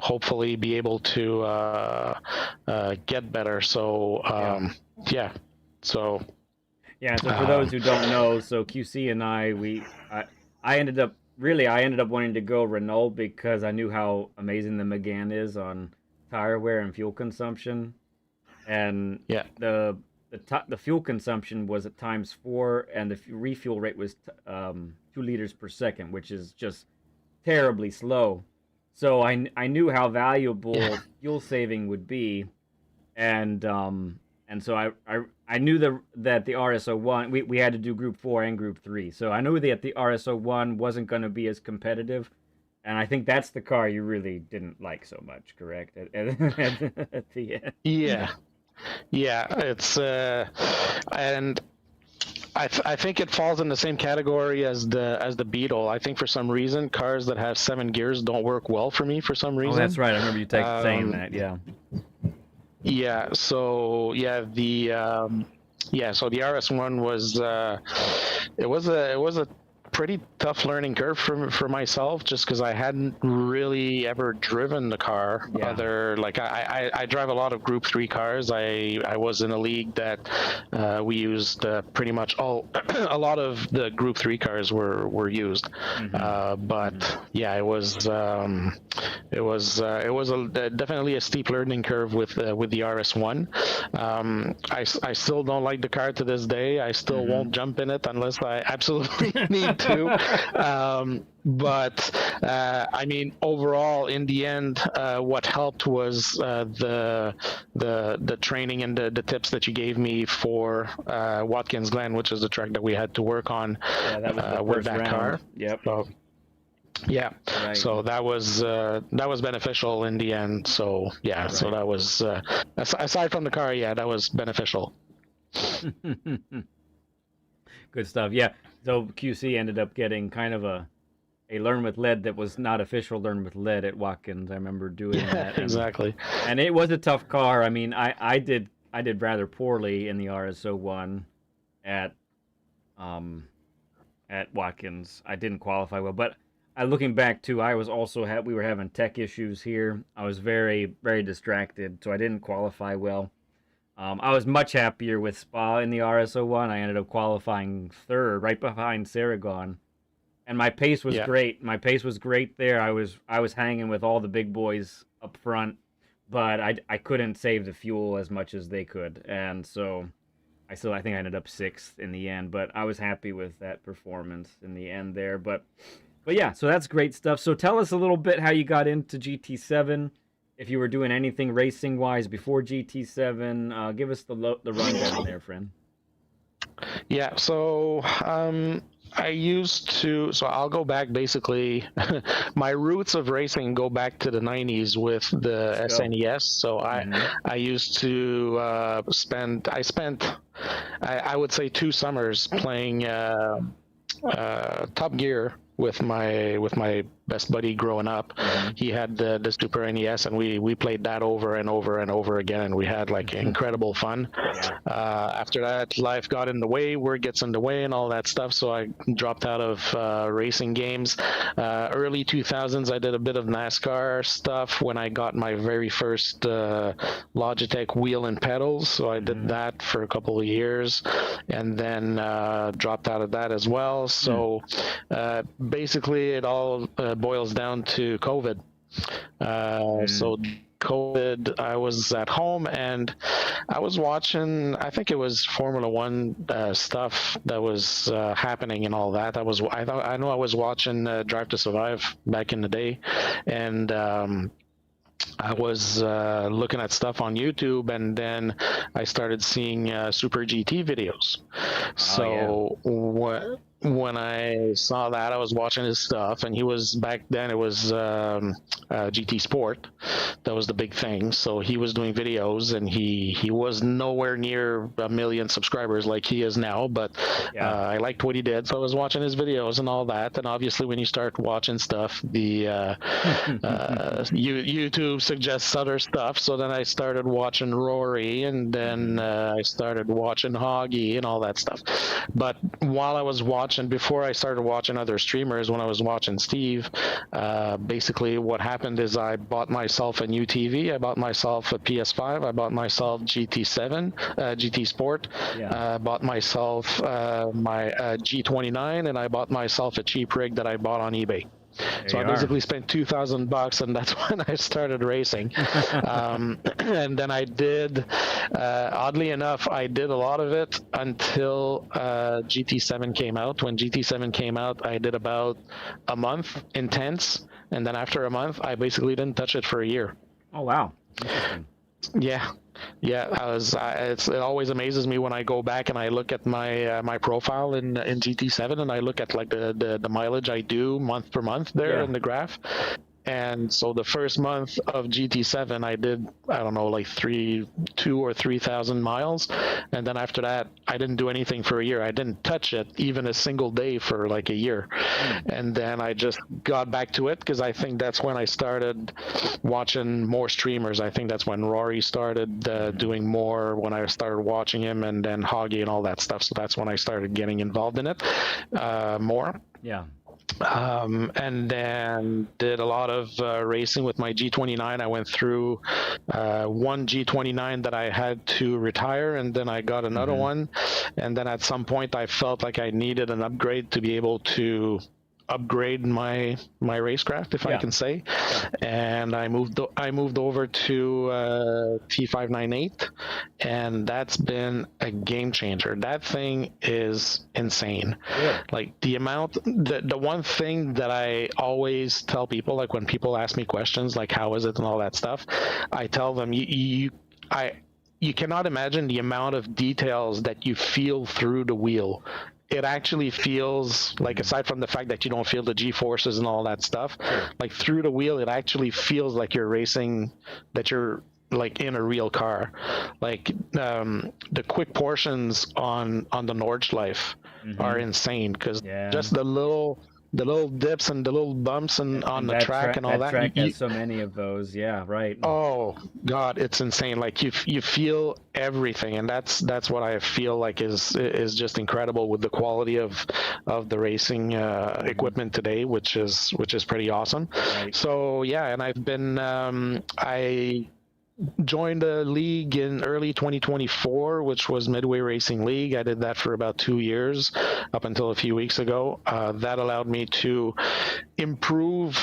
hopefully be able to get better. So So for those who don't know, so QC and I ended up wanting to go Renault because I knew how amazing the Megane is on tire wear and fuel consumption, and the fuel consumption was at ×4, and the refuel rate was 2 liters per second, which is just terribly slow. So I knew how valuable fuel saving would be, and so I knew that the RSO1 we had to do Group 4 and Group 3. So I knew that the RSO1 wasn't going to be as competitive, and I think that's the car you really didn't like so much, correct? At the end. Yeah, yeah. It's and I think it falls in the same category as the Beetle. I think for some reason cars that have 7 gears don't work well for me for some reason. Oh, that's right. I remember you saying that. Yeah. Yeah. So yeah, so the RS1 was it was a pretty tough learning curve for myself, just because I hadn't really ever driven the car. Yeah. I drive a lot of Group 3 cars. I was in a league that we used pretty much a lot of the Group 3 cars were used. But yeah, it was definitely a steep learning curve with the RS1. I still don't like the car to this day. I still won't jump in it unless I absolutely need to. But I mean, overall, in the end, what helped was the training and the tips that you gave me for Watkins Glen, which is the track that we had to work on with that car. Yep. So, yeah. Right. So that was beneficial in the end. So yeah. Right. So that was aside from the car, yeah, that was beneficial. Good stuff. Yeah. So QC ended up getting kind of a Learn with Lead that was not official Learn with Lead at Watkins. I remember doing that. Exactly. And it was a tough car. I mean, I did rather poorly in the RSO1 at Watkins. I didn't qualify well, but looking back too, I was also we were having tech issues here. I was very, very distracted, so I didn't qualify well. I was much happier with Spa in the RSO1. I ended up qualifying 3rd, right behind Saragon, and my pace was great. My pace was great there. I was hanging with all the big boys up front, but I couldn't save the fuel as much as they could, and so I think I ended up 6th in the end. But I was happy with that performance in the end there. But yeah, so that's great stuff. So tell us a little bit how you got into GT7. If you were doing anything racing-wise before GT7, give us the rundown there, friend. Yeah, so I used to, so I'll go back basically, my roots of racing go back to the 90s with the SNES. So I used to I spent, I would say 2 summers playing Top Gear with my best buddy growing up. He had the Super NES, and we played that over and over and over again, and we had like incredible fun. After that, life got in the way, work gets in the way, and all that stuff, so I dropped out of racing games. Early 2000s, I did a bit of NASCAR stuff when I got my very first Logitech wheel and pedals, so I did that for a couple of years, and then dropped out of that as well. So basically it all boils down to COVID. So COVID, I was at home and I was watching, I think it was Formula One stuff that was happening and all that. I know I was watching Drive to Survive back in the day, and I was looking at stuff on YouTube, and then I started seeing Super GT videos. So when I saw that, I was watching his stuff, and he was, back then it was GT Sport. That was the big thing. So he was doing videos, and he was nowhere near 1 million subscribers like he is now, but I liked what he did, so I was watching his videos and all that. And obviously when you start watching stuff, the YouTube suggests other stuff, so then I started watching Rory, and then I started watching Hoggy and all that stuff. But while I was watching, before I started watching other streamers, when I was watching Steve, basically what happened is I bought myself a new TV, I bought myself a PS5, I bought myself GT7, GT Sport, bought myself my G29, and I bought myself a cheap rig that I bought on eBay. So I you are. basically spent $2,000, and that's when I started racing. And then I did, oddly enough, I did a lot of it until GT7 came out. When GT7 came out, I did about a month intense, and then after a month, I basically didn't touch it for a year. Oh wow, interesting. Yeah, it always amazes me when I go back and I look at my profile in GT7, and I look at like the mileage I do month per month there in the graph. And so the first month of GT7, I did, I don't know, like 2,000 or 3,000 miles. And then after that, I didn't do anything for a year. I didn't touch it even a single day for like a year. And then I just got back to it because I think that's when I started watching more streamers. I think that's when Rory started doing more, when I started watching him, and then Hoggy and all that stuff. So that's when I started getting involved in it more. Yeah. And then did a lot of racing with my G29. I went through one G29 that I had to retire, and then I got another one. And then at some point I felt like I needed an upgrade to be able to upgrade my racecraft, if I can say. And I moved over to T598, and that's been a game changer. That thing is insane. Like the one thing that I always tell people, like when people ask me questions like how is it and all that stuff, I tell them you cannot imagine the amount of details that you feel through the wheel. It actually feels like, aside from the fact that you don't feel the G-forces and all that stuff, like through the wheel, it actually feels like you're racing, that you're like in a real car. Like the quick portions on the Nordschleife are insane, because just the little dips and the little bumps and on the track and all that. That track has so many of those. Yeah, right. Oh God, it's insane. Like you feel everything, and that's what I feel like is just incredible with the quality of the racing equipment today, which is pretty awesome. Right. So yeah, and I've been I joined a league in early 2024, which was Midway Racing League. I did that for about 2 years up until a few weeks ago. That allowed me to improve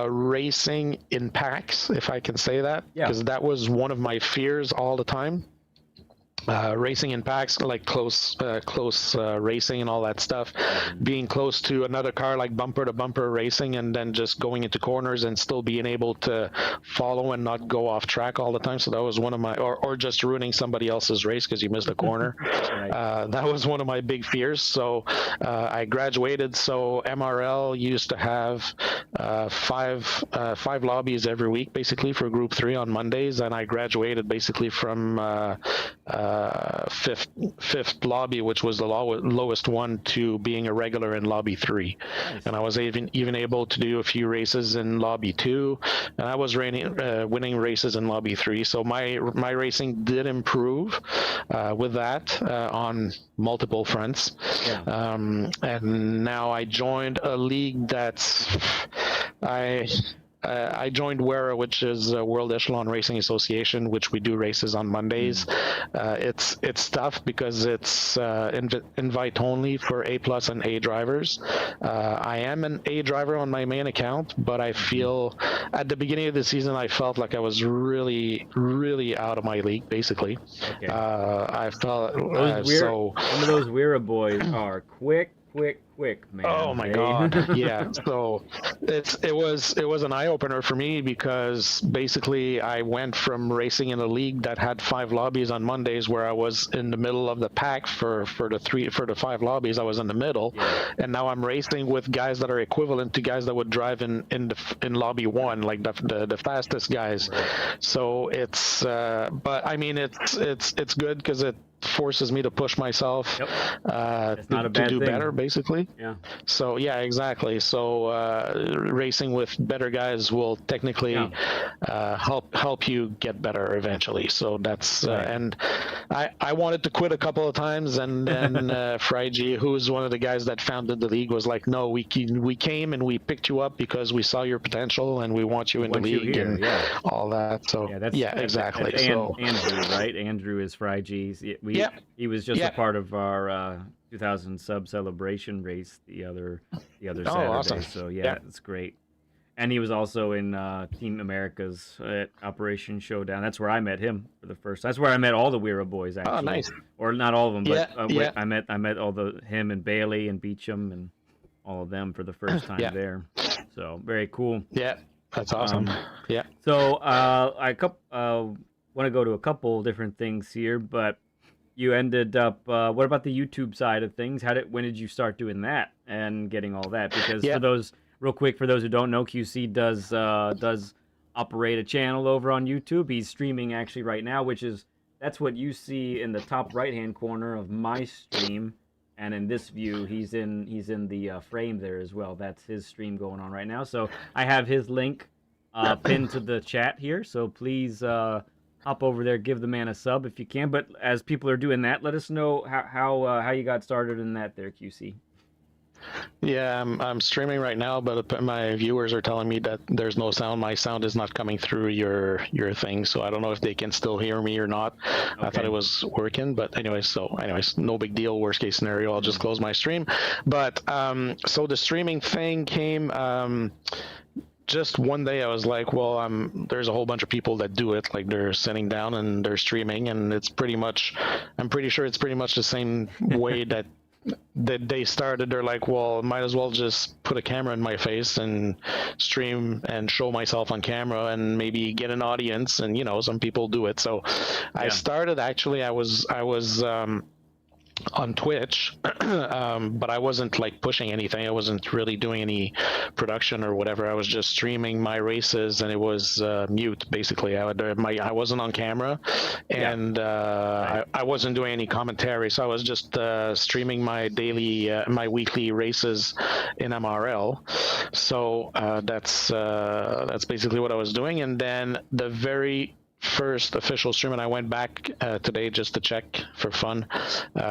racing in packs, if I can say that, because that was one of my fears all the time. Racing in packs, like close racing and all that stuff, being close to another car, like bumper to bumper racing, and then just going into corners and still being able to follow and not go off track all the time. So that was one of my, or just ruining somebody else's race because you missed a corner. That was one of my big fears. So I graduated. So MRL used to have five lobbies every week, basically, for Group 3 on Mondays, and I graduated basically from fifth lobby, which was the lowest one, to being a regular in lobby 3. And I was even able to do a few races in lobby 2, and I was winning races in lobby 3. So my racing did improve with that on multiple fronts. And now I joined a league that's I joined WERA, which is World Echelon Racing Association, which we do races on Mondays. It's tough because it's invite only for A+ and A drivers. I am an A driver on my main account, but I feel at the beginning of the season I felt like I was really, really out of my league, basically. I felt some of those WERA boys are quick, man. Oh my God. Yeah. So it was an eye opener for me, because basically I went from racing in a league that had 5 lobbies on Mondays, where I was in the middle of the pack for the 5 lobbies. I was in the middle, and now I'm racing with guys that are equivalent to guys that would drive in lobby 1, like the fastest guys. So it's but I mean it's good because it forces me to push myself to do better, basically. So yeah, exactly. So racing with better guys will technically help you get better eventually. So that's and I wanted to quit a couple of times, and then Frigi, who's one of the guys that founded the league, was like, no, we came and we picked you up because we saw your potential and we want you in the league and all that. So exactly. So Andrew, right? Andrew is Frigi's. He was just a part of our 2000 sub celebration race the other Saturday. Awesome. So it's great. And he was also in Team America's Operation Showdown. That's where I met him for the first. That's where I met all the Weira boys, actually. Oh, nice. Or not all of them, but Yeah. I met all him and Bailey and Beecham and all of them for the first time there. So very cool. Yeah, that's awesome. Yeah. So I want to go to a couple different things here, but you ended up. What about the YouTube side of things? When did you start doing that and getting all that? Because for those. Real quick, for those who don't know, QC does operate a channel over on YouTube. He's streaming actually right now, that's what you see in the top right-hand corner of my stream. And in this view, he's in the frame there as well. That's his stream going on right now. So I have his link pinned to the chat here. So please hop over there, give the man a sub if you can. But as people are doing that, let us know how you got started in that there, QC. Yeah, I'm streaming right now, but my viewers are telling me that there's no sound. My sound is not coming through your thing, so I don't know if they can still hear me or not. Okay. I thought it was working, but anyways, no big deal. Worst case scenario, I'll just close my stream. But so the streaming thing came. Just one day I was like, well, there's a whole bunch of people that do it, like they're sitting down and they're streaming, and I'm pretty sure it's pretty much the same way that they started. They're like, well, might as well just put a camera in my face and stream and show myself on camera and maybe get an audience, and some people do it. So I started, actually, I was on Twitch, but I wasn't like pushing anything. I wasn't really doing any production or whatever. I was just streaming my races, and it was mute basically. I wasn't on camera, and I wasn't doing any commentary. So I was just streaming my weekly races in MRL. So that's basically what I was doing. And then the very first official stream, and I went back today just to check for fun.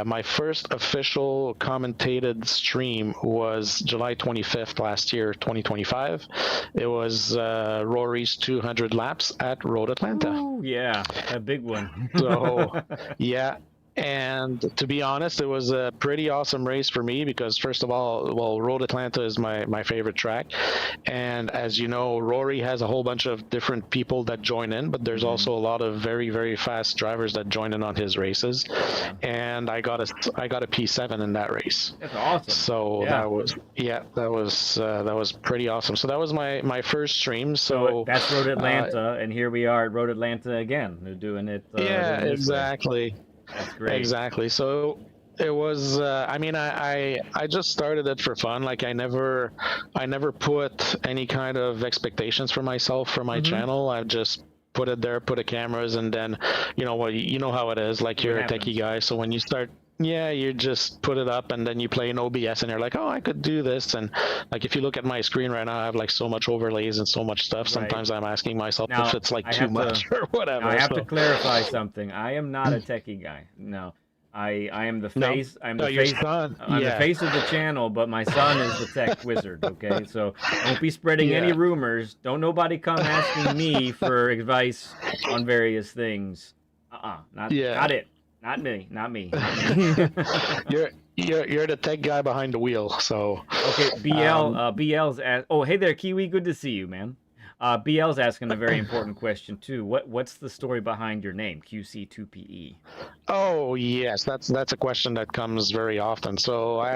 My first official commentated stream was July 25th last year, 2025. It was Rory's 200 laps at Road Atlanta. Oh, yeah, a big one. So, yeah. And to be honest, it was a pretty awesome race for me because, first of all, Road Atlanta is my favorite track. And as you know, Rory has a whole bunch of different people that join in, but there's also a lot of very, very fast drivers that join in on his races. And I got a P7 in that race. That's awesome. So that was pretty awesome. So that was my first stream. So that's Road Atlanta, and here we are at Road Atlanta again. They're doing it. Yeah, exactly. That's great. Exactly. So it was. I just started it for fun. Like I never put any kind of expectations for myself for my channel. I just put it there, put the cameras, and then you know how it is. Like you're a techie guy, so when you start. Yeah, you just put it up and then you play in OBS and you're like, oh, I could do this. And like, if you look at my screen right now, I have like so much overlays and so much stuff. Sometimes I'm asking myself if it's like too much or whatever. I have to clarify something. I am not a techie guy. No, I am the face. I'm the face. I'm the face of the channel, but my son is the tech wizard. Okay, so don't be spreading any rumors. Don't nobody come asking me for advice on various things. Not it. Not me. You're the tech guy behind the wheel. So okay, BL's hey there, Kiwi. Good to see you, man. BL's asking a very important question too. What's the story behind your name, QC2PE? Oh yes, that's a question that comes very often. So I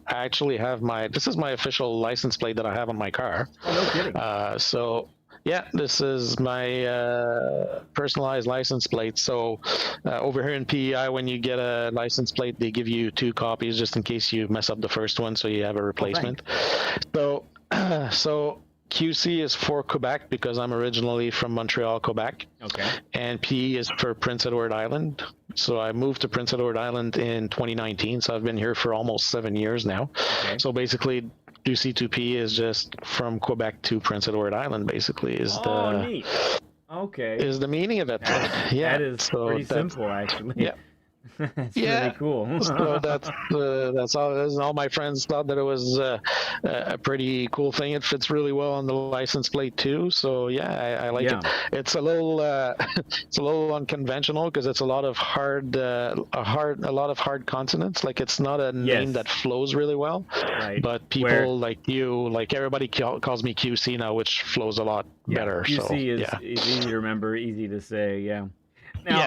actually have this is my official license plate that I have on my car. Oh, no kidding. So. Yeah, this is my personalized license plate. So over here in PEI, when you get a license plate, they give you 2 copies just in case you mess up the first one, so you have a replacement. So QC is for Quebec because I'm originally from Montreal, Quebec. Okay. And PE is for Prince Edward Island. So I moved to Prince Edward Island in 2019. So I've been here for almost 7 years now. Okay. So basically, QC2PE is just from Quebec to Prince Edward Island. Basically, neat. Okay. Is the meaning of it? That is pretty simple, actually. Yeah. That's Yeah. really cool. So that's all my friends thought that it was a pretty cool thing. It fits really well on the license plate too. So yeah, I like Yeah. it. It's a little it's a little unconventional because it's a lot of hard consonants. Like it's not a name Yes. that flows really well. Right. But people Where- like you, like everybody calls me QC now, which flows a lot better. QC So is yeah. easy to remember, easy to say. Yeah. Now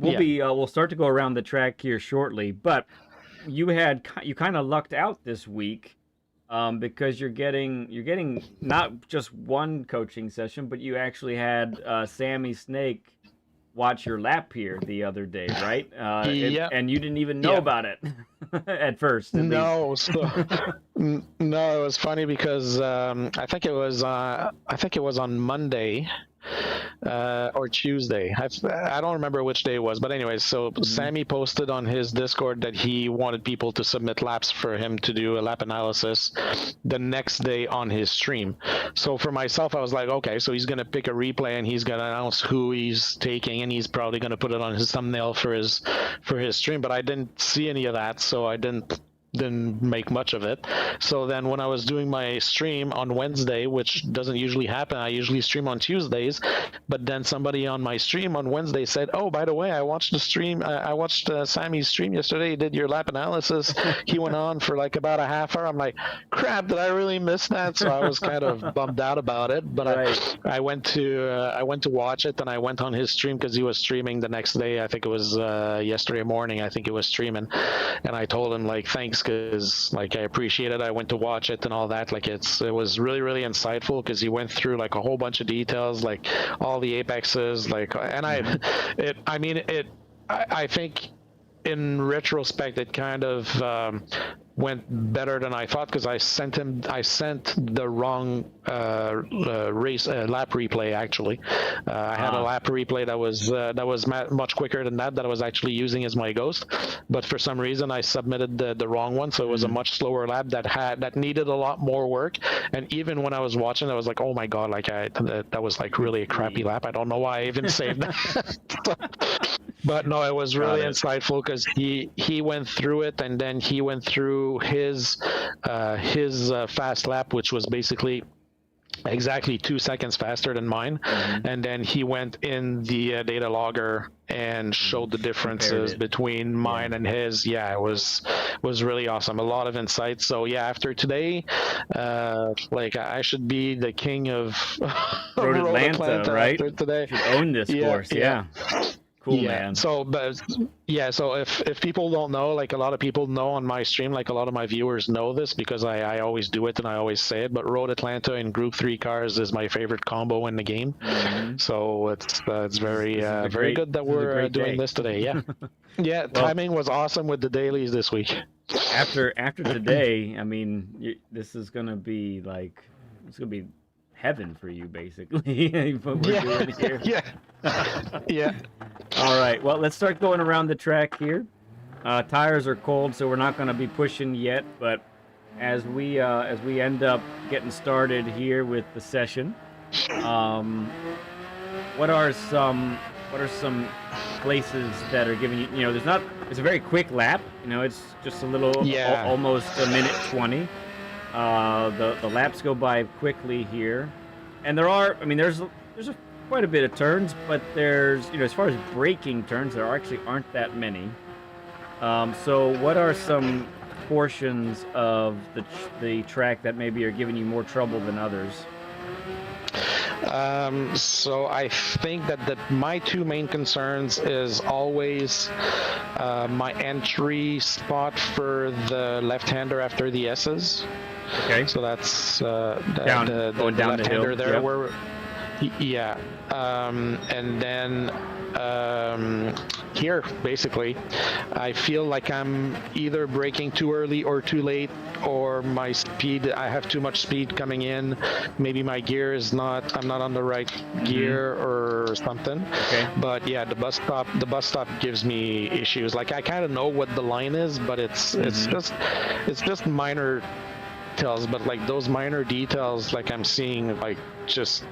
Yeah. we'll start to go around the track here shortly, but you kind of lucked out this week because you're getting not just one coaching session, but you actually had Sammy Snake watch your lap here the other day, right? Yeah. And you didn't even know Yeah. about it at first. at least. No, so no, it was funny because I think it was on Monday or Tuesday. I don't remember which day it was, but anyways, so Sammy posted on his Discord that he wanted people to submit laps for him to do a lap analysis the next day on his stream. So for myself, I was like, okay, so he's gonna pick a replay and he's gonna announce who he's taking, and he's probably gonna put it on his thumbnail for his stream. But I didn't see any of that, so I didn't make much of it. So then when I was doing my stream on Wednesday, which doesn't usually happen, I usually stream on Tuesdays, but then somebody on my stream on Wednesday said, oh, by the way, I watched the stream, I watched Sammy's stream yesterday, he did your lap analysis, he went on for like about a half hour. I'm like, crap, did I really miss that? So I was kind of bummed out about it, but Right. I went to watch it, and I went on his stream because he was streaming the next day. I think it was yesterday morning, I think he was streaming, and I told him like, thanks, because like I appreciate it. I went to watch it and all that. Like it was really, really insightful because he went through like a whole bunch of details, like all the apexes, like, and I think in retrospect it kind of went better than I thought, because I sent the wrong lap replay. Actually, I had a lap replay that was much quicker than that I was actually using as my ghost, but for some reason I submitted the wrong one, so it was a much slower lap that needed a lot more work. And even when I was watching, I was like, oh my god, like that was like really a crappy lap. I don't know why I even saved that. But no, it was really insightful because he went through it, and then he went through his fast lap, which was basically exactly 2 seconds faster than mine, and then he went in the data logger and showed the differences between mine and his. Yeah, it was really awesome. A lot of insights. So yeah, after today, like I should be the king of Road Atlanta, right? after today. You should own this course. Yeah. Cool, man. So, so if people don't know, like a lot of people know on my stream, like a lot of my viewers know this because I always do it and I always say it, but Road Atlanta in Group 3 cars is my favorite combo in the game. So it's very very good that we're doing this today. Yeah. Yeah, well, timing was awesome with the dailies this week. After today, I mean, this is gonna be like, it's gonna be heaven for you, basically. What we're doing here. Yeah. All right. Well, let's start going around the track here. Tires are cold, so we're not going to be pushing yet. But as we end up getting started here with the session, what are some places that are giving you? You know, it's a very quick lap. You know, it's just a little, almost a minute 20. The laps go by quickly here, and there's quite a bit of turns, but there's, as far as braking turns, there actually aren't that many. So what are some portions of the track that maybe are giving you more trouble than others? So I think that my two main concerns is always my entry spot for the left-hander after the S's. Okay. So that's going down the hill there. yep. Where, yeah. And then here, basically, I feel like I'm either braking too early or too late, or my speed, I have too much speed coming in. Maybe my gear is I'm not on the right gear or something. Okay. But yeah, the bus stop gives me issues. Like I kind of know what the line is, but it's just minor details. But like those minor details, like I'm seeing like just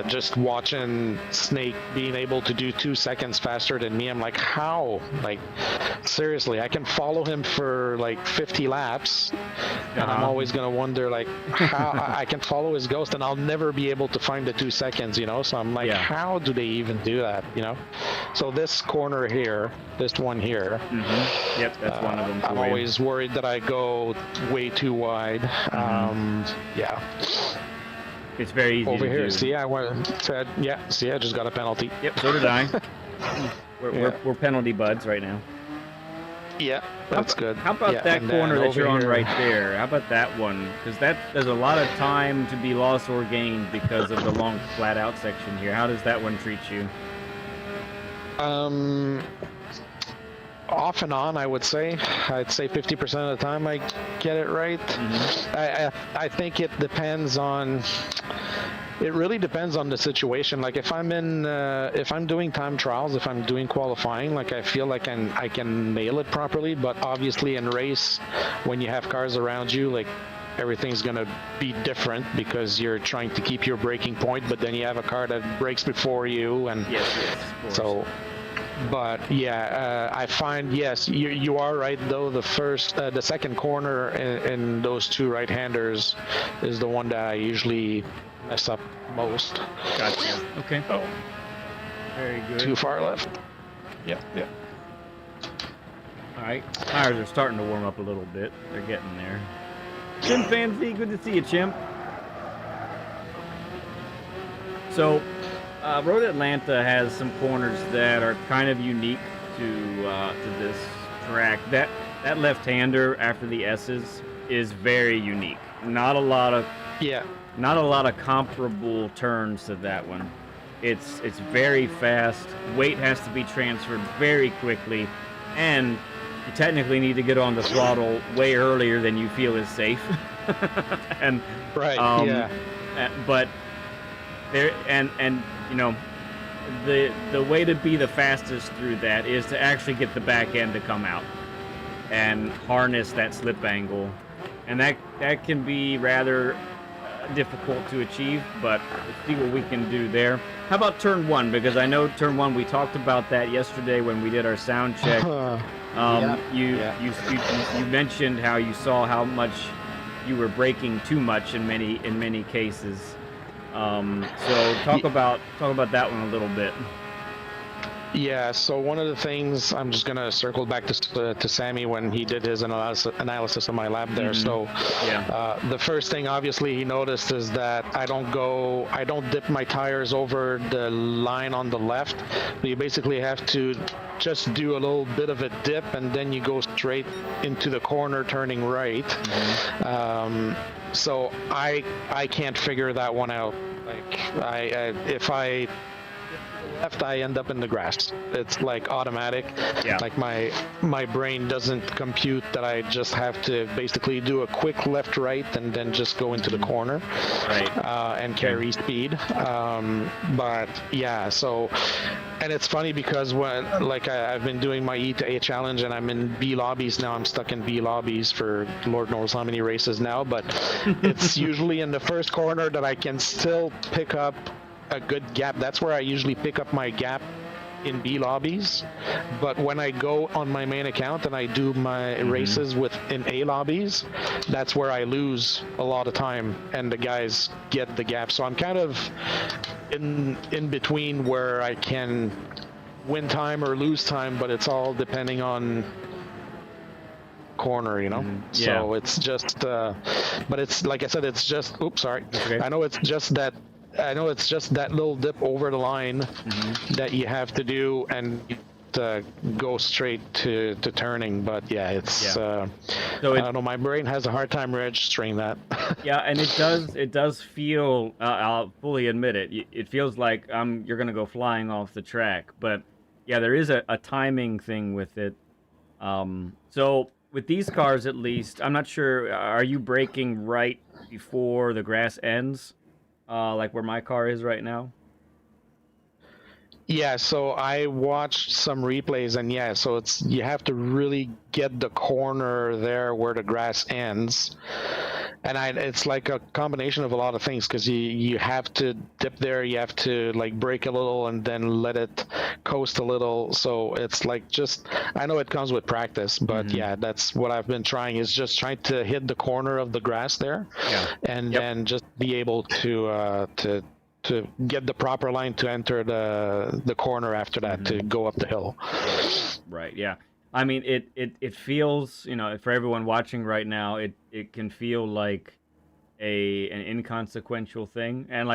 just watching Snake being able to do 2 seconds faster than me, I'm like, how? Like, seriously, I can follow him for like 50 laps, and I'm always gonna wonder like how I can follow his ghost, and I'll never be able to find the 2 seconds, you know. So I'm like, how do they even do that, you know? So this corner here, this one here, Yep, that's one of them. I'm always worried that I go way too wide. Yeah. It's very easy over to here. do. See, see, I just got a penalty. Yep, so did I. We're penalty buds right now. Yeah, that's good. How about that corner that you're on right there? How about that one? Because there's a lot of time to be lost or gained because of the long flat out section here. How does that one treat you? Off and on, I would say. I'd say 50% of the time I get it right. I think it depends on. It really depends on the situation. Like if I'm doing time trials, if I'm doing qualifying, like I feel like I can nail it properly. But obviously in race, when you have cars around you, like everything's gonna be different because you're trying to keep your braking point, but then you have a car that brakes before you, and so. But yeah, I find you are right though. The second corner in those 2 right-handers is the one that I usually mess up most. Gotcha. Okay. Oh, very good. Too far left. Yep. All right, tires are starting to warm up a little bit. They're getting there. Chimpanzee, good to see you, Chimp. So. Road Atlanta has some corners that are kind of unique to this track. That left-hander after the S's is very unique. Not a lot of comparable turns to that one. It's very fast. Weight has to be transferred very quickly, and you technically need to get on the throttle way earlier than you feel is safe. And but there and you know, the way to be the fastest through that is to actually get the back end to come out and harness that slip angle, and that can be rather difficult to achieve, but let's see what we can do there. How about turn 1? Because I know turn 1, we talked about that yesterday when we did our sound check. You mentioned how you saw how much you were braking too much in many cases. So talk about that one a little bit. Yeah, so one of the things, I'm just gonna circle back to Sammy when he did his analysis of my lap there. So the first thing obviously he noticed is that I don't dip my tires over the line on the left. But you basically have to just do a little bit of a dip, and then you go straight into the corner turning right. So I can't figure that one out. Like if I left, I end up in the grass. It's like automatic. Like my brain doesn't compute that I just have to basically do a quick left right and then just go into the corner and carry speed. But yeah, so, and it's funny because when I've been doing my E to A challenge and I'm in B lobbies now. I'm stuck in B lobbies for Lord knows how many races now, but it's usually in the first corner that I can still pick up a good gap. That's where I usually pick up my gap in B lobbies. But when I go on my main account and I do my races in A lobbies, that's where I lose a lot of time and the guys get the gap. So I'm kind of in between where I can win time or lose time, but it's all depending on corner, you know. So it's just but it's like I said, it's just I know it's just that little dip over the line that you have to do and go straight to turning. But yeah, it's so I don't know, my brain has a hard time registering that. Yeah, and it does feel, I'll fully admit it, it feels like you're gonna go flying off the track. But yeah, there is a timing thing with it. So with these cars, at least, I'm not sure, are you braking right before the grass ends? Like where my car is right now? Yeah, so I watched some replays, and so you have to really get the corner there where the grass ends, it's like a combination of a lot of things because you have to dip there, you have to like brake a little and then let it coast a little. So it's like just I know it comes with practice, but yeah, that's what I've been trying is just trying to hit the corner of the grass there, and then just be able to get the proper line to enter the corner after that to go up the hill. Right. Yeah. I mean, it feels, you know, for everyone watching right now, it can feel like an inconsequential thing, and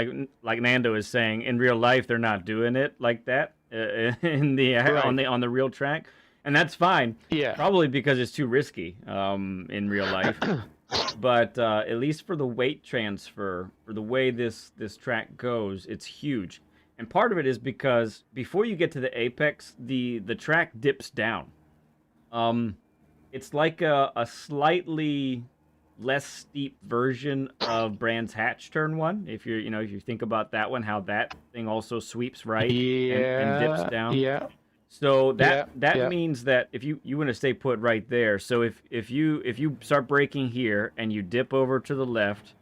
like Nando is saying, in real life they're not doing it like that in the on the real track, and that's fine. Yeah. Probably because it's too risky in real life. But at least for the weight transfer, for the way this track goes, it's huge. And part of it is because before you get to the apex, the track dips down. It's like a slightly less steep version of Brands Hatch Turn 1. If you think about that one, how that thing also sweeps right and dips down. Yeah. So that means that if you want to stay put right there. So if you start braking here and you dip over to the left,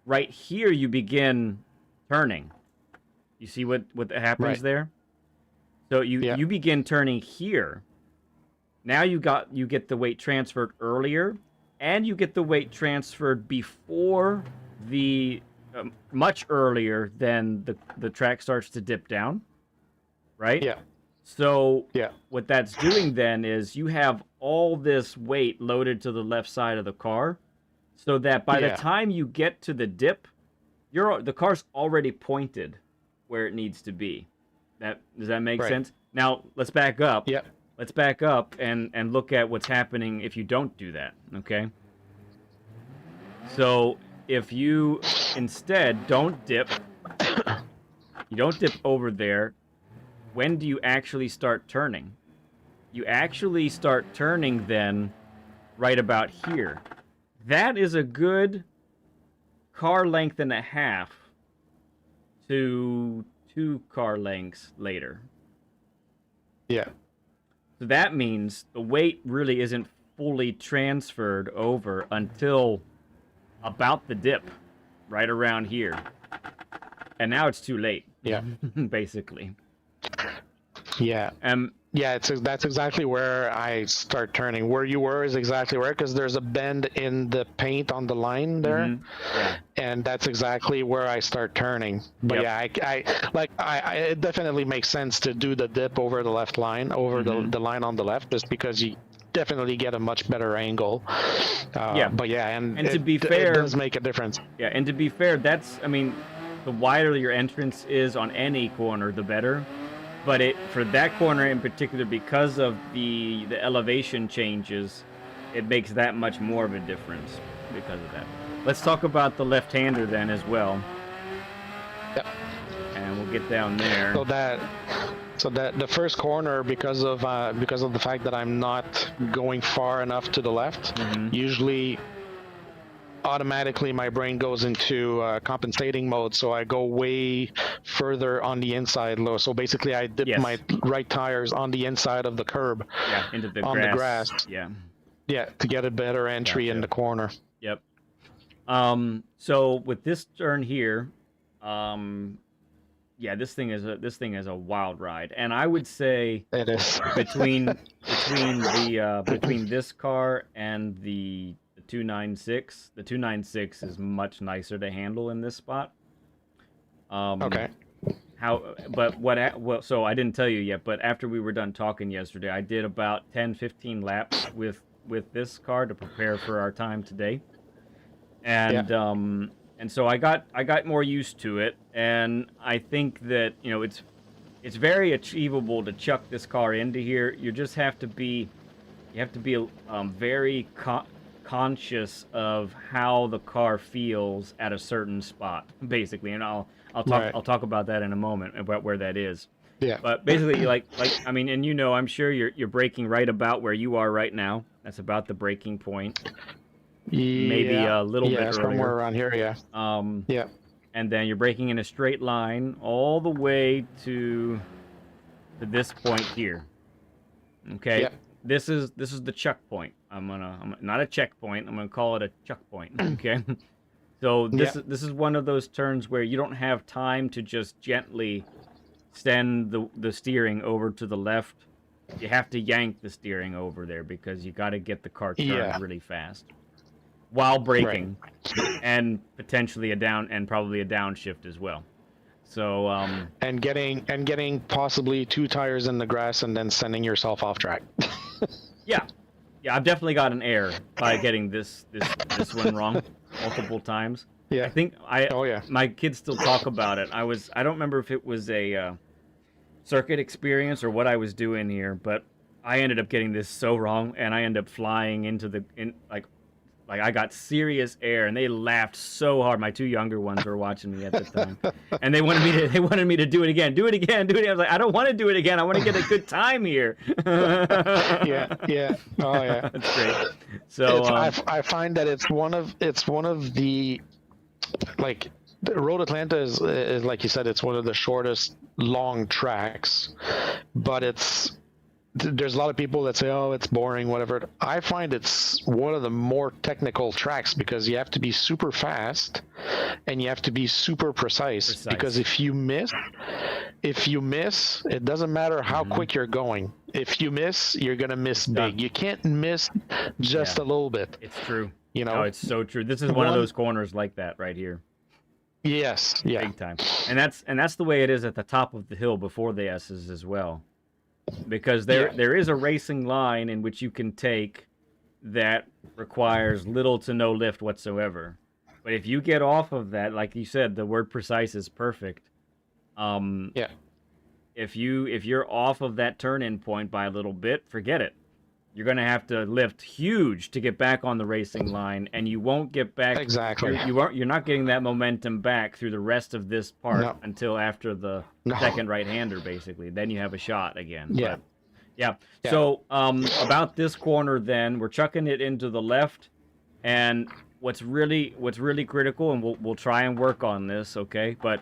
right here you begin turning. You see what happens there? So you begin turning here. Now you get the weight transferred earlier, and you get the weight transferred before the much earlier than the track starts to dip down, right? Yeah. So what that's doing then is you have all this weight loaded to the left side of the car, so that by the time you get to the dip, the car's already pointed where it needs to be. Does that make sense? Now let's back up. Yeah. Let's back up and look at what's happening if you don't do that, okay? So if you instead don't dip, you don't dip over there, when do you actually start turning? You actually start turning then right about here. That is a good car length and a half to 2 car lengths later. Yeah. So that means the weight really isn't fully transferred over until about the dip, right around here. And now it's too late. Yeah. Basically. Yeah. That's exactly where I start turning. Where you were is exactly where, because there's a bend in the paint on the line there, and that's exactly where I start turning. But it definitely makes sense to do the dip over the left line, over the line on the left, just because you definitely get a much better angle. But and to be fair, it does make a difference. Yeah, and to be fair, the wider your entrance is on any corner, the better. But for that corner in particular, because of the elevation changes, it makes that much more of a difference because of that. Let's talk about the left-hander then as well. Yep. And we'll get down there. So that the first corner, because of the fact that I'm not going far enough to the left, usually automatically my brain goes into compensating mode, so I go way further on the inside low. So basically I dip my right tires on the inside of the curb, into the grass. To get a better entry in the corner. Yep. So with this turn here, this thing is a wild ride, and I would say it is between this car and the 296. The 296 is much nicer to handle in this spot. Okay. So I didn't tell you yet, but after we were done talking yesterday, I did about 10-15 laps with this car to prepare for our time today. And so I got more used to it, and I think that it's very achievable to chuck this car into here. You just have to be very conscious of how the car feels at a certain spot, basically, and I'll talk about that in a moment about where that is. Yeah. But basically, and I'm sure you're braking right about where you are right now. That's about the braking point. Maybe a little bit earlier. Somewhere around here. Yeah. And then you're braking in a straight line all the way to this point here. Okay. Yeah. This is the chuck point. I'm not a checkpoint. I'm gonna call it a chuck point. Okay. So this is one of those turns where you don't have time to just gently send the steering over to the left. You have to yank the steering over there because you got to get the car turned really fast while braking, and potentially probably a downshift as well. So and getting possibly 2 tires in the grass and then sending yourself off track. yeah, I've definitely got an error by getting this one wrong multiple times. Yeah, I think my kids still talk about it. I don't remember if it was a circuit experience or what I was doing here, but I ended up getting this so wrong, and I ended up flying into like I got serious air, and they laughed so hard. My 2 younger ones were watching me at the time, and they wanted me to do it again. Do it again. I was like, I don't want to do it again. I want to get a good time here. yeah. Oh yeah, that's great. So I find that it's one of the, like, the Road Atlanta is like you said, it's one of the shortest long tracks, but there's a lot of people that say, oh, it's boring, whatever. I find it's one of the more technical tracks because you have to be super fast and you have to be super precise. Because if you miss, it doesn't matter how quick you're going. If you miss, you're going to miss big. You can't miss just a little bit. It's true. You know, no, it's so true. This is one of those corners like that right here. Yes. Yeah. Big time. And that's the way it is at the top of the hill before the S's as well. Because there is a racing line in which you can take that requires little to no lift whatsoever. But if you get off of that, like you said, the word precise is perfect. If you're off of that turn-in point by a little bit, forget it. You're going to have to lift huge to get back on the racing line, and you won't get back. Exactly. You're not getting that momentum back through the rest of this part until after the second right-hander, basically. Then you have a shot again. Yeah. But, yeah. So about this corner, then we're chucking it into the left, and what's really critical, and we'll try and work on this, okay? But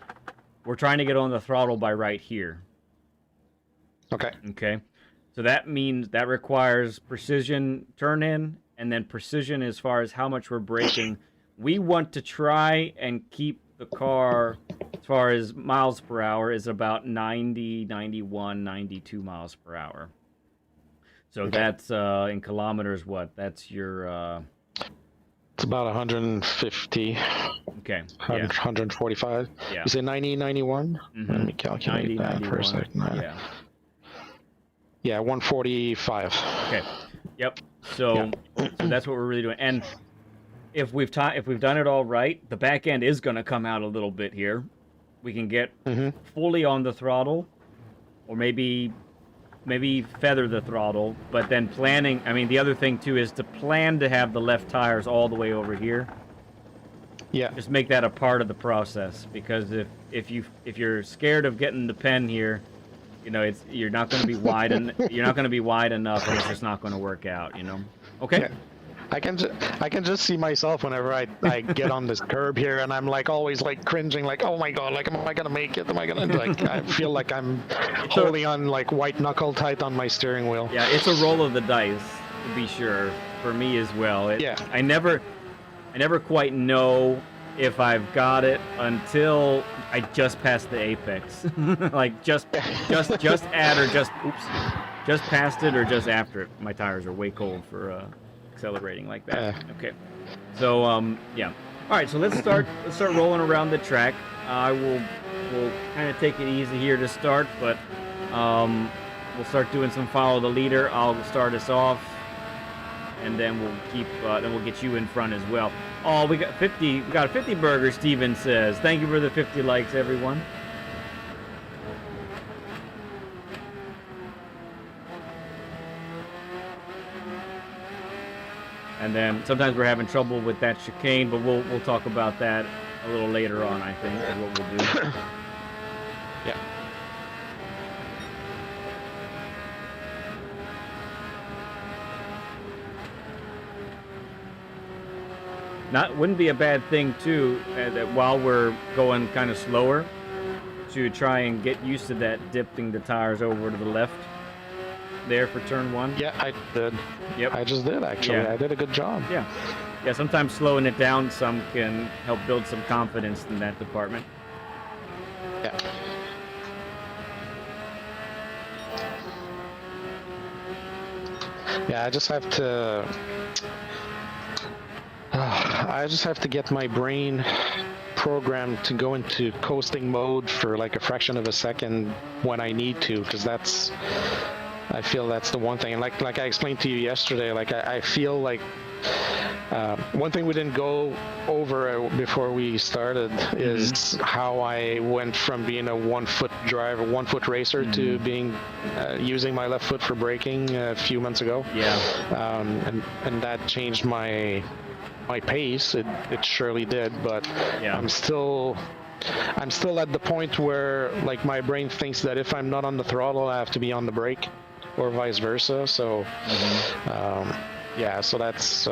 we're trying to get on the throttle by right here. Okay. Okay. So that means that requires precision turn in, and then precision as far as how much we're braking. We want to try and keep the car, as far as miles per hour, is about 90, 91, 92 miles per hour. So that's in kilometers, what? That's your... It's about 150. Okay. 145. Yeah. You say 90, 91? Mm-hmm. Let me calculate 90, that 91. for a second. Yeah. Yeah, 145. Okay. Yep. So that's what we're really doing. And if we've done it all right, the back end is going to come out a little bit here. We can get fully on the throttle, or maybe feather the throttle, but then planning. I mean, the other thing too is to plan to have the left tires all the way over here. Yeah. Just make that a part of the process, because if you're scared of getting the pen here, you know, you're not going to be wide and you're not going to be wide enough, and it's just not going to work out. You know. Okay. Yeah. I can just see myself whenever I get on this curb here, and I'm like always like cringing, like, oh my god, like, am I gonna make it? Am I gonna, like, I feel like I'm holding on like white knuckle tight on my steering wheel. Yeah, it's a roll of the dice, to be sure, for me as well. I never quite know if I've got it until I just pass the apex. Like just at or just past it or just after it. My tires are way cold for accelerating like that. Okay. So yeah. All right, so let's start rolling around the track. We'll kind of take it easy here to start, but we'll start doing some follow the leader. I'll start us off, and then we'll get you in front as well. Oh, we got 50. We got a 50 burger. Steven says, "Thank you for the 50 likes, everyone." And then sometimes we're having trouble with that chicane, but we'll talk about that a little later on, I think, is what we'll do. Yeah. Wouldn't be a bad thing too, that while we're going kind of slower, to try and get used to that dipping the tires over to the left. there for turn 1? Yeah, I did. Yep. I just did, actually. Yeah. I did a good job. Yeah. Yeah, sometimes slowing it down some can help build some confidence in that department. Yeah. Yeah, I just have to... I just have to get my brain programmed to go into coasting mode for like a fraction of a second when I need to, because that's... I feel that's the one thing. And like I explained to you yesterday, like I feel like one thing we didn't go over before we started is how I went from being a one-foot driver, one-foot racer to being using my left foot for braking a few months ago. Yeah. And that changed my pace. It surely did, but Yeah. I'm still at the point where like my brain thinks that if I'm not on the throttle, I have to be on the brake, or vice versa. So. Yeah, so that's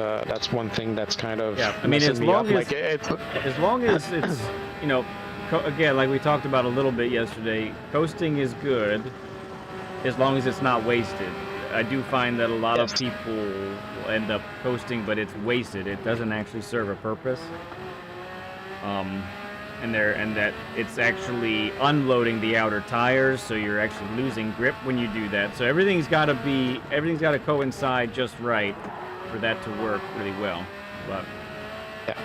one thing that's kind of I mean, as long as as long as it's, you know, again, like we talked about a little bit yesterday, coasting is good as long as it's not wasted. I do find that a lot of people will end up coasting, but it's wasted. It doesn't actually serve a purpose. And that it's actually unloading the outer tires, so you're actually losing grip when you do that. So everything's got to coincide just right for that to work really well. But yeah.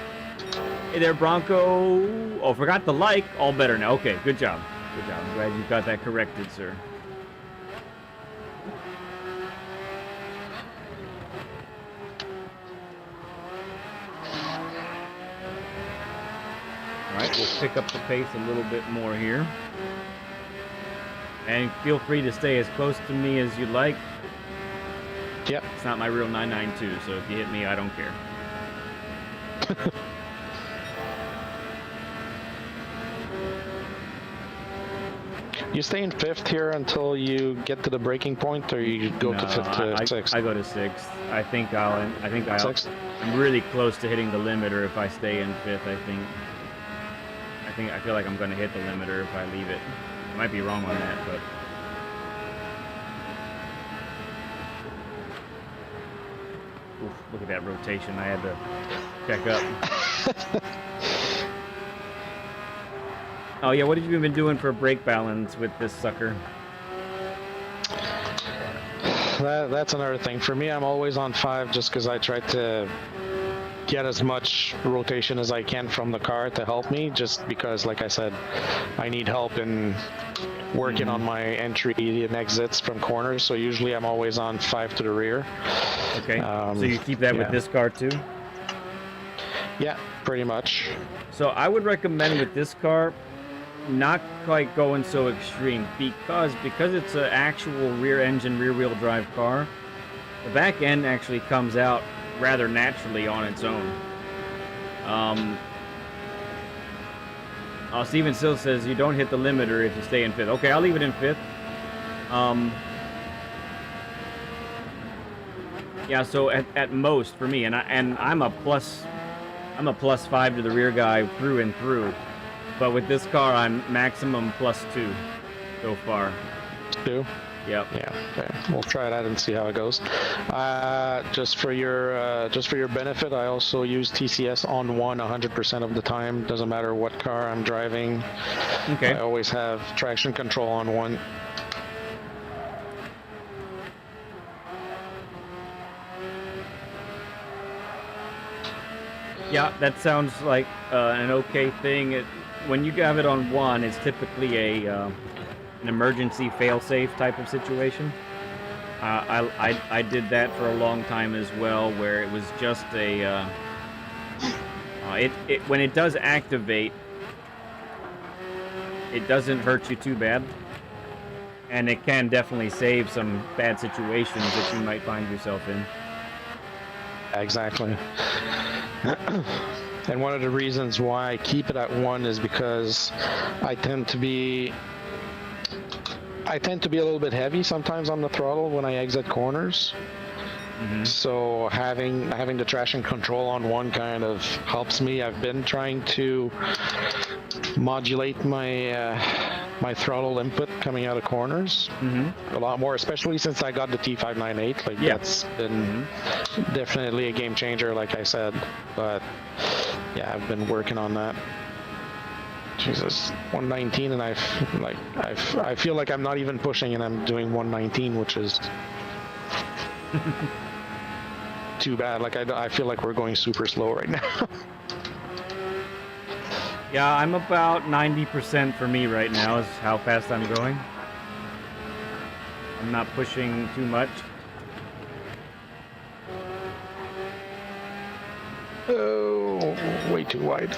Hey there, Bronco. Oh, forgot the like. All better now. Okay, good job. Good job. I'm glad you got that corrected, sir. Alright, we'll pick up the pace a little bit more here. And feel free to stay as close to me as you like. Yep. It's not my real 992, so if you hit me, I don't care. You stay in 5th here until you get to the breaking point, or you go to 5th to 6th? I go to 6th. I think I'll 6th? I'm really close to hitting the limiter if I stay in 5th, I feel like I'm going to hit the limiter if I leave it. I might be wrong on that, but... Oof, look at that rotation. I had to check up. Oh, yeah, what have you been doing for brake balance with this sucker? That's another thing. For me, I'm always on 5 just because I try to get as much rotation as I can from the car to help me, just because, like I said, I need help in working on my entry and exits from corners, so usually I'm always on 5 to the rear. Okay, so you keep that with this car too? Yeah, pretty much. So I would recommend with this car, not quite going so extreme, because it's an actual rear engine, rear wheel drive car, the back end actually comes out rather naturally on its own. Steven Sill says you don't hit the limiter if you stay in 5th. Okay, I'll leave it in 5th. Yeah, so at most for me, and I'm a plus 5 to the rear guy through and through, but with this car I'm maximum +2 so far. 2? Yep. Yeah. Okay. We'll try that and see how it goes. Just for your benefit, I also use TCS on 1 100% of the time. Doesn't matter what car I'm driving. Okay. I always have traction control on 1. Yeah, that sounds like an okay thing. When you have it on 1, it's typically an emergency fail-safe type of situation. I did that for a long time as well, where it was just a when it does activate, it doesn't hurt you too bad, and it can definitely save some bad situations that you might find yourself in. Exactly. And one of the reasons why I keep it at 1 is because I tend to be a little bit heavy sometimes on the throttle when I exit corners. So having the traction control on 1 kind of helps me. I've been trying to modulate my my throttle input coming out of corners a lot more, especially since I got the T598. Like that's been definitely a game changer, like I said. But yeah, I've been working on that. Jesus, 119, and I feel like I'm not even pushing, and I'm doing 119, which is too bad. Like I feel like we're going super slow right now. Yeah, I'm about 90% for me right now is how fast I'm going. I'm not pushing too much. Oh, way too wide.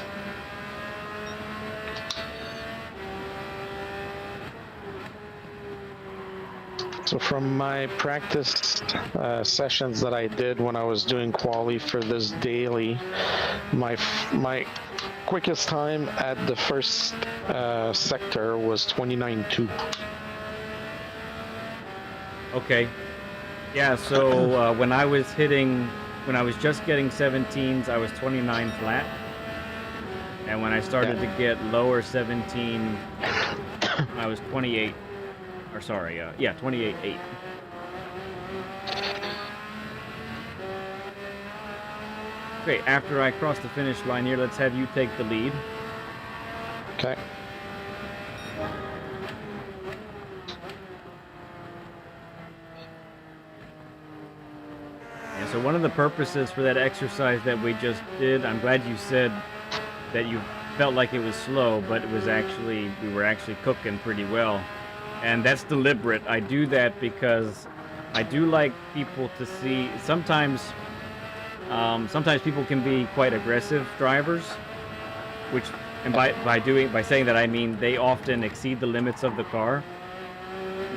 So from my practice sessions that I did when I was doing quali for this daily, my quickest time at the first sector was 29.2. Okay. Yeah, so when I was just getting 17s, I was 29 flat. And when I started to get lower 17, I was 28. Or sorry, 28.8. Great, after I cross the finish line here, let's have you take the lead. Okay. Yeah, so one of the purposes for that exercise that we just did, I'm glad you said that you felt like it was slow, but it was actually, we were actually cooking pretty well. And that's deliberate. I do that because I do like people to see, sometimes people can be quite aggressive drivers, which, and by saying that I mean they often exceed the limits of the car,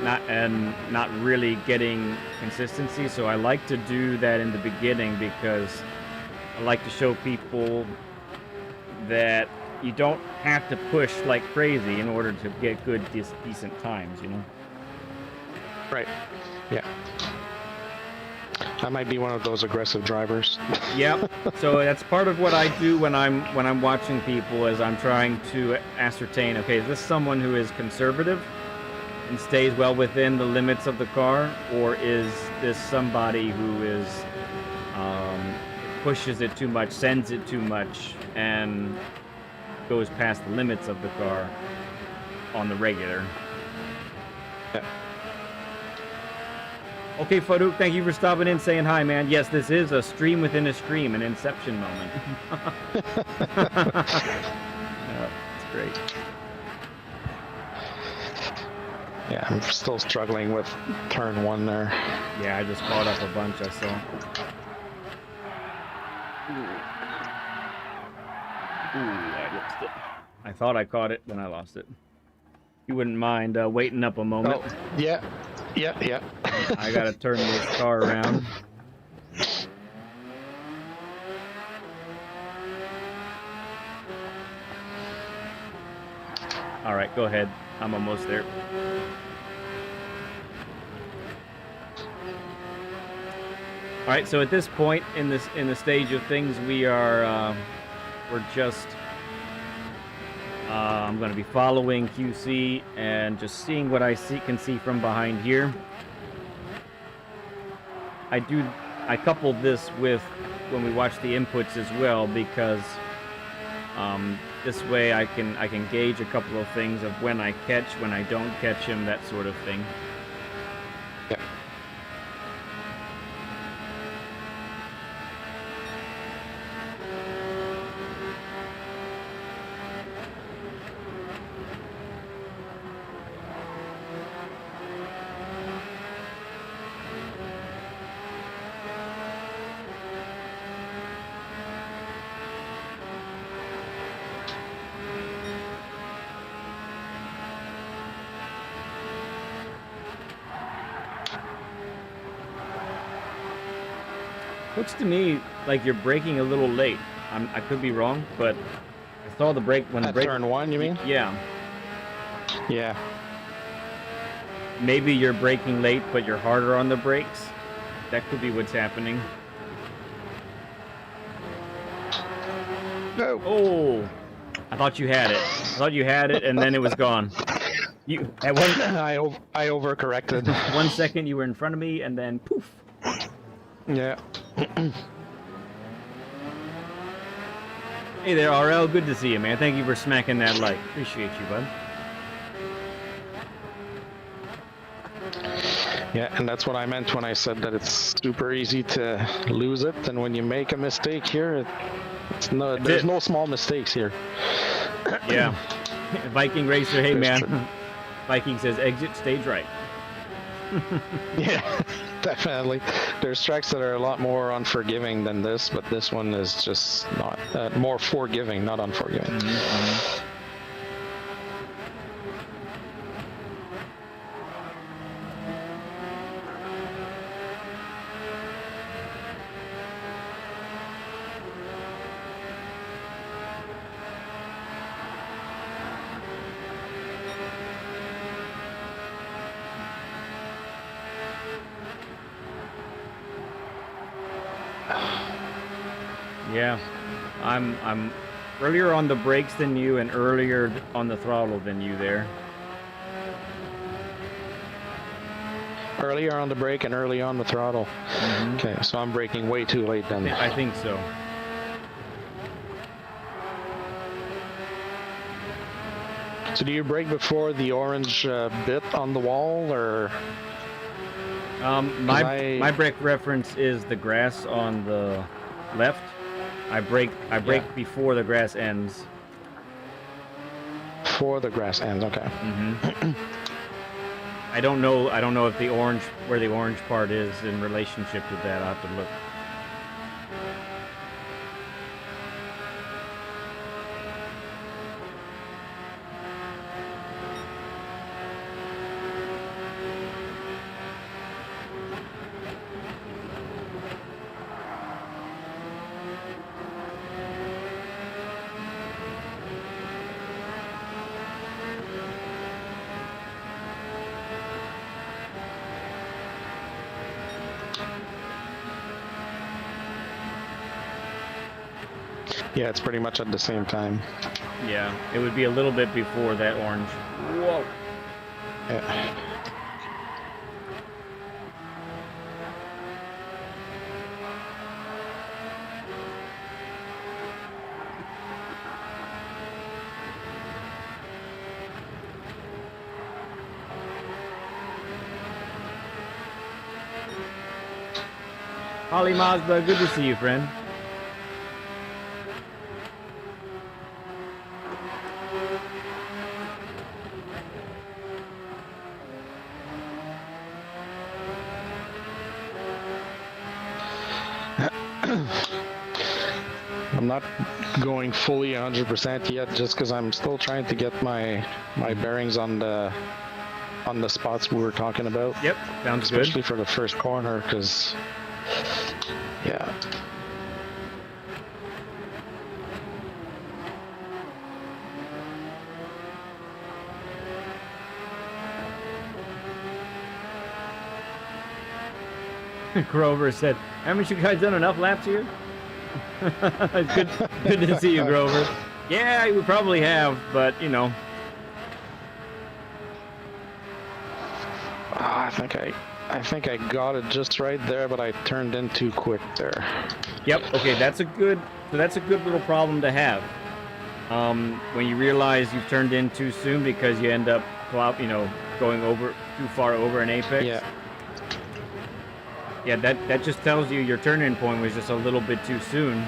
not really getting consistency. So I like to do that in the beginning because I like to show people that you don't have to push like crazy in order to get good, decent times, you know? Right. Yeah. I might be one of those aggressive drivers. Yep. So that's part of what I do when I'm watching people, is I'm trying to ascertain, okay, is this someone who is conservative and stays well within the limits of the car, or is this somebody who is pushes it too much, sends it too much, and goes past the limits of the car on the regular. Yeah. Okay, Farouk, thank you for stopping in, saying hi, man. Yes, this is a stream within a stream, an Inception moment. It's great. Yeah, I'm still struggling with turn 1 there. Yeah, I just caught up a bunch, I saw. Ooh, I lost it. I thought I caught it, then I lost it. You wouldn't mind waiting up a moment? Oh, yeah. I gotta turn this car around. Alright, go ahead. I'm almost there. Alright, so at this point in the stage of things, we're just I'm going to be following QC and just seeing what I can see from behind here. I coupled this with when we watch the inputs as well, because this way I can gauge a couple of things of when I catch, when I don't catch him, that sort of thing. Yeah. Looks to me like you're braking a little late. I could be wrong, but I saw the brake when the brake. Turn 1, you mean? Yeah. Yeah. Maybe you're braking late, but you're harder on the brakes. That could be what's happening. No. Oh, I thought you had it. I thought you had it, and then it was gone. You at one I overcorrected. 1 second you were in front of me, and then poof. Yeah. Hey there, RL. Good to see you, man. Thank you for smacking that like. Appreciate you, bud. Yeah, and that's what I meant when I said that it's super easy to lose it, and when you make a mistake here, there's no small mistakes here. Yeah. Viking Racer, hey There's man. Viking says exit stage right. Yeah, definitely. There's tracks that are a lot more unforgiving than this, but this one is just not more forgiving, not unforgiving. Mm-hmm. Yeah, I'm earlier on the brakes than you and earlier on the throttle than you there. Earlier on the brake and early on the throttle. Mm-hmm. Okay, so I'm braking way too late then. I think so. So do you brake before the orange bit on the wall, or? My brake reference is the grass on the left. I brake before the grass ends. Before the grass ends, okay. Mm-hmm. I don't know if where the orange part is in relationship to that. I'll have to look. Yeah, it's pretty much at the same time. Yeah, it would be a little bit before that orange. Whoa. Yeah. Holly Mazda, good to see you, friend. I'm not going fully 100% yet, just because I'm still trying to get my bearings on the spots we were talking about. Yep, sounds good. Especially for the first corner, because yeah. Grover said, haven't you guys done enough laps here? good to see you, Grover. Yeah, we probably have, but you know. I think I got it just right there, but I turned in too quick there. Yep. Okay, that's a good little problem to have. When you realize you've turned in too soon because you end up, going over too far over an apex. Yeah. Yeah, that just tells you your turn-in point was just a little bit too soon.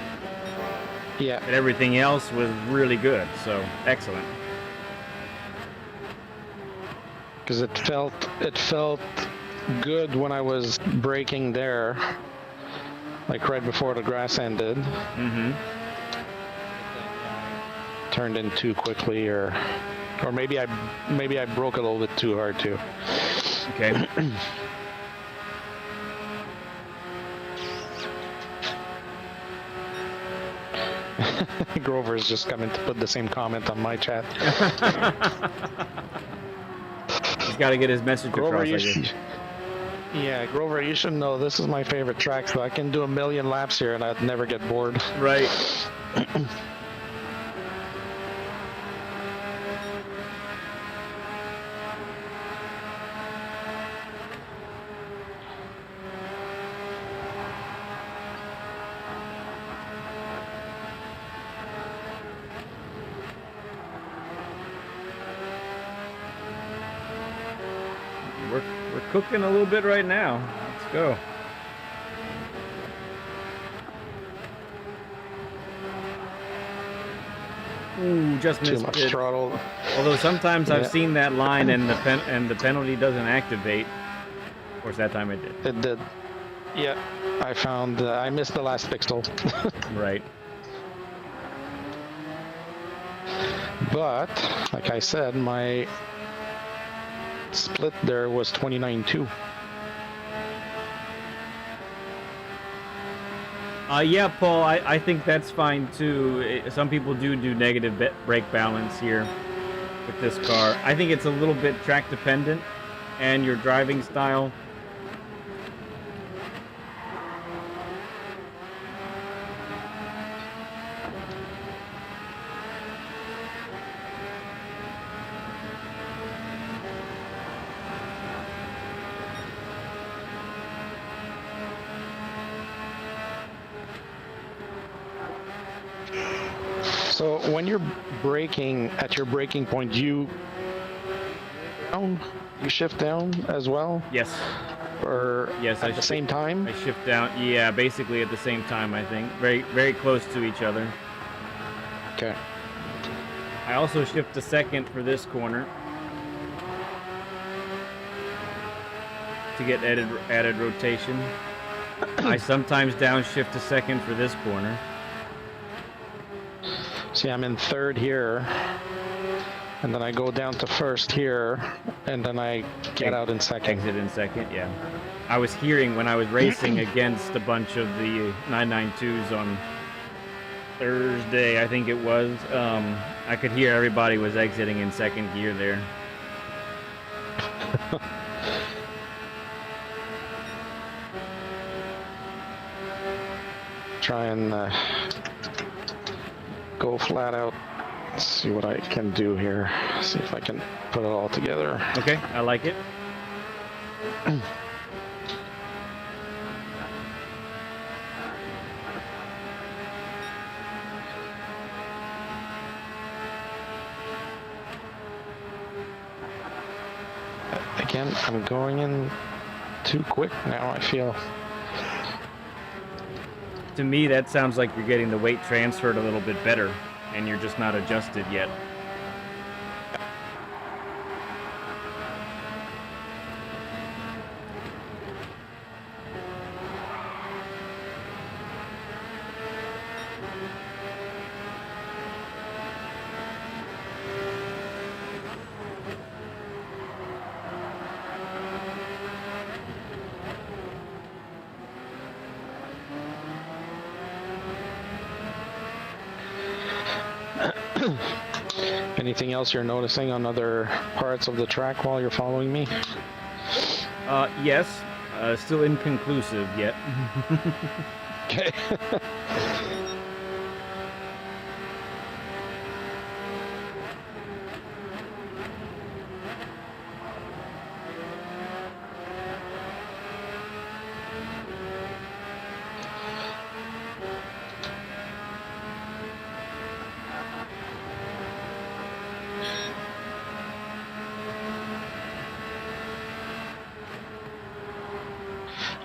Yeah. But everything else was really good, so excellent. Because it felt good when I was braking there, like right before the grass ended. Mm-hmm. Turned in too quickly, or maybe I broke a little bit too hard too. Okay. Grover is just coming to put the same comment on my chat. He's got to get his message Grover, across. Yeah, Grover, you should know this is my favorite track, so I can do a million laps here and I'd never get bored. Right. We're cooking a little bit right now. Let's go. Ooh, just Too missed much it. throttle. Although sometimes I've Yeah. seen that line and the penalty doesn't activate. Of course, that time it did. It did. Yeah, I found I missed the last pixel. Right. But like I said, my split there was 29.2. Yeah, Paul, I think that's fine too. Some people do negative brake balance here with this car. I think it's a little bit track dependent and your driving style. So when you're braking at your braking point, you shift down as well, Yes. or Yes, at the same time? I shift down. Yeah, basically at the same time, I think. Very close to each other. Okay. I also shift to second for this corner to get added rotation. I sometimes downshift to second for this corner. See, I'm in third here, and then I go down to first here, and then I get out in second. Exit in second, yeah. I was hearing when I was racing against a bunch of the 992s on Thursday, I think it was. I could hear everybody was exiting in second gear there. Try and go flat out. See what I can do here. See if I can put it all together. Okay, I like it. Again, I'm going in too quick now, I feel. To me, that sounds like you're getting the weight transferred a little bit better, and you're just not adjusted yet. Anything else you're noticing on other parts of the track while you're following me? Yes, still inconclusive yet. Okay.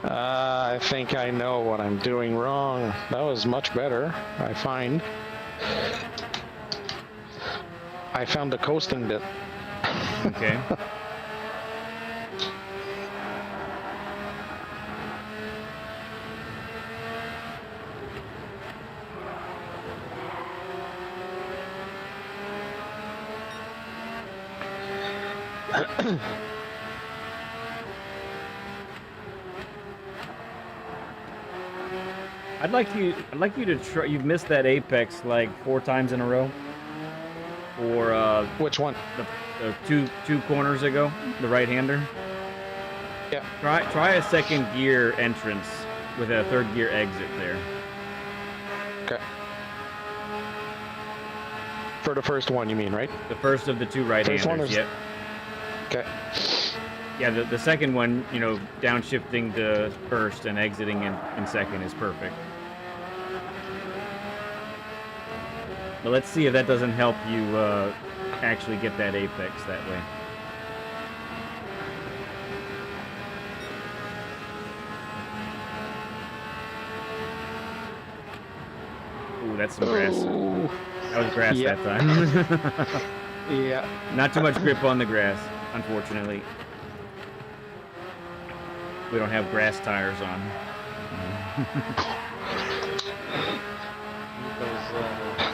I think I know what I'm doing wrong. That was much better, I find. I found the coasting bit. Okay. I'd like you to try. You've missed that apex like 4 times in a row. Or Which one? the two corners ago, the right-hander. Yeah. Try a second gear entrance with a third gear exit there. Okay. For the first one, you mean, right? The first of the 2 First one right-handers. is- Yep. Okay. Yeah, the second one, you know, downshifting to first and exiting in second is perfect. But let's see if that doesn't help you actually get that apex that way. Ooh, that's some grass. Ooh. That was grass Yep. that time. Yeah. Not too much grip on the grass, unfortunately. We don't have grass tires on.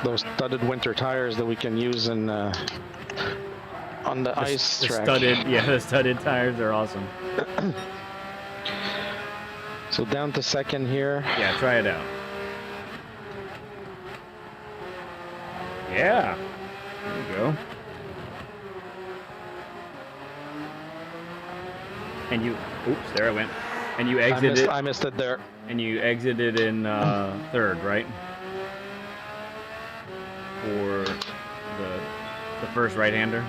Those studded winter tires that we can use in on the ice The track. the studded tires are awesome. So down to second here. Yeah, try it out. Yeah. There you go. And you, oops, there I went. And you exited. I missed it there. And you exited in third, right? For the first right-hander.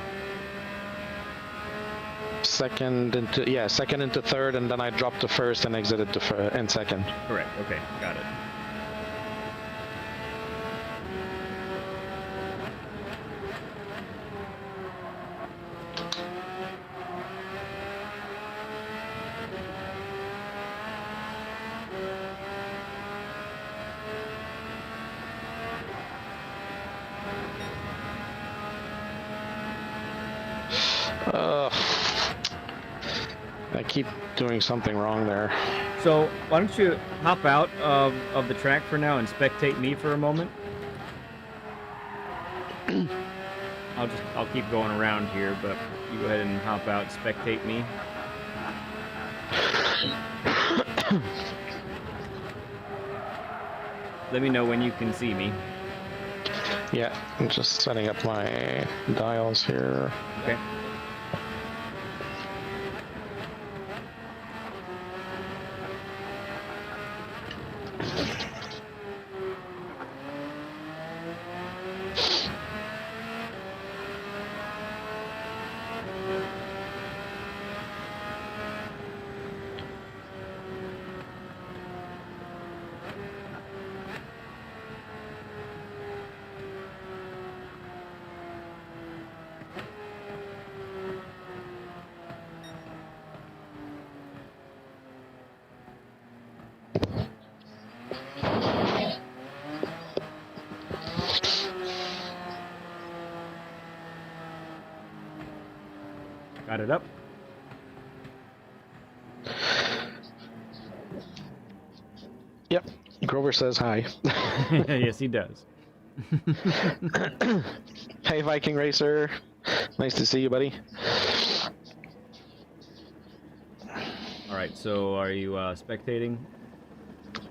Second into third, and then I dropped to first and exited to in second. Correct. Okay, got it. I keep doing something wrong there. So why don't you hop out of the track for now and spectate me for a moment? I'll keep going around here, but you go ahead and hop out, spectate me. Let me know when you can see me. Yeah, I'm just setting up my dials here. Okay. Got it up? Yep, Grover says hi. Yes, he does. Hey, Viking Racer. Nice to see you, buddy. All right, so are you spectating?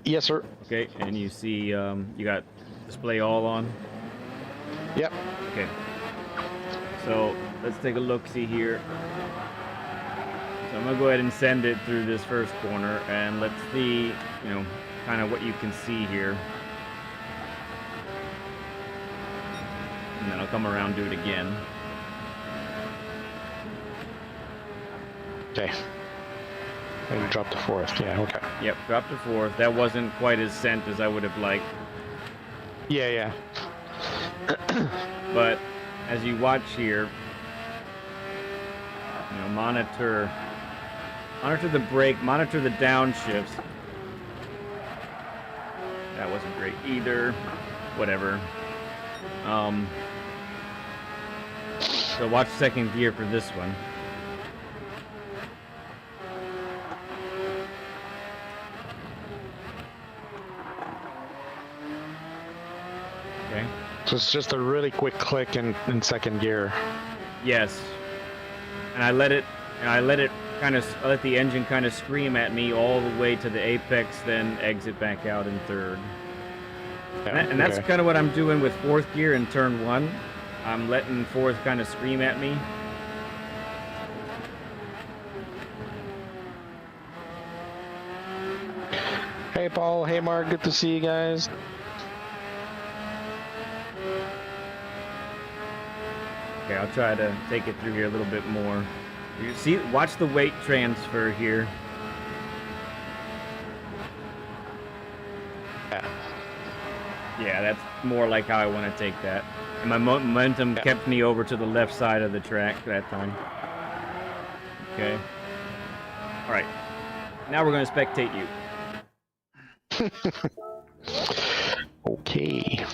Yes, sir. Okay, and you see you got display all on? Yep. Okay. So let's take a look-see here. So I'm gonna go ahead and send it through this first corner, and let's see, kind of what you can see here. And then I'll come around, do it again. Okay. And drop to fourth. Yeah, okay. Yep, drop to fourth. That wasn't quite as sent as I would have liked. Yeah. But as you watch here, monitor the brake, monitor the downshifts. That wasn't great either. Whatever. So watch second gear for this one. Okay. So it's just a really quick click in second gear. Yes. And I let the engine kind of scream at me all the way to the apex, then exit back out in third. Yeah, And that's kind of what I'm doing with fourth gear in turn one. I'm letting fourth kind of scream at me. Hey, Paul. Hey, Mark. Good to see you guys. Okay, I'll try to take it through here a little bit more. You see, watch the weight transfer here. Yeah, that's more like how I want to take that. And my momentum kept me over to the left side of the track that time. Okay. All right. Now we're going to spectate you. Okay.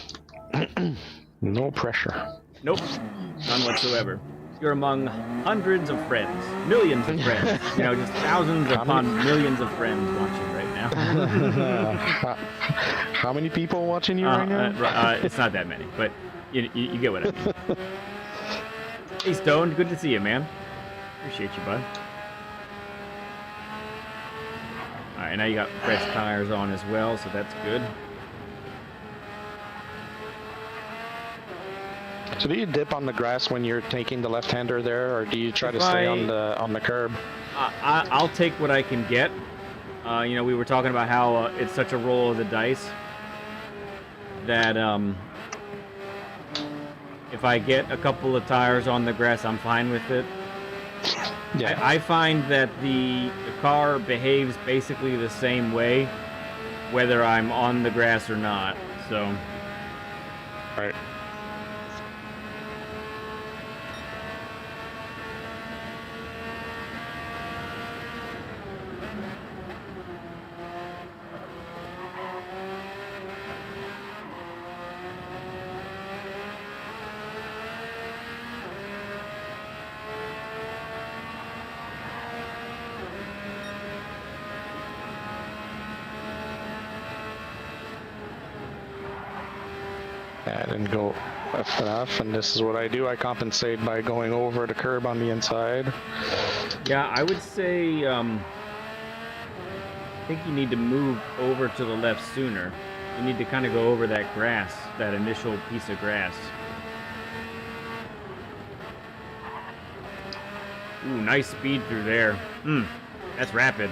No pressure. Nope, none whatsoever. You're among hundreds of friends, millions of friends. You know, just thousands upon millions of friends watching right now. How many people watching you right now? It's not that many, but you get what I mean. Hey, Stone, good to see you, man. Appreciate you, bud. All right, now you got fresh tires on as well, so that's good. So do you dip on the grass when you're taking the left-hander there, or do you try to stay on the curb? I'll take what I can get. You know, we were talking about how it's such a roll of the dice that if I get a couple of tires on the grass, I'm fine with it. Yeah. I find that the car behaves basically the same way whether I'm on the grass or not. So. All right. I didn't go left enough, and this is what I do. I compensate by going over the curb on the inside. Yeah, I would say I think you need to move over to the left sooner. You need to kind of go over that grass, that initial piece of grass. Ooh, nice speed through there. That's rapid.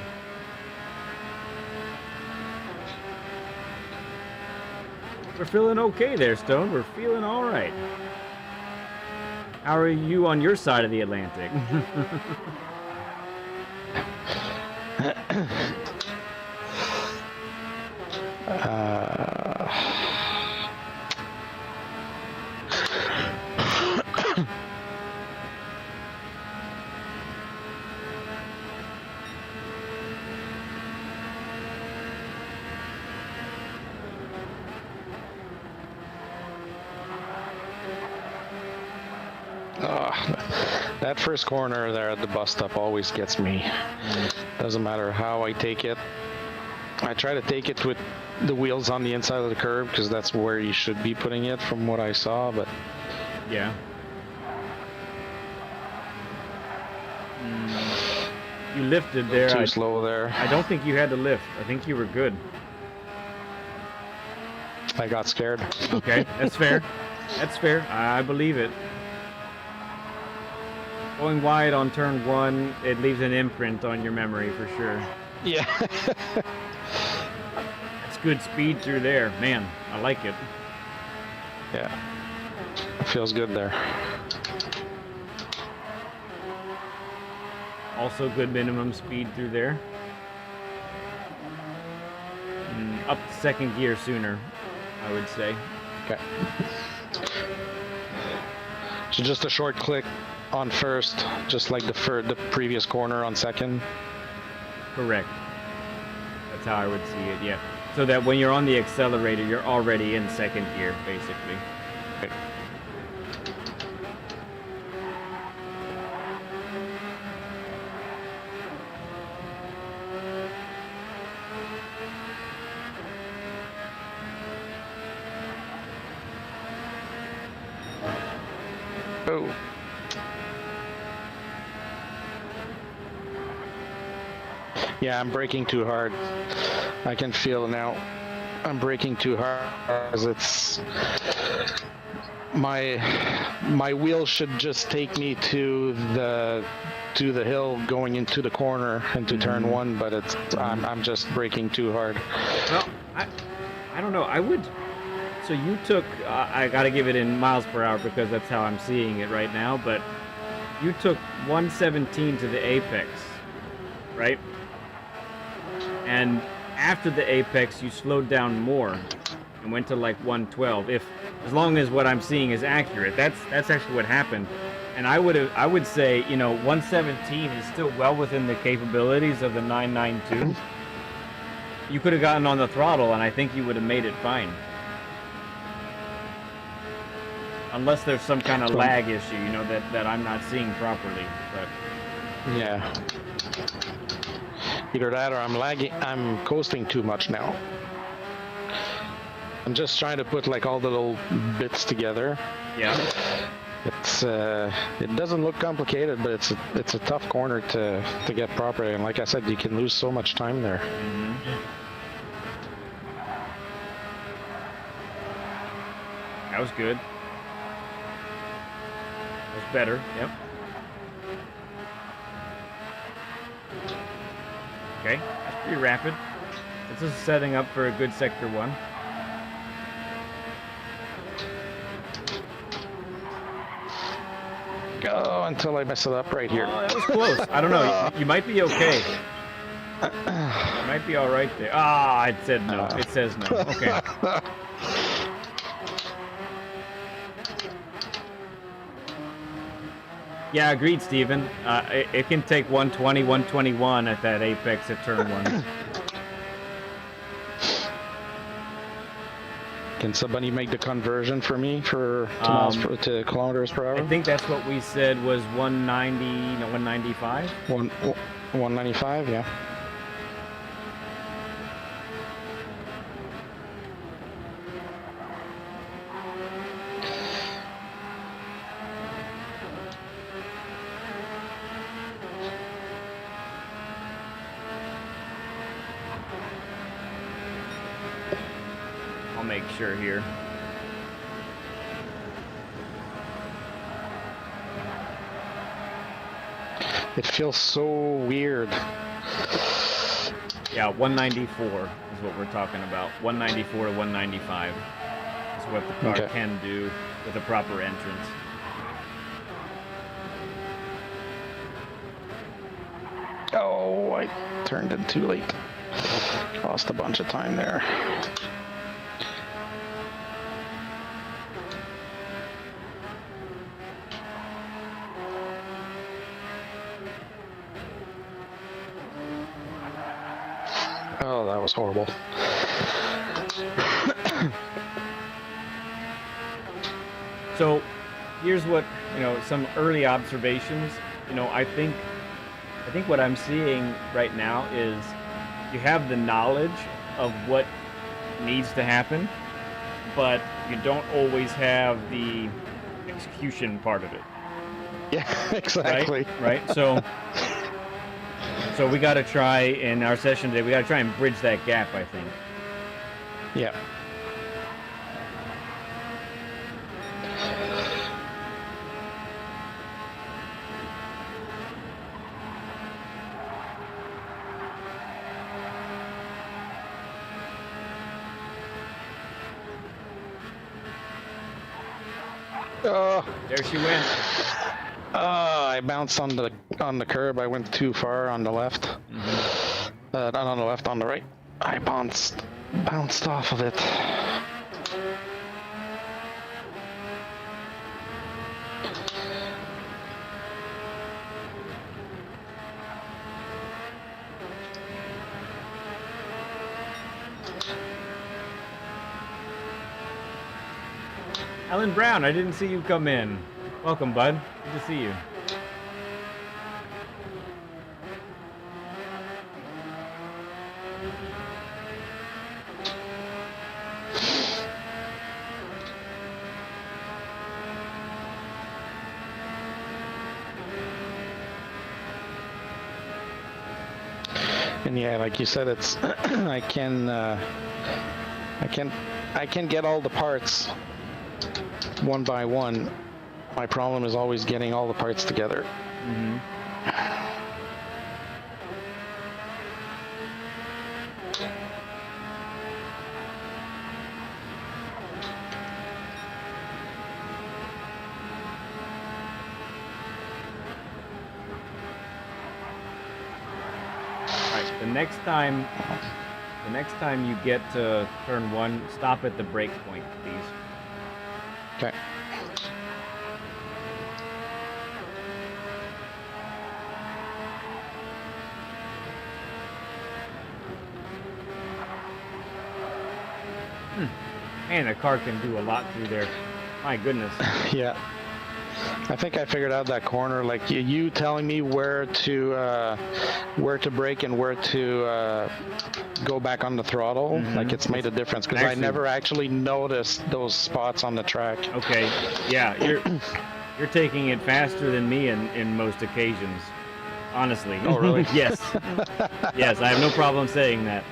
We're feeling okay there, Stone. We're feeling all right. How are you on your side of the Atlantic? That first corner there at the bus stop always gets me. Doesn't matter how I take it. I try to take it with the wheels on the inside of the curb because that's where you should be putting it from what I saw, but... Yeah. You lifted there. Too slow there. I don't think you had to lift. I think you were good. I got scared. Okay, that's fair. That's fair. I believe it. Going wide on turn 1, it leaves an imprint on your memory for sure. Yeah. That's good speed through there. Man, I like it. Yeah. It feels good there. Also good minimum speed through there. Up to second gear sooner, I would say. Okay. So just a short click on first, just like the previous corner on second. Correct. That's how I would see it, yeah. So that when you're on the accelerator, you're already in second gear, basically. Okay. Oh. Yeah, I'm braking too hard. I can feel now. I'm braking too hard as it's my wheel should just take me to the hill going into the corner into turn 1, but it's I'm just braking too hard. Well, I don't know. I would. So you took. I got to give it in miles per hour because that's how I'm seeing it right now. But you took 117 to the apex, right? And after the apex, you slowed down more and went to like 112. As long as what I'm seeing is accurate, that's actually what happened. And I would say, you know, 117 is still well within the capabilities of the 992. You could have gotten on the throttle, and I think you would have made it fine. unless there's some kind of lag issue, you know, that I'm not seeing properly. But Yeah. Either that or I'm lagging. I'm coasting too much now. I'm just trying to put like all the little bits together. yeah, It's it doesn't look complicated, but it's a tough corner to get properly. And like I said, you can lose so much time there. that was good. That was better. Yep. Okay, that's pretty rapid. This is setting up for a good sector 1. Oh, until I mess it up right here. Oh, that was close. I don't know. You might be okay. You might be all right there. Ah, it said no. It says no. Okay. Yeah, agreed, Steven. It can take 120, 121 at that apex at turn 1. Can somebody make the conversion for me for to kilometers per hour? I think that's what we said was 190, no, 195. 195, yeah. I'll make sure here. It feels so weird. Yeah, 194 is what we're talking about. 194 to 195 is what the car can do with a proper entrance. Oh, I turned in too late. Lost a bunch of time there. Oh, that was horrible. So, here's what, you know, some early observations. You know, I think what I'm seeing right now is you have the knowledge of what needs to happen, but you don't always have the execution part of it. Yeah, exactly. Right? So we got to try in our session today, we got to try and bridge that gap, I think. Yeah. There she went. I bounced on the curb. I went too far on the left. Mm-hmm. Not on the left, on the right. I bounced off of it. Alan Brown, I didn't see you come in. Welcome, bud. Good to see you. And yeah, like you said, it's I can get all the parts one by one. My problem is always getting all the parts together. Mm-hmm. The next time you get to turn 1, stop at the brake point, please. Okay. Man, the car can do a lot through there. My goodness. Yeah. I think I figured out that corner. Like you telling me where to brake and where to go back on the throttle. Like it's made a difference because I never actually noticed those spots on the track. Okay. Yeah, you're taking it faster than me in most occasions. Honestly. Oh, really? Yes. Yes, I have no problem saying that.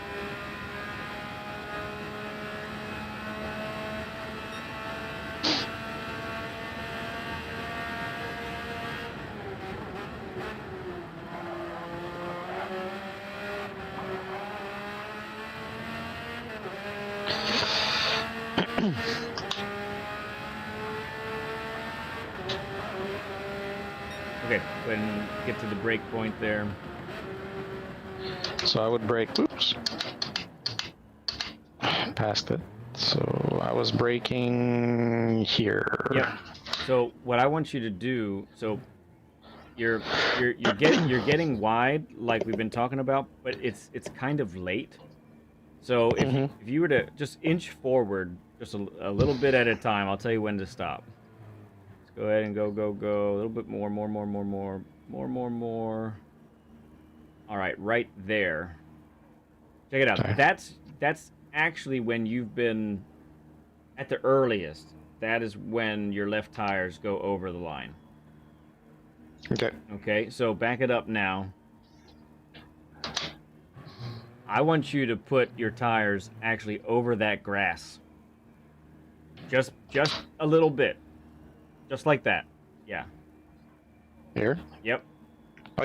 Okay, go ahead and get to the break point there. So I would brake. Oops. Past it. So I was braking here. Yep. So what I want you to do, so you're getting wide like we've been talking about, but it's kind of late. So if you were to just inch forward just a little bit at a time, I'll tell you when to stop. Let's go ahead and go a little bit more. All right, right there. Check it out. Okay. That's actually when you've been at the earliest. That is when your left tires go over the line. Okay. Okay, so back it up now. I want you to put your tires actually over that grass. Just a little bit. Just like that. Yeah. Here? Yep. Oh,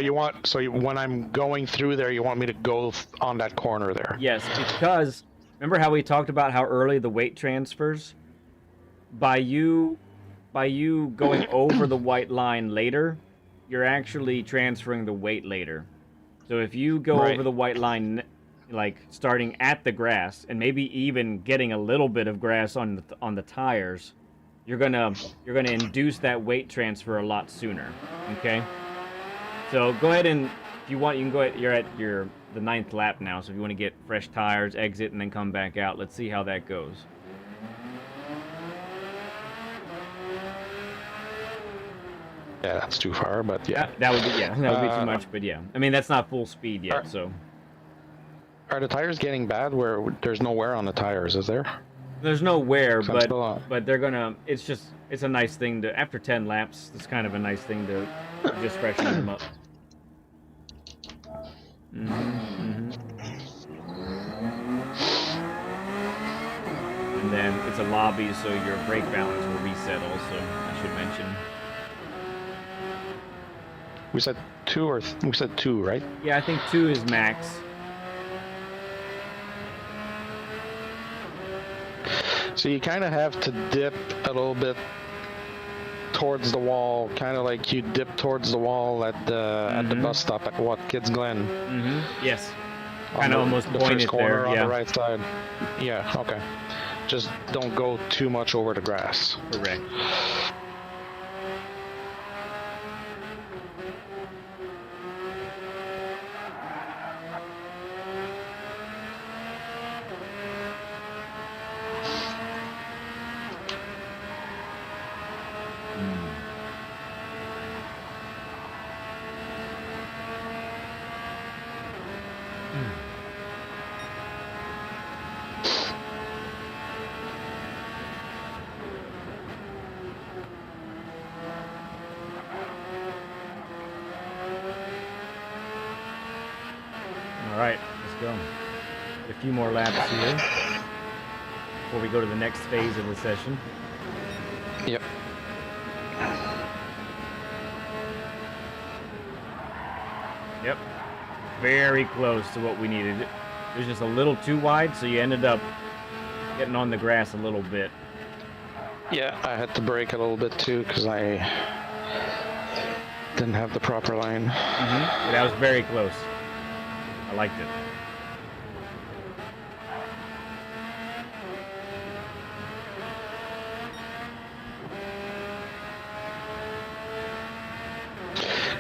when I'm going through there, you want me to go on that corner there? Yes, because remember how we talked about how early the weight transfers? By you going over the white line later, you're actually transferring the weight later. So if you go over the white line, like starting at the grass, and maybe even getting a little bit of grass on the tires, you're gonna induce that weight transfer a lot sooner. Okay. So go ahead and, if you want, you can go ahead. You're at the 9th lap now. So if you want to get fresh tires, exit, and then come back out, let's see how that goes. Yeah, that's too far, but yeah. That would be too much, but yeah. I mean, that's not full speed yet, so. Are the tires getting bad where there's no wear on the tires, is there? There's no wear, but they're gonna, it's a nice thing to, after 10 laps, it's kind of a nice thing to just freshen them up. And then it's a lobby, so your brake balance will reset also, I should mention. We said 2, right? Yeah, I think 2 is max. So you kind of have to dip a little bit towards the wall, kind of like you dip towards the wall at the bus stop at Watkins Glen. Yes. Kind of almost the pointed first corner there, on yeah. the right side. Yeah, okay. Just don't go too much over the grass. Correct. Alright, let's go. A few more laps here before we go to the next phase of the session. Yep. Yep. Very close to what we needed. It was just a little too wide, so you ended up getting on the grass a little bit. Yeah, I had to brake a little bit too because I didn't have the proper line. But that was very close. I liked it.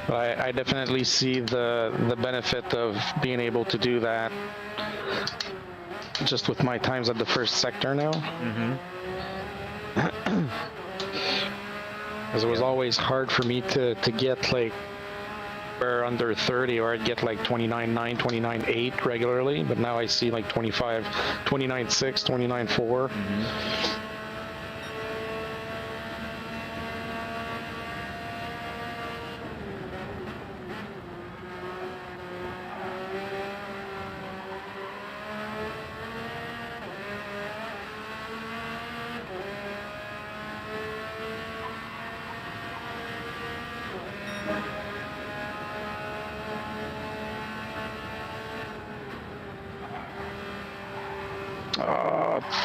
But I definitely see the benefit of being able to do that just with my times at the first sector now. because it was always hard for me to get like where under 30, or I'd get like 29.9, 29.8 regularly, but now I see like 25, 29.6, 29.4.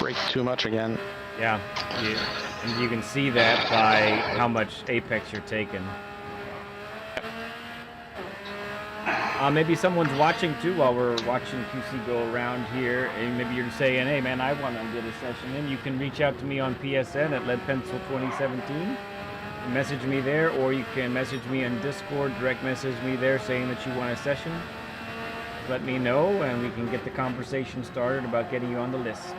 Break too much again. Yeah, and you can see that by how much apex you're taking. Maybe someone's watching too while we're watching QC go around here, and maybe you're saying, hey man, I want to get a session in. You can reach out to me on PSN at leadpencil2017 and message me there, or you can message me on Discord, direct message me there saying that you want a session. Let me know and we can get the conversation started about getting you on the list.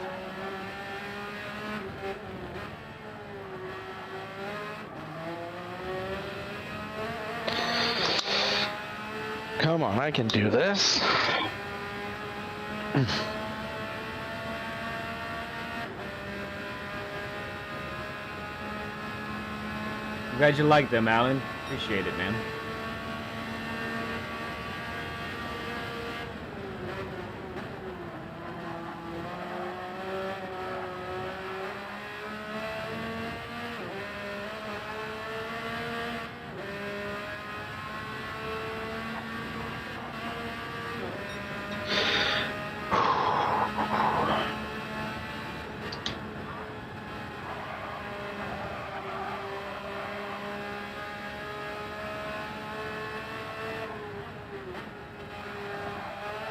Come on, I can do this. I'm glad you like them, Alan. Appreciate it, man.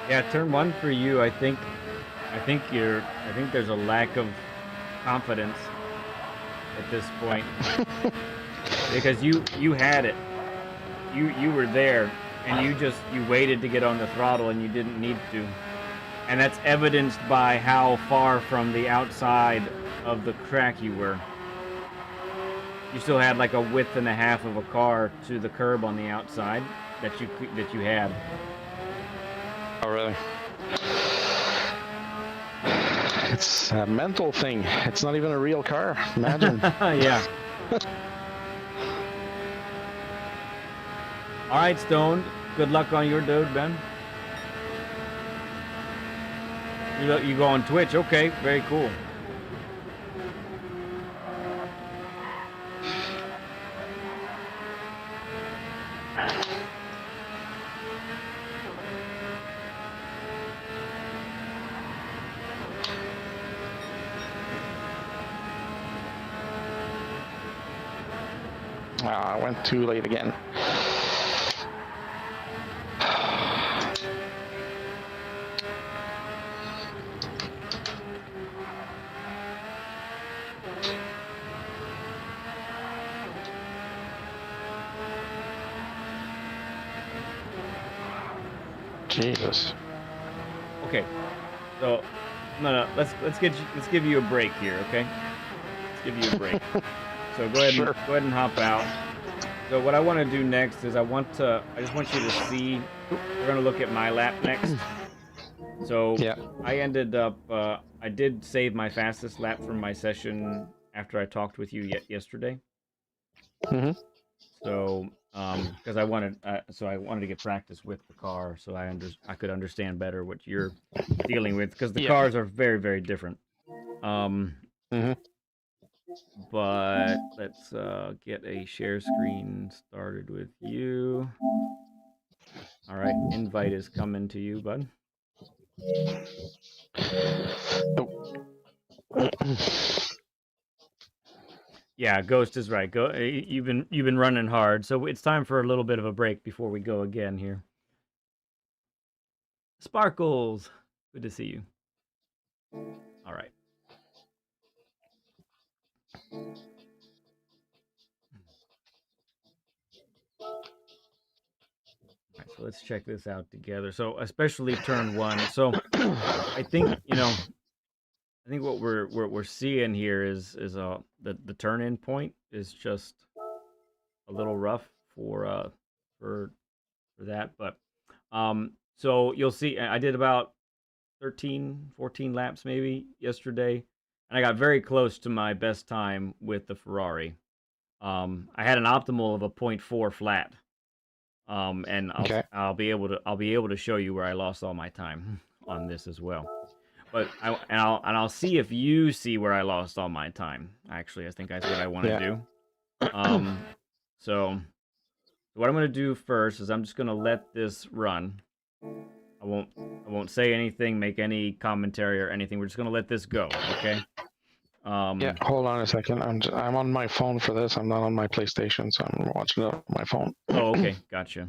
Yeah, turn one for you. I think there's a lack of confidence at this point because you had it. You were there and you waited to get on the throttle and you didn't need to. And that's evidenced by how far from the outside of the track you were. You still had like a width and a half of a car to the curb on the outside that you had. Oh, really? It's a mental thing. It's not even a real car. Imagine. Yeah. All right, Stone. Good luck on your dude, Ben. You go on Twitch. Okay, very cool. I went too late again. Jesus. Okay, so no, let's give you a break here, okay? Let's give you a break. So go ahead, Sure. go ahead and hop out. So what I want to do next is I just want you to see. We're gonna look at my lap next. So Yeah. I ended up I did save my fastest lap from my session after I talked with you yesterday. Mhm. So because I wanted to get practice with the car, so I could understand better what you're dealing with, because the Yeah. cars are very, very different. Mhm. But let's get a share screen started with you. All right, invite is coming to you, bud. Yeah, Ghost is right. You've been running hard, so it's time for a little bit of a break before we go again here. Sparkles, good to see you. All right. All right, so let's check this out together. So especially turn one. So I think what we're seeing here is the turn-in point is just little rough for for that. But so you'll see, I did about 13, 14 laps maybe yesterday, and I got very close to my best time with the Ferrari. I had an optimal of a 0.4 flat. And I'll be able to show you where I lost all my time on this as well. But I'll see if you see where I lost all my time. Actually, I think that's what I want to do. So what I'm going to do first is I'm just going to let this run. I won't say anything, make any commentary or anything. We're just going to let this go, okay? Yeah, hold on a second. I'm on my phone for this. I'm not on my PlayStation, so I'm watching it on my phone. Oh, okay, gotcha.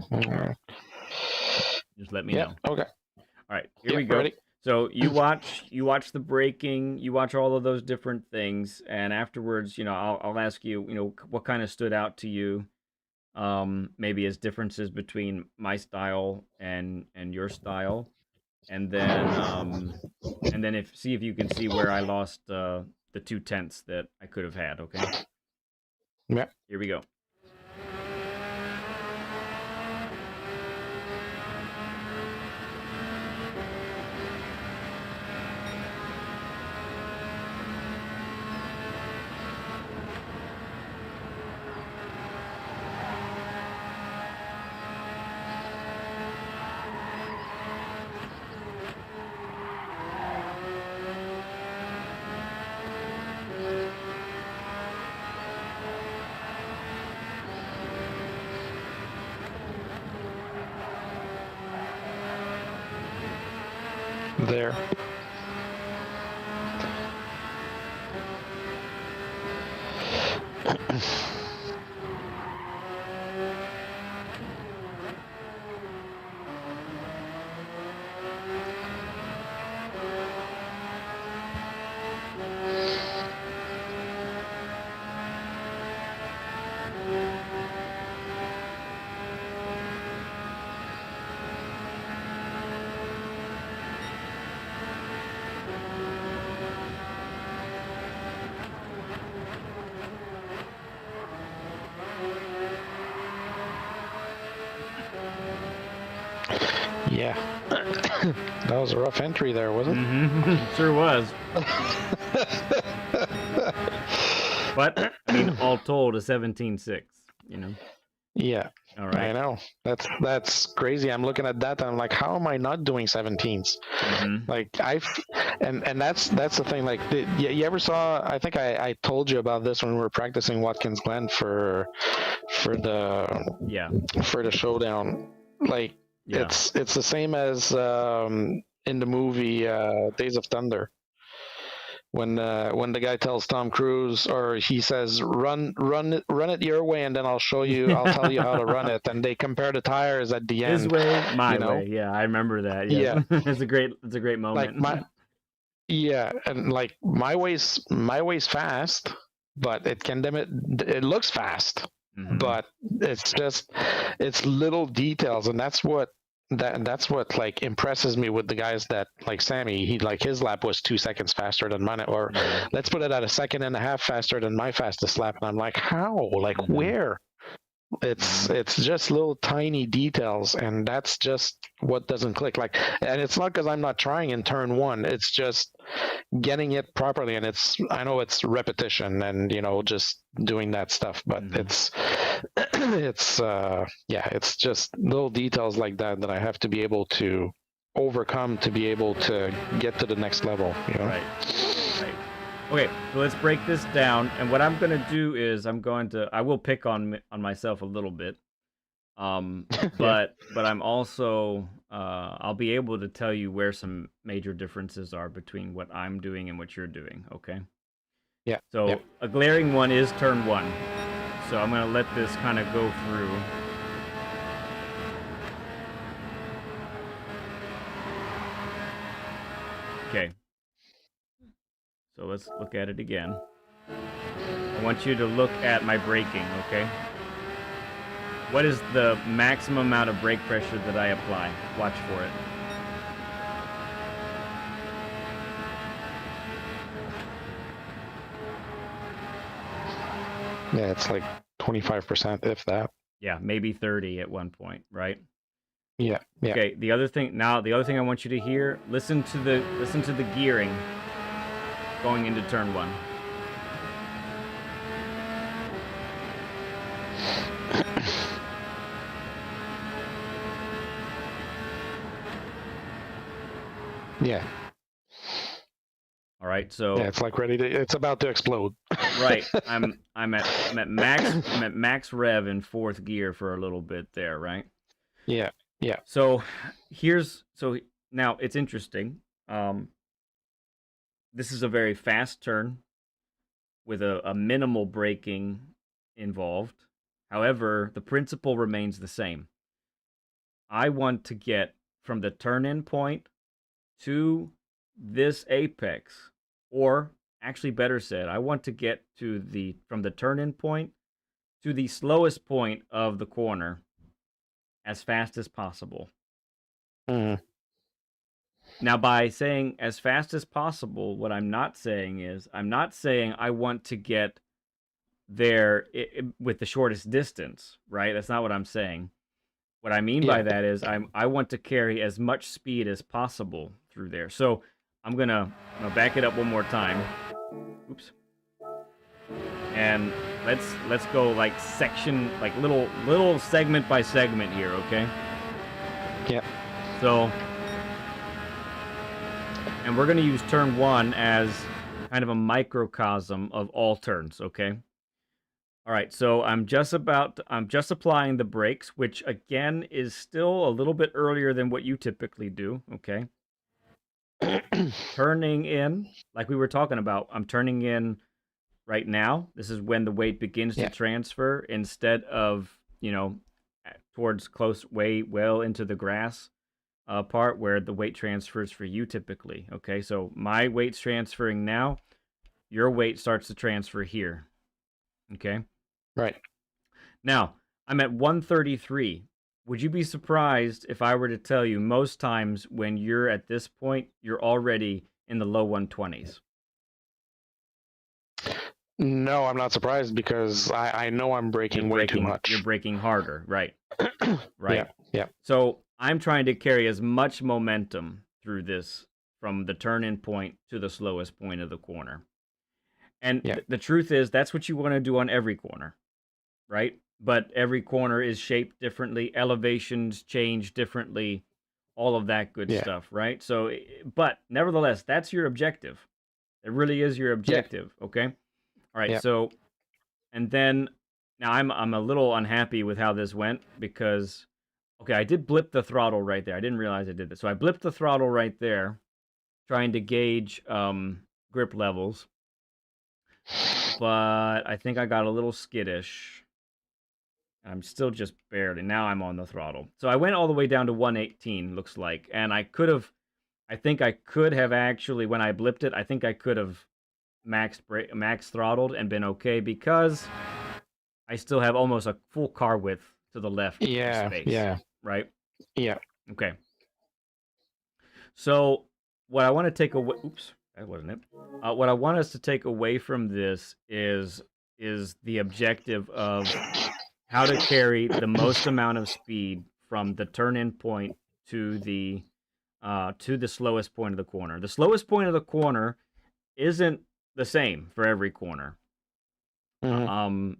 Just let me know. Okay. All right, here we go. Ready? So you watch the braking, you watch all of those different things, and afterwards, I'll ask you, what kind of stood out to you, maybe as differences between my style and your style, and then see if you can see where I lost the 0.2 that I could have had. Okay. Yeah. Here we go. There. Yeah. That was a rough entry there, wasn't it? Mm-hmm. Sure was. But I mean, all told, a 17.6. Yeah. All right. I know. That's crazy. I'm looking at that and I'm like, how am I not doing 17s? Mm-hmm. Like and that's the thing. Like, you ever saw? I think I told you about this when we were practicing Watkins Glen for the showdown. Like, it's the same as in the movie Days of Thunder. When the guy tells Tom Cruise, or he says, run it your way, and then I'll tell you how to run it, and they compare the tires at the end. His way, my way. Yeah, I remember that. Yes. Yeah, it's a great moment. Like and like my way's fast, but it looks fast, but it's little details, and that's what like impresses me with the guys that, like Sammy, his lap was 2 seconds faster than mine, or let's put it at 1.5 seconds faster than my fastest lap, and I'm like, how? Like, where? It's just little tiny details, and that's just what doesn't click. Like, and it's not because I'm not trying in turn one, it's just getting it properly, and I know it's repetition and just doing that stuff, but it's just little details like that I have to be able to overcome to be able to get to the next level. Right. Okay, so let's break this down, and what I'm going to do is I will pick on myself a little bit, but I'm also I'll be able to tell you where some major differences are between what I'm doing and what you're doing. Okay. Yeah. So a glaring one is turn one. So I'm going to let this kind of go through. Okay. So let's look at it again. I want you to look at my braking, okay? What is the maximum amount of brake pressure that I apply? Watch for it. Yeah, it's like 25%, if that. Yeah, maybe 30 at one point, right? Yeah. Yeah. Okay, the other thing I want you to hear, listen to the gearing going into turn 1. Yeah. All right, so Yeah, it's like it's about to explode. right. I'm at max rev in 4th gear for a little bit there, right? Yeah. Yeah. So now it's interesting. This is a very fast turn with a minimal braking involved. However, the principle remains the same. I want to get from the turn-in point to this apex, or actually better said, I want to get from the turn-in point to the slowest point of the corner as fast as possible. Mhm. Now, by saying as fast as possible, what I'm not saying is I want to get there with the shortest distance, right? That's not what I'm saying. What I mean by that is I want to carry as much speed as possible through there. So I'm gonna back it up one more time. Oops. And let's go like section, like little segment by segment here, okay? Yeah. So, and we're gonna use turn 1 as kind of a microcosm of all turns, okay? All right, so I'm just applying the brakes, which again is still a little bit earlier than what you typically do, okay? Turning in, like we were talking about, I'm turning in right now. This is when the weight begins to transfer instead of, towards well into the grass part where the weight transfers for you typically, okay? So my weight's transferring now. Your weight starts to transfer here, okay? Right. Now, I'm at 133. Would you be surprised if I were to tell you most times when you're at this point, you're already in the low 120s? No, I'm not surprised because I know I'm braking way too much. You're braking harder, right? Right. Yeah. So I'm trying to carry as much momentum through this from the turn-in point to the slowest point of the corner. And the truth is, that's what you want to do on every corner, right? But every corner is shaped differently, elevations change differently, all of that good stuff, right? So, but nevertheless, that's your objective. It really is your objective, okay? All right, so, and then, now I'm a little unhappy with how this went because, okay, I did blip the throttle right there. I didn't realize I did this. So I blipped the throttle right there, trying to gauge grip levels. But I think I got a little skittish. I'm still just barely. Now I'm on the throttle. So I went all the way down to 118, looks like. And I think I could have actually, when I blipped it, I think I could have max throttled and been okay because I still have almost a full car width to the left of space. Yeah. Right? Yeah. Okay. So what I want to take away... Oops, that wasn't it. What I want us to take away from this is the objective of how to carry the most amount of speed from the turn-in point to the slowest point of the corner. The slowest point of the corner isn't the same for every corner. Mm-hmm.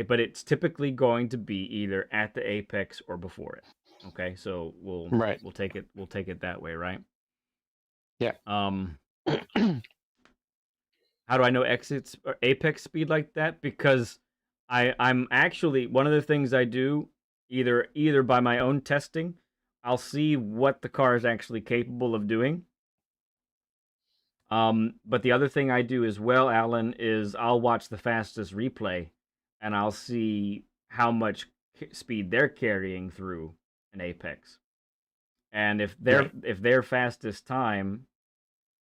But it's typically going to be either at the apex or before it. Okay, so we'll take it that way, right? Yeah. How do I know apex speed like that? Because I'm actually, one of the things I do, either by my own testing, I'll see what the car is actually capable of doing. But the other thing I do as well, Alan, is I'll watch the fastest replay, and I'll see how much speed they're carrying through an apex. And if their fastest time,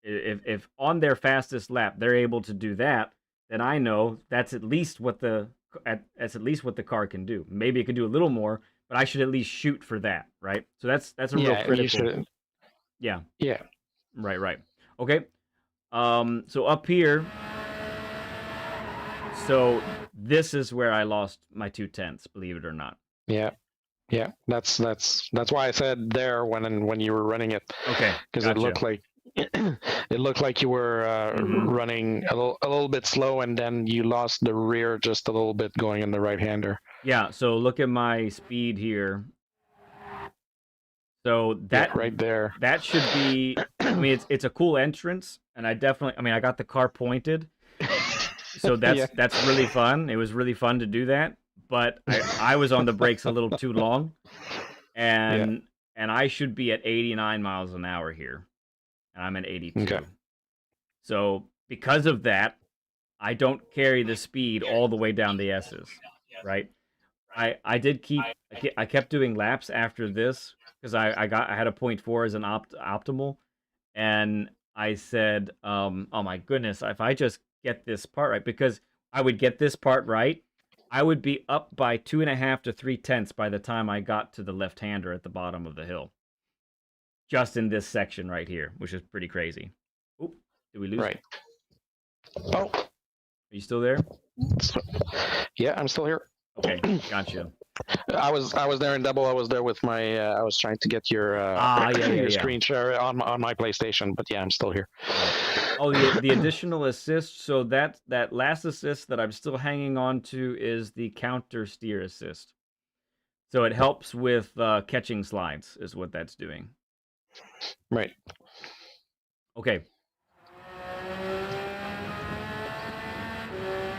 if on their fastest lap they're able to do that, then I know that's at least what the car can do. Maybe it can do a little more, but I should at least shoot for that, right? So that's a real critical. Yeah. Yeah. Right. Okay. So up here, So this is where I lost my 2/10, believe it or not. Yeah. Yeah, that's why I said there when you were running it. Okay, because gotcha. it looked like you were running a little bit slow, and then you lost the rear just a little bit going in the right hander. Yeah, so look at my speed here. So that right there. That should be. I mean, it's a cool entrance, and I got the car pointed, so that's really fun. It was really fun to do that, but I was on the brakes a little too long, and I should be at 89 miles an hour here, and I'm at 82. Okay. So because of that, I don't carry the speed all the way down the S's, right? I kept doing laps after this because I had a 0.4 as an optimal, and I said, oh my goodness, if I just get this part right, because I would get this part right, I would be up by 2.5 to 3/10 by the time I got to the left-hander at the bottom of the hill. Just in this section right here, which is pretty crazy. Oop, did we lose? Right. Oh. Are you still there? Yeah, I'm still here. Okay, gotcha. I was there in double. I was there with my. I was trying to get your screen share on my PlayStation, but yeah, I'm still here. Oh, the additional assist. So that last assist that I'm still hanging on to is the counter steer assist. So it helps with catching slides, is what that's doing. Right. Okay.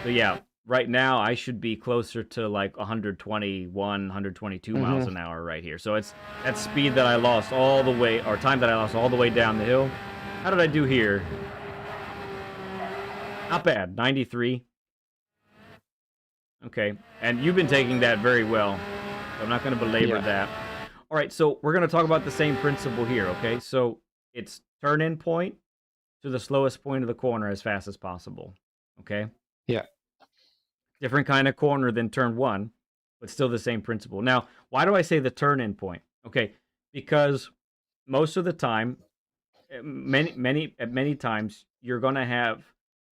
So yeah, right now I should be closer to like 121, 122 miles an hour right here. So it's that speed that I lost all the way, or time that I lost all the way down the hill. How did I do here? Not bad, 93. Okay, and you've been taking that very well. So I'm not going to belabor that. All right, so we're going to talk about the same principle here, okay? So it's turn-in point to the slowest point of the corner as fast as possible, okay? Yeah. Different kind of corner than turn one, but still the same principle. Now, why do I say the turn-in point? Okay, because most of the time, many times, you're going to have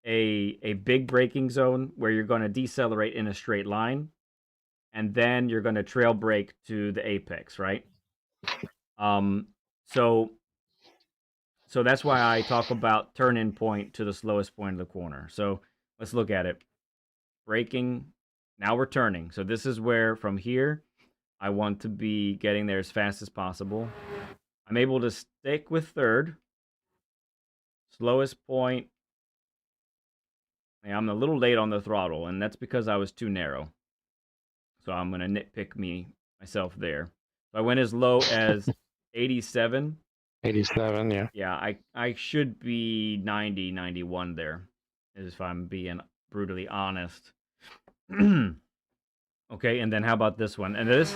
a big braking zone where you're going to decelerate in a straight line, and then you're going to trail brake to the apex, right? So that's why I talk about turn-in point to the slowest point of the corner. So let's look at it. Braking, now we're turning. So this is where, from here, I want to be getting there as fast as possible. I'm able to stick with third. Slowest point. I'm a little late on the throttle, and that's because I was too narrow. So I'm going to nitpick myself there. So I went as low as 87. 87, yeah. Yeah, I should be 90, 91 there, if I'm being brutally honest. Okay, and then how about this one? And this,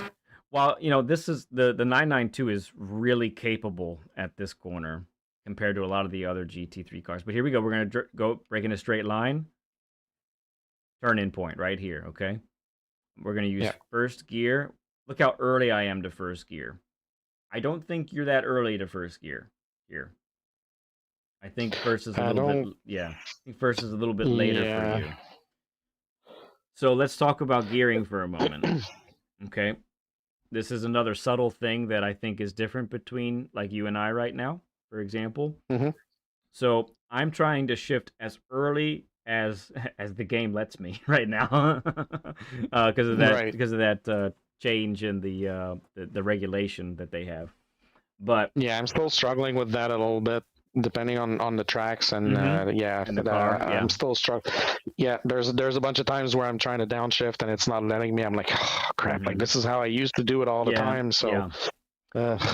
while, this is, the 992 is really capable at this corner compared to a lot of the other GT3 cars. But here we go. We're going to go break in a straight line. Turn-in point right here, okay? We're going to use first gear. Look how early I am to first gear. I don't think you're that early to first gear here. I think first is a little bit. Yeah, I think first is a little bit later for you. So let's talk about gearing for a moment. Okay, this is another subtle thing that I think is different between like you and I right now. For example, so I'm trying to shift as early as the game lets me right now because of that change in the regulation that they have. But yeah, I'm still struggling with that a little bit, depending on the tracks and the car. I'm still struggling. Yeah, there's a bunch of times where I'm trying to downshift and it's not letting me. I'm like, oh crap! Like this is how I used to do it all the time. So,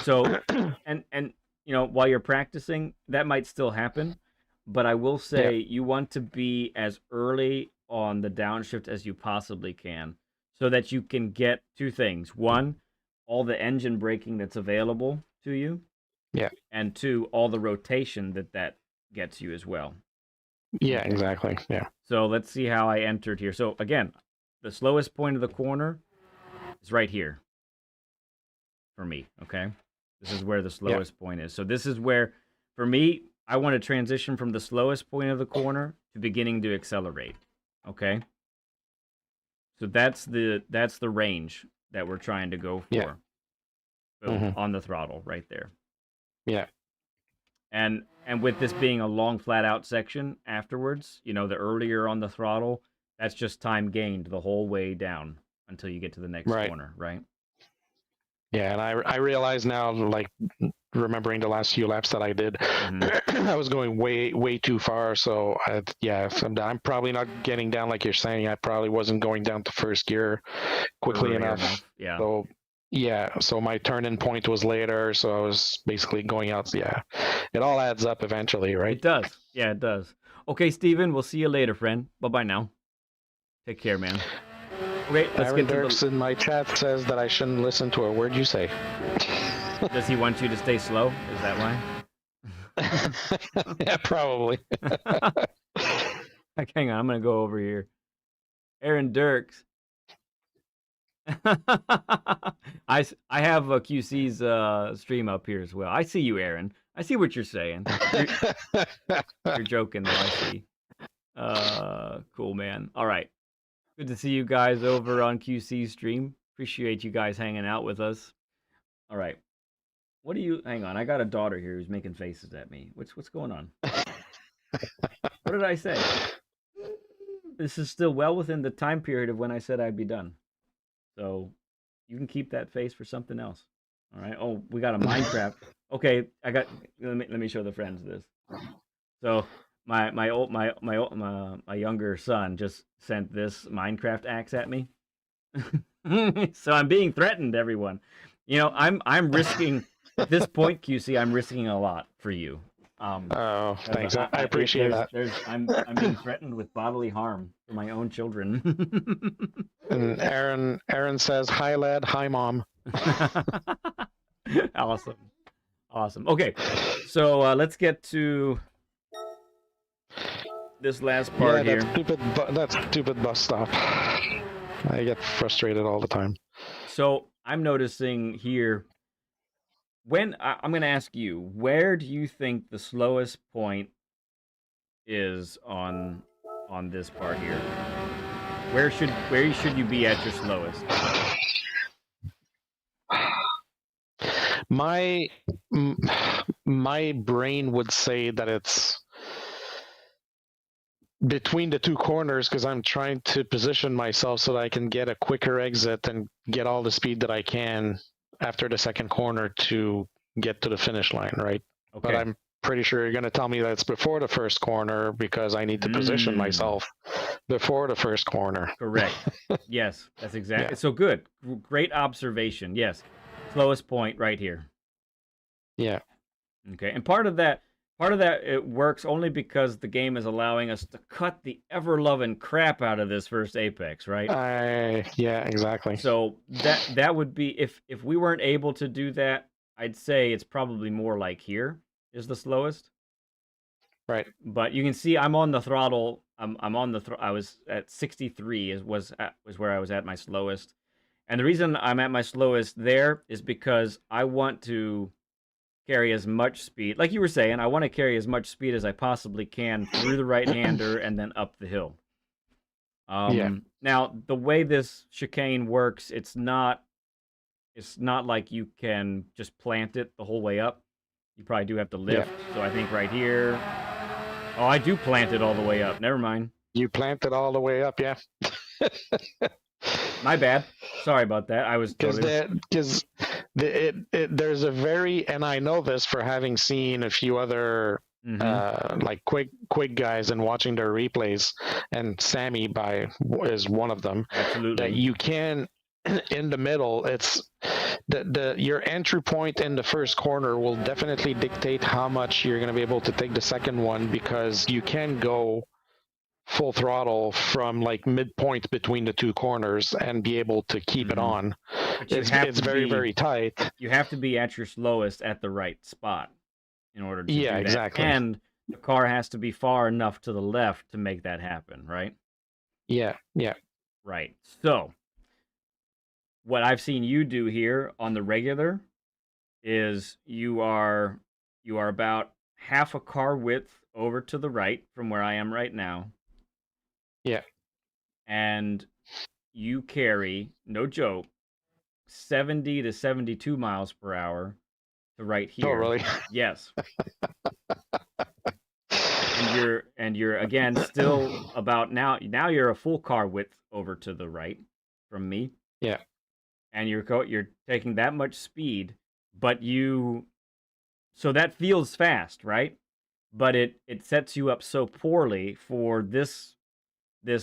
so and while you're practicing, that might still happen. But I will say you want to be as early on the downshift as you possibly can so that you can get two things. One, all the engine braking that's available to you. Yeah. And two, all the rotation that gets you as well. Yeah, exactly. Yeah. So let's see how I entered here. So again, the slowest point of the corner is right here for me, okay? This is where the slowest point is. So this is where, for me, I want to transition from the slowest point of the corner to beginning to accelerate, okay? So that's the range that we're trying to go for. Yeah. Boom, on the throttle right there. Yeah. And with this being a long flat out section afterwards, the earlier on the throttle, that's just time gained the whole way down until you get to the next corner, right? Yeah, and I realize now, like remembering the last few laps that I did, I was going way too far. So I'm probably not getting down like you're saying. I probably wasn't going down to first gear quickly enough. Yeah. So so my turn-in point was later, so I was basically going out. Yeah, it all adds up eventually, right? It does. Yeah, it does. Okay, Steven, we'll see you later, friend. Bye-bye now. Take care, man. Okay, let's Aaron get to Dirks in my chat says that I shouldn't listen to a word you say. Does he want you to stay slow? Is that why? Yeah, probably. Hang on, I'm going to go over here. Aaron Dirks. I have a QC's stream up here as well. I see you, Aaron. I see what you're saying. You're joking, though, I see. Cool, man. All right. Good to see you guys over on QC's stream. Appreciate you guys hanging out with us. All right. What do you... Hang on. I got a daughter here who's making faces at me. What's going on? What did I say? This is still well within the time period of when I said I'd be done. So you can keep that face for something else. All right. Oh, we got a Minecraft. Okay, let me show the friends this. So my younger son just sent this Minecraft axe at me. So I'm being threatened, everyone. I'm risking at this point, QC. I'm risking a lot for you. Thanks. I appreciate that. I'm being threatened with bodily harm for my own children. And Aaron says, "Hi, lad. Hi, mom." Awesome. Okay, so let's get to this last part here. That stupid bus stop. I get frustrated all the time. So I'm noticing here. When I'm going to ask you, where do you think the slowest point is on this part here? Where should you be at your slowest? My brain would say that it's between the two corners because I'm trying to position myself so that I can get a quicker exit and get all the speed that I can after the second corner to get to the finish line, right? Okay. But I'm pretty sure you're going to tell me that it's before the first corner because I need to position myself before the first corner. Correct. Yes, that's exactly. Yeah. So good. Great observation. Yes. Slowest point right here. Yeah. Okay. And part of that it works only because the game is allowing us to cut the ever-loving crap out of this first Apex, right? Yeah, exactly. So that would be if we weren't able to do that, I'd say it's probably more like here is the slowest. Right. But you can see I'm on the throttle. I was at 63 was where I was at my slowest. And the reason I'm at my slowest there is because I want to carry as much speed. Like you were saying, I want to carry as much speed as I possibly can through the right-hander and then up the hill. Now, the way this chicane works, it's not like you can just plant it the whole way up. You probably do have to lift. Yeah. So I think right here... Oh, I do plant it all the way up. Never mind. You plant it all the way up, yeah. My bad. Sorry about that. I was because there's a very, and I know this for having seen a few other like quick guys and watching their replays, and Sammy is one of them. Absolutely. That you can in the middle. It's your entry point in the first corner will definitely dictate how much you're going to be able to take the second one because you can go full throttle from like midpoint between the two corners and be able to keep it on. It's very, very tight. You have to be at your slowest at the right spot in order to do that. Exactly. And the car has to be far enough to the left to make that happen, right? Yeah. Right. So what I've seen you do here on the regular is you are about half a car width over to the right from where I am right now. Yeah. And you carry, no joke, 70 to 72 miles per hour to right here. Oh, really? Yes. And you're again still about now you're a full car width over to the right from me. Yeah. And you're taking that much speed, but so that feels fast, right? But it sets you up so poorly for this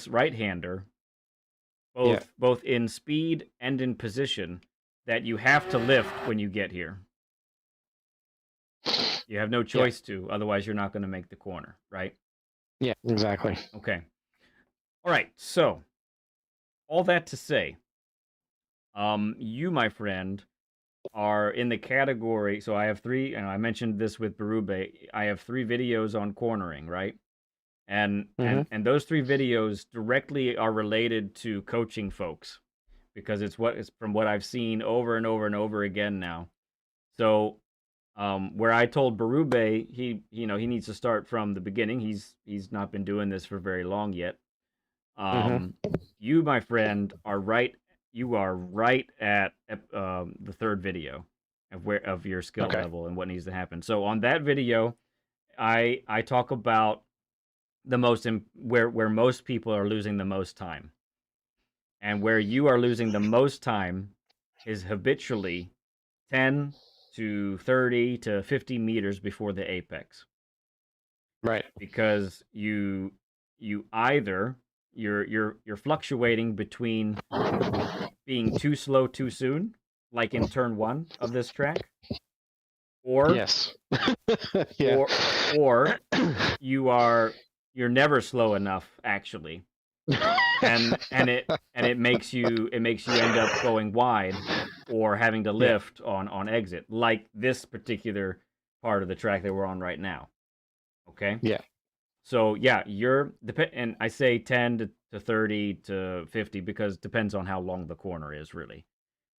right-hander, both in speed and in position, that you have to lift when you get here. You have no choice to, otherwise you're not going to make the corner, right? Yeah, exactly. Okay. All right. So, all that to say, you, my friend, are in the category. So I have three, and I mentioned this with Berube. I have 3 videos on cornering, right? And those 3 videos directly are related to coaching folks, because it's from what I've seen over and over and over again now. So, where I told Berube he needs to start from the beginning. He's not been doing this for very long yet. You, my friend, are right. You are right at the 3rd video of your skill level and what needs to happen. So on that video, I talk about where most people are losing the most time, and where you are losing the most time is habitually 10 to 30 to 50 meters before the apex. Right. Because you either you're fluctuating between being too slow too soon, like in turn 1 of this track, or yes, yeah. or you're never slow enough actually, and it makes you end up going wide or having to lift on exit, like this particular part of the track that we're on right now. Okay. Yeah. So yeah, and I say 10 to 30 to 50 because it depends on how long the corner is, really.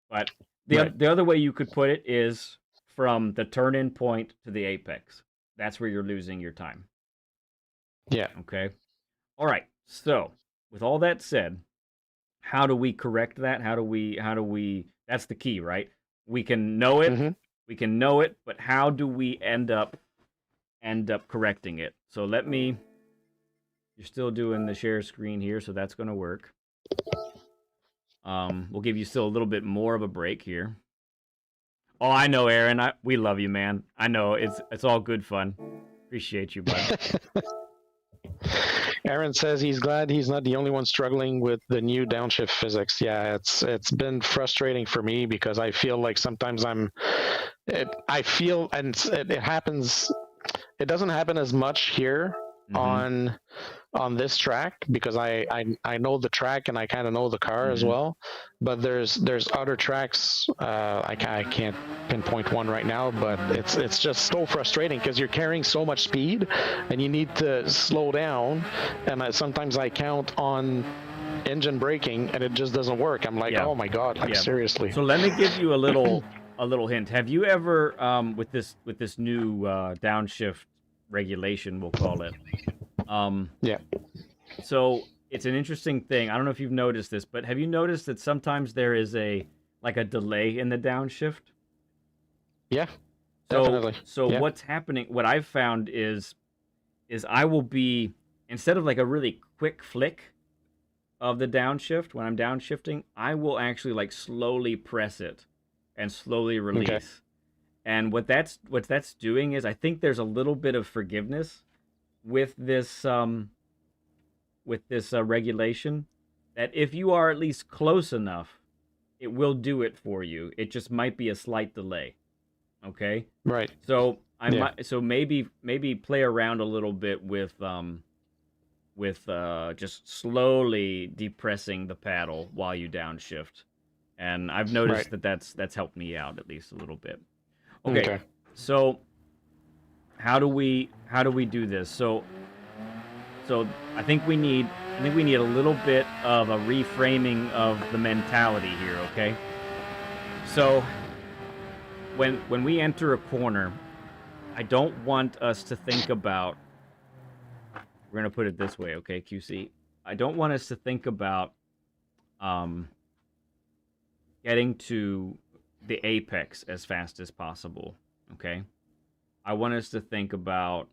But the other way you could put it is from the turn-in point to the apex. That's where you're losing your time. Yeah. Okay. All right. So with all that said, how do we correct that? How do we? That's the key, right? We can know it. Mm-hmm. We can know it, but how do we end up correcting it? So you're still doing the share screen here, so that's going to work. We'll give you still a little bit more of a break here. Oh, I know, Aaron. We love you, man. I know it's all good fun. Appreciate you, bud. Aaron says he's glad he's not the only one struggling with the new downshift physics. Yeah, it's been frustrating for me because I feel like sometimes it happens. It doesn't happen as much here on this track because I know the track and I kind of know the car as well. But there's other tracks. I can't pinpoint one right now, but it's just so frustrating because you're carrying so much speed and you need to slow down. And sometimes I count on engine braking and it just doesn't work. I'm like, oh my god, seriously. So let me give you a little hint. Have you ever with this new downshift regulation, we'll call it. So it's an interesting thing. I don't know if you've noticed this, but have you noticed that sometimes there is a delay in the downshift? Yeah, definitely. So what's happening? What I've found is I will be, instead of like a really quick flick of the downshift when I'm downshifting, I will actually like slowly press it and slowly release. Okay. And what that's doing is, I think there's a little bit of forgiveness with this regulation, that if you are at least close enough, it will do it for you. It just might be a slight delay. Okay. Right. So so maybe play around a little bit with just slowly depressing the paddle while you downshift, and I've noticed that's helped me out at least a little bit. Okay. So how do we do this? So I think we need a little bit of a reframing of the mentality here, okay? So when we enter a corner, I don't want us to think about, we're going to put it this way, okay, QC? I don't want us to think about getting to the apex as fast as possible. Okay, I want us to think about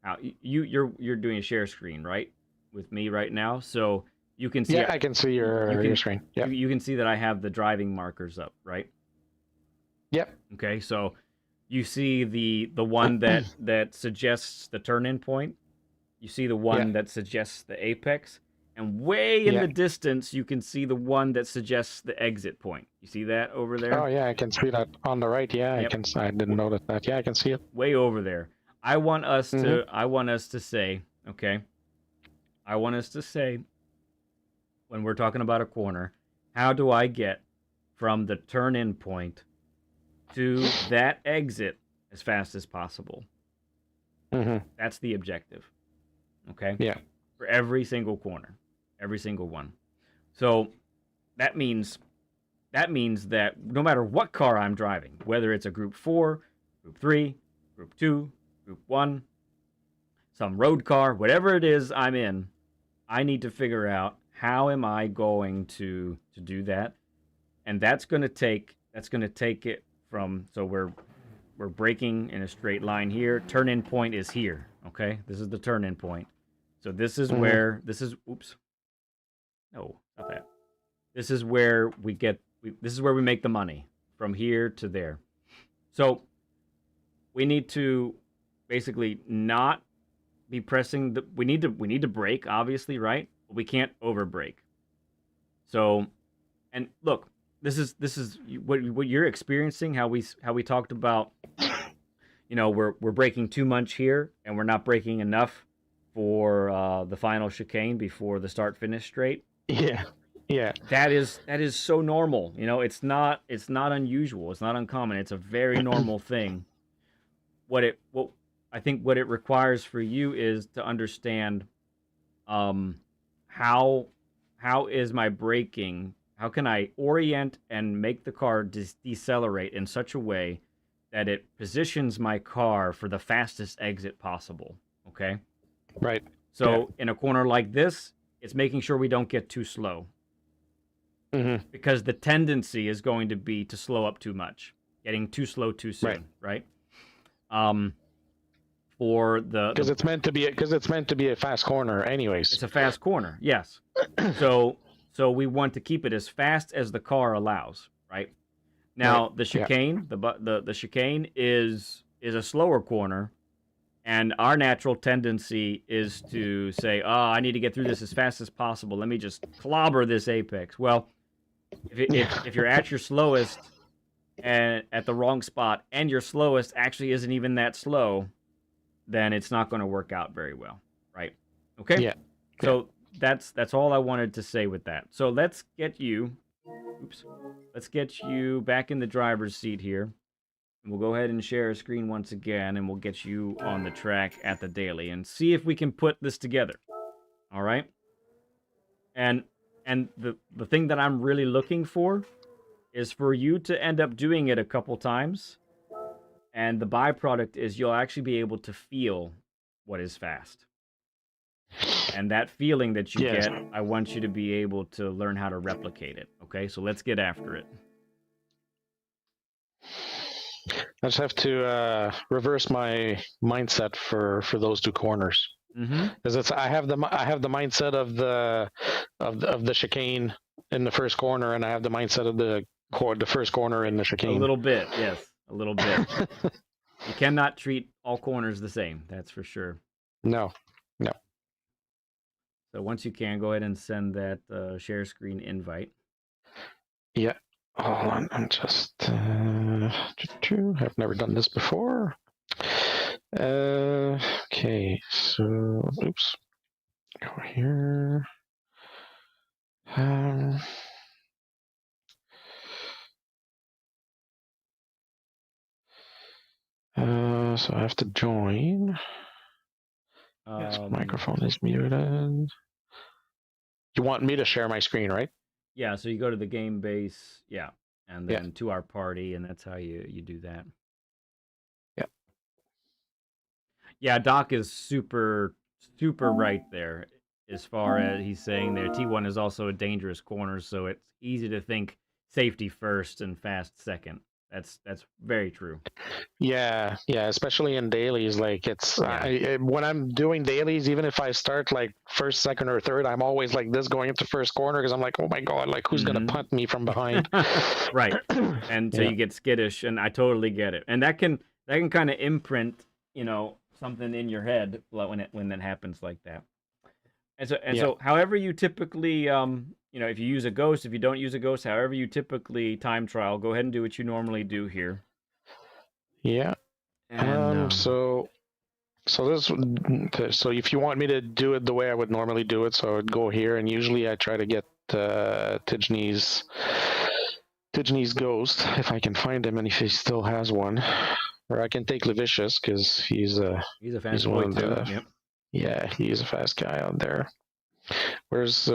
how you're doing a share screen, right, with me right now, so you can see. Yeah, I can see your screen. Yeah. You can see that I have the driving markers up, right? Yep. Okay, so you see the one that suggests the turn-in point. You see the one that suggests the apex, and way in the distance you can see the one that suggests the exit point. You see that over there? Oh yeah, I can see that on the right. Yeah, Yep. I didn't notice that. Yeah, I can see it. Way over there. I want us to say, okay? I want us to say, when we're talking about a corner, how do I get from the turn-in point to that exit as fast as possible? That's the objective. Okay? Yeah. For every single corner. Every single one. So that means that no matter what car I'm driving, whether it's a Group 4, Group 3, Group 2, Group 1, some road car, whatever it is I'm in, I need to figure out how am I going to do that. And that's going to take it from, so we're braking in a straight line here. Turn-in point is here, okay? This is the turn-in point. So this is where, oops. No, not that. This is where this is where we make the money, from here to there. So we need to basically not be pressing we need to brake, obviously, right? But we can't over brake. So, and look, this is what you're experiencing, how we talked about, we're braking too much here and we're not braking enough for the final chicane before the start finish straight. Yeah. Yeah. That is so normal. It's not unusual. It's not uncommon. It's a very normal thing. What I think what it requires for you is to understand how is my braking, how can I orient and make the car decelerate in such a way that it positions my car for the fastest exit possible, okay? Right. So in a corner like this, it's making sure we don't get too slow. Because the tendency is going to be to slow up too much, getting too slow too soon, right? Because it's meant to be a fast corner, anyways. It's a fast corner, yes. So we want to keep it as fast as the car allows, right? Now the chicane, the chicane is a slower corner, and our natural tendency is to say, I need to get through this as fast as possible. Let me just clobber this apex. Well, if you're at your slowest and at the wrong spot, and your slowest actually isn't even that slow, then it's not going to work out very well, right? Okay? Yeah. So that's all I wanted to say with that. So let's get you back in the driver's seat here. And we'll go ahead and share a screen once again, and we'll get you on the track at the daily and see if we can put this together. All right? And the thing that I'm really looking for is for you to end up doing it a couple times, and the byproduct is you'll actually be able to feel what is fast. And that feeling that you get, I want you to be able to learn how to replicate it. Okay, so let's get after it. I just have to reverse my mindset for those two corners. Because I have the mindset of the chicane in the first corner, and I have the mindset of the first corner in the chicane. A little bit, yes, a little bit. You cannot treat all corners the same. That's for sure. No. So once you can, go ahead and send that share screen invite. Yeah. Hold on, I'm just. I've never done this before. Okay, so oops. Go here. So I have to join. This microphone is muted. You want me to share my screen, right? Yeah, so you go to the game base, and then to our party, and that's how you do that. Yeah. Yeah, Doc is super right there. as far as he's saying there, T1 is also a dangerous corner, so it's easy to think safety first and fast second. That's very true. Yeah, especially in dailies. Like it's Yeah. when I'm doing dailies, even if I start like first, second, or third, I'm always like this going into first corner because I'm like, oh my god, like who's gonna punt me from behind? Right. And so Yeah. you get skittish, and I totally get it. And that can kind of imprint, something in your head when that happens like that. And so however you typically if you use a ghost, if you don't use a ghost, however you typically time trial, go ahead and do what you normally do here. Yeah. And So if you want me to do it the way I would normally do it, so I would go here, and usually I try to get Tijni's ghost if I can find him, and if he still has one, or I can take Levicius because he's a fast boy one of too. the, Yep. yeah, he's a fast guy out there. Where's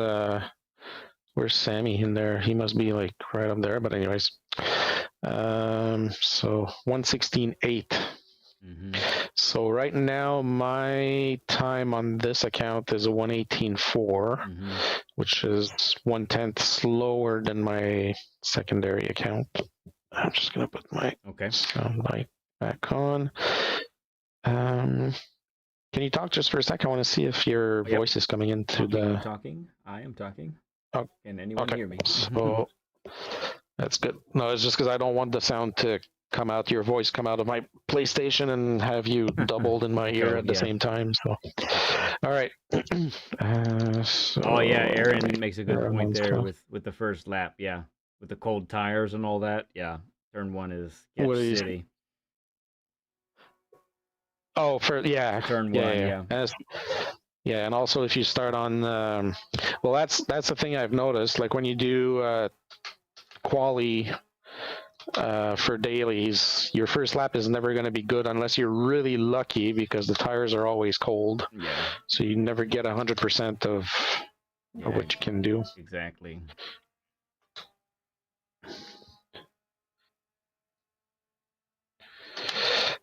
Sammy in there? He must be like right up there. But anyways, so 116.8. So right now my time on this account is a 118.4, which is 1/10 slower than my secondary account. I'm just gonna put my sound light back on. Can you talk just for a second? I want to see if your voice is coming into the. Talking. I am talking. Oh, can anyone hear me? So that's good. No, it's just because I don't want the sound to come out, your voice come out of my PlayStation and have you doubled in my ear at the same time. So, all right. Oh yeah, Aaron makes a good point there with the first lap. Yeah, with the cold tires and all that. Yeah, turn 1 is Sketch City. Oh, turn 1. Yeah. And also if you start on, well, that's the thing I've noticed. Like when you do quali for dailies, your first lap is never going to be good unless you're really lucky because the tires are always cold. Yeah. So you never get 100% of what you can do. Exactly.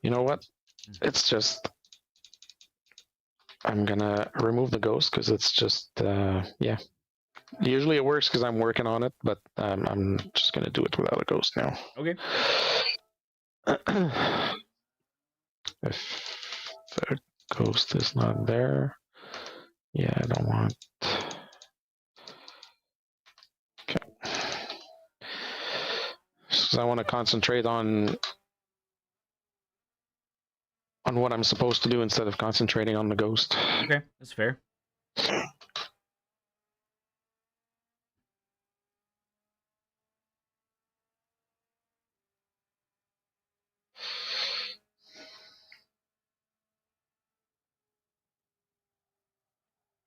You know what? It's just, I'm gonna remove the ghost because it's just, Usually it works because I'm working on it, but I'm just gonna do it without a ghost now. Okay. If the ghost is not there, I don't want. Okay. Because I want to concentrate on what I'm supposed to do instead of concentrating on the ghost. Okay, that's fair.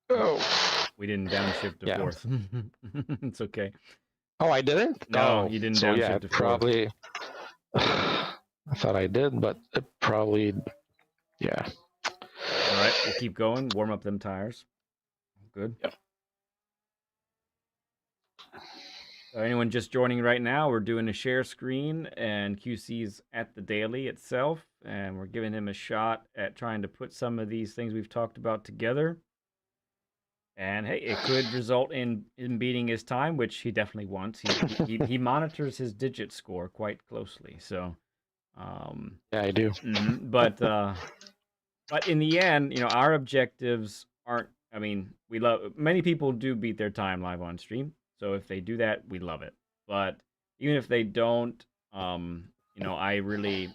Oh, we didn't downshift to fourth. It's okay. Oh, I didn't? No, you didn't downshift to fourth. Probably. I thought I did, but it probably, yeah. All right, we'll keep going. Warm up them tires. Good. Yep. So anyone just joining right now, we're doing a share screen, and QC's at the daily itself, and we're giving him a shot at trying to put some of these things we've talked about together. And hey, it could result in beating his time, which he definitely wants. He monitors his digit score quite closely. So, yeah, I do. But in the end, our objectives aren't. I mean, many people do beat their time live on stream. So if they do that, we love it. But even if they don't, I really,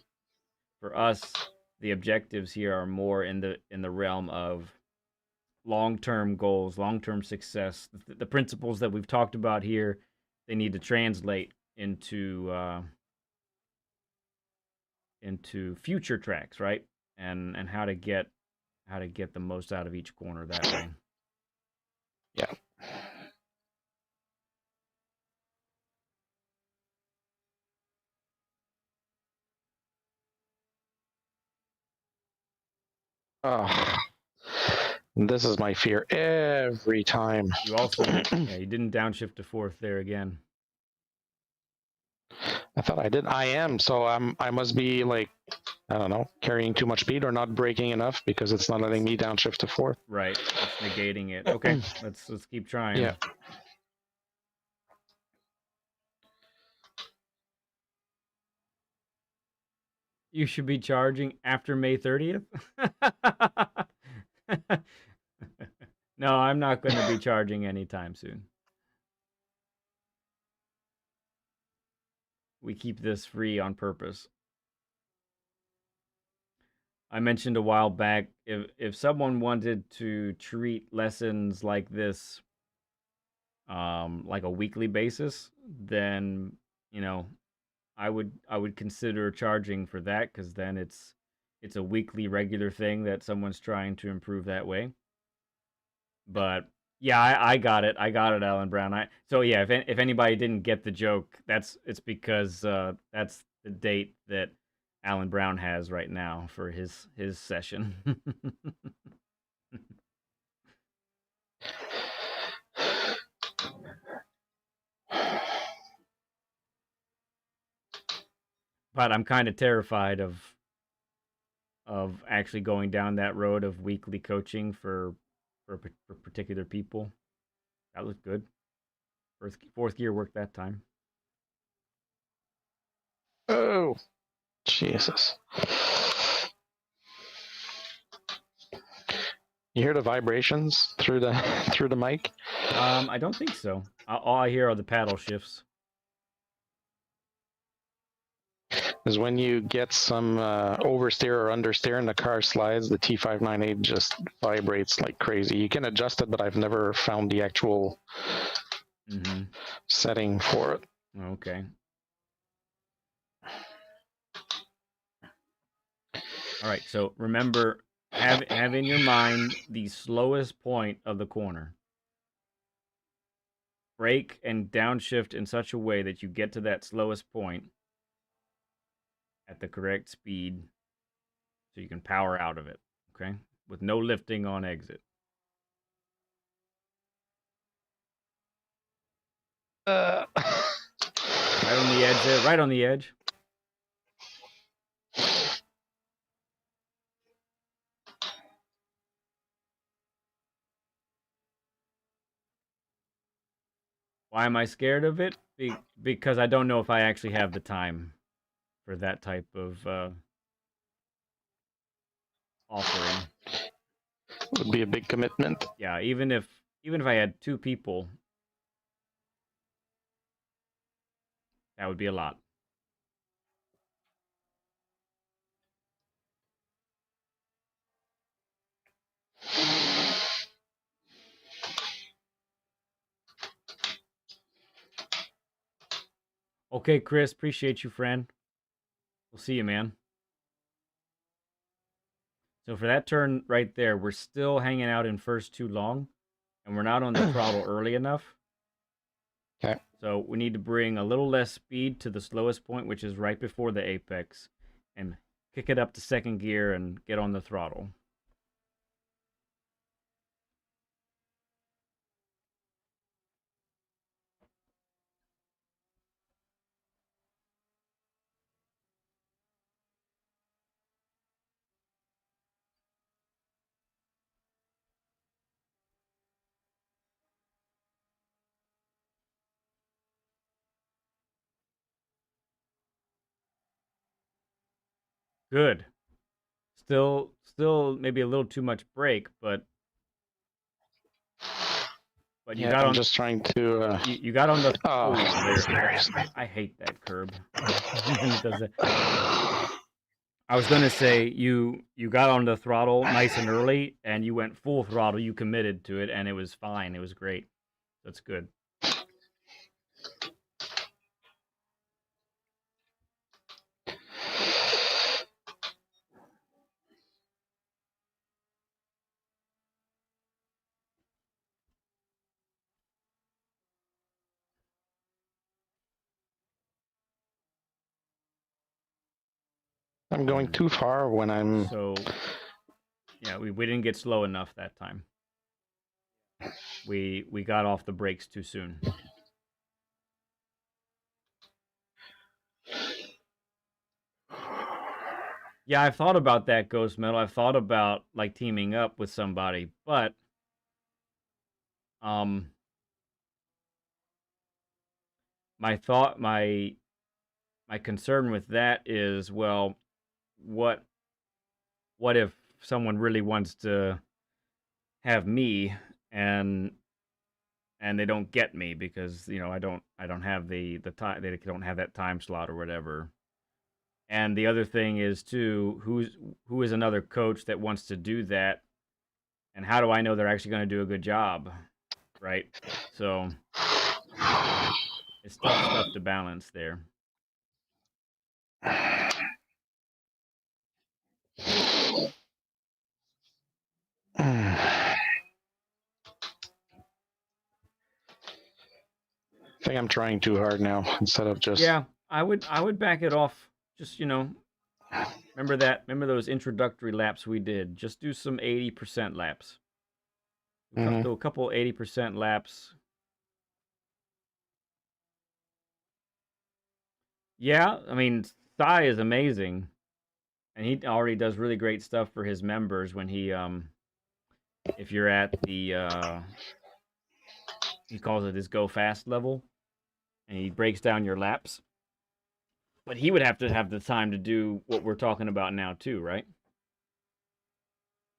for us, the objectives here are more in the realm of long-term goals, long-term success. The principles that we've talked about here, they need to translate into future tracks, right? And how to get the most out of each corner that way. Yeah. Oh, this is my fear every time. You also, you didn't downshift to fourth there again. I thought I did. I am. So I must be like I don't know, carrying too much speed or not braking enough because it's not letting me downshift to fourth. Right. It's negating it. Okay. let's keep trying. Yeah. You should be charging after May 30th. No, I'm not going to be charging anytime soon. We keep this free on purpose. I mentioned a while back, if someone wanted to treat lessons like this like a weekly basis, then, you know, I would consider charging for that, because then it's a weekly regular thing that someone's trying to improve that way. But yeah, I got it. I got it, Alan Brown. So yeah, if anybody didn't get the joke, it's because that's the date that Alan Brown has right now for his session. But I'm kind of terrified of actually going down that road of weekly coaching for particular people. That looked good. Fourth gear worked that time. Oh, Jesus. You hear the vibrations through the mic? I don't think so. All I hear are the paddle shifts. Is when you get some oversteer or understeer and the car slides, the T598 just vibrates like crazy. You can adjust it, but I've never found the actual setting for it. Okay. All right, so remember, have in your mind the slowest point of the corner. Brake and downshift in such a way that you get to that slowest point at the correct speed so you can power out of it, okay? With no lifting on exit. Right on the edge there, right on the edge. Why am I scared of it? Because I don't know if I actually have the time for that type of offering. Would be a big commitment. Yeah, even if I had 2 people, that would be a lot. Okay, Chris, appreciate you, friend. We'll see you, man. So for that turn right there, we're still hanging out in first too long, and we're not on the throttle early enough. Okay. So we need to bring a little less speed to the slowest point, which is right before the apex, and kick it up to second gear and get on the throttle. Good. Still maybe a little too much brake, but you yeah, got I'm on. Just trying to. You got on the. Oh, seriously! I hate that curb. It does it. I was gonna say you got on the throttle nice and early, and you went full throttle. You committed to it, and it was fine. It was great. That's good. I'm going too far when I'm. So, yeah, we didn't get slow enough that time. We got off the brakes too soon. Yeah, I've thought about that, Ghost Metal. I've thought about like teaming up with somebody, but um, my thought, my concern with that is, well, what what if someone really wants to have me and they don't get me because I don't have the time, they don't have that time slot or whatever. And the other thing is too, who is another coach that wants to do that, and how do I know they're actually going to do a good job, right? So it's tough stuff to balance there. I think I'm trying too hard now instead of just. Yeah, I would back it off. Just remember those introductory laps we did. Just do some 80% laps. Do a couple 80% laps. Yeah, I mean, Sai is amazing, and he already does really great stuff for his members when he if you're at the he calls it his go fast level, and he breaks down your laps. But he would have to have the time to do what we're talking about now too, right?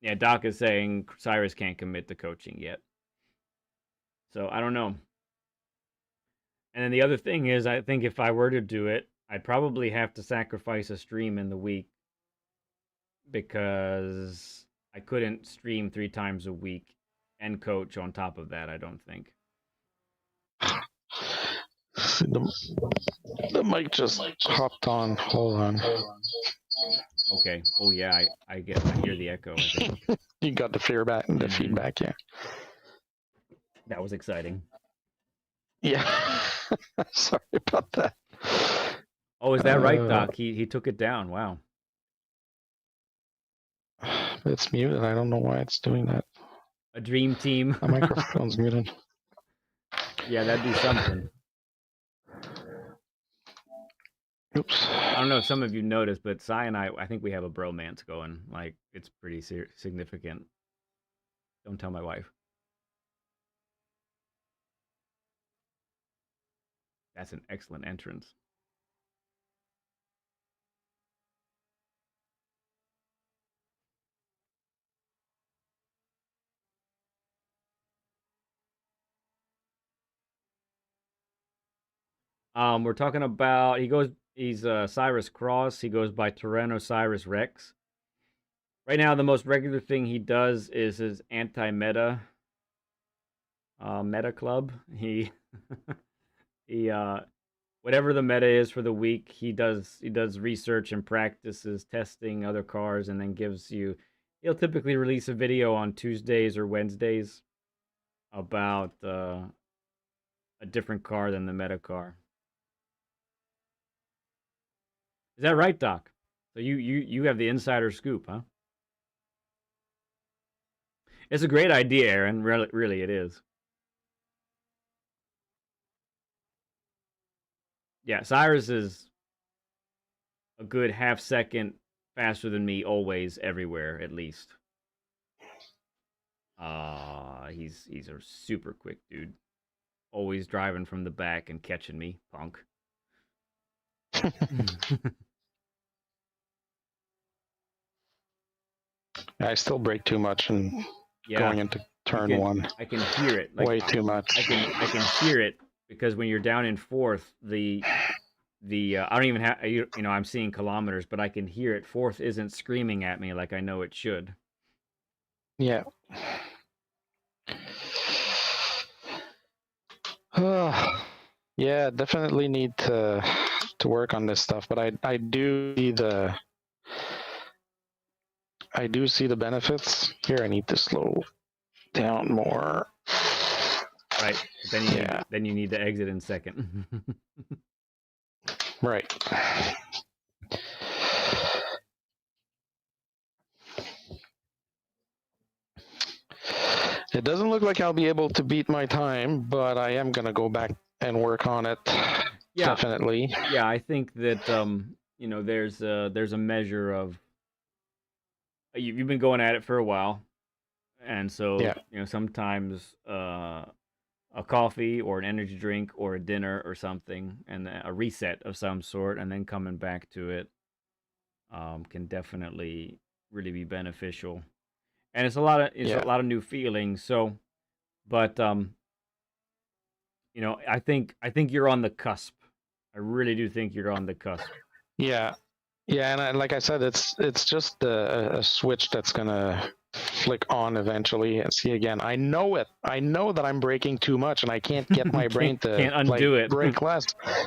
Yeah, Doc is saying Cyrus can't commit to coaching yet. So I don't know. And then the other thing is, I think if I were to do it, I'd probably have to sacrifice a stream in the week because I couldn't stream 3 times a week and coach on top of that, I don't think. The mic just hopped on. Hold on. Okay. Oh yeah, I hear the echo, I think. You got the feedback, yeah. That was exciting. Yeah. Sorry about that. Oh, is that right, Doc? He took it down. Wow. It's muted. I don't know why it's doing that. A dream team. My microphone's muted. Yeah, that'd be something. Oops. I don't know if some of you noticed, but Sai and I think we have a bromance going. Like, it's pretty significant. Don't tell my wife. That's an excellent entrance. We're talking about he's Cyrus Cross. He goes by Tyrannosaurus Rex. Right now, the most regular thing he does is his anti-meta meta club. He whatever the meta is for the week, he does research and practices testing other cars, and then he'll typically release a video on Tuesdays or Wednesdays about a different car than the meta car. Is that right, Doc? So you have the insider scoop, huh? It's a great idea, Aaron. Really it is. Yeah, Cyrus is a good half second faster than me always, everywhere, at least. He's a super quick dude. Always driving from the back and catching me, punk. I still brake too much and going into turn 1. I can hear it. Like, way too much. I can hear it because when you're down in 4th, the I don't even have I'm seeing kilometers, but I can hear it. 4th isn't screaming at me like I know it should. Yeah. Yeah, definitely need to work on this stuff, but I do see the benefits. Here, I need to slow down more. Right. Then you need to exit in 2nd. Right. It doesn't look like I'll be able to beat my time, but I am going to go back and work on it. Yeah. Definitely. Yeah, I think that there's a measure of you've been going at it for a while, and so Yeah. sometimes a coffee or an energy drink or a dinner or something, and a reset of some sort, and then coming back to it can definitely really be beneficial. And it's a lot of Yeah. new feelings. So, but I think you're on the cusp. I really do think you're on the cusp. Yeah. Yeah, and like I said, it's just a switch that's gonna flick on eventually. And see again, I know it. I know that I'm braking too much, and I can't get my brain to can't undo it. brake less.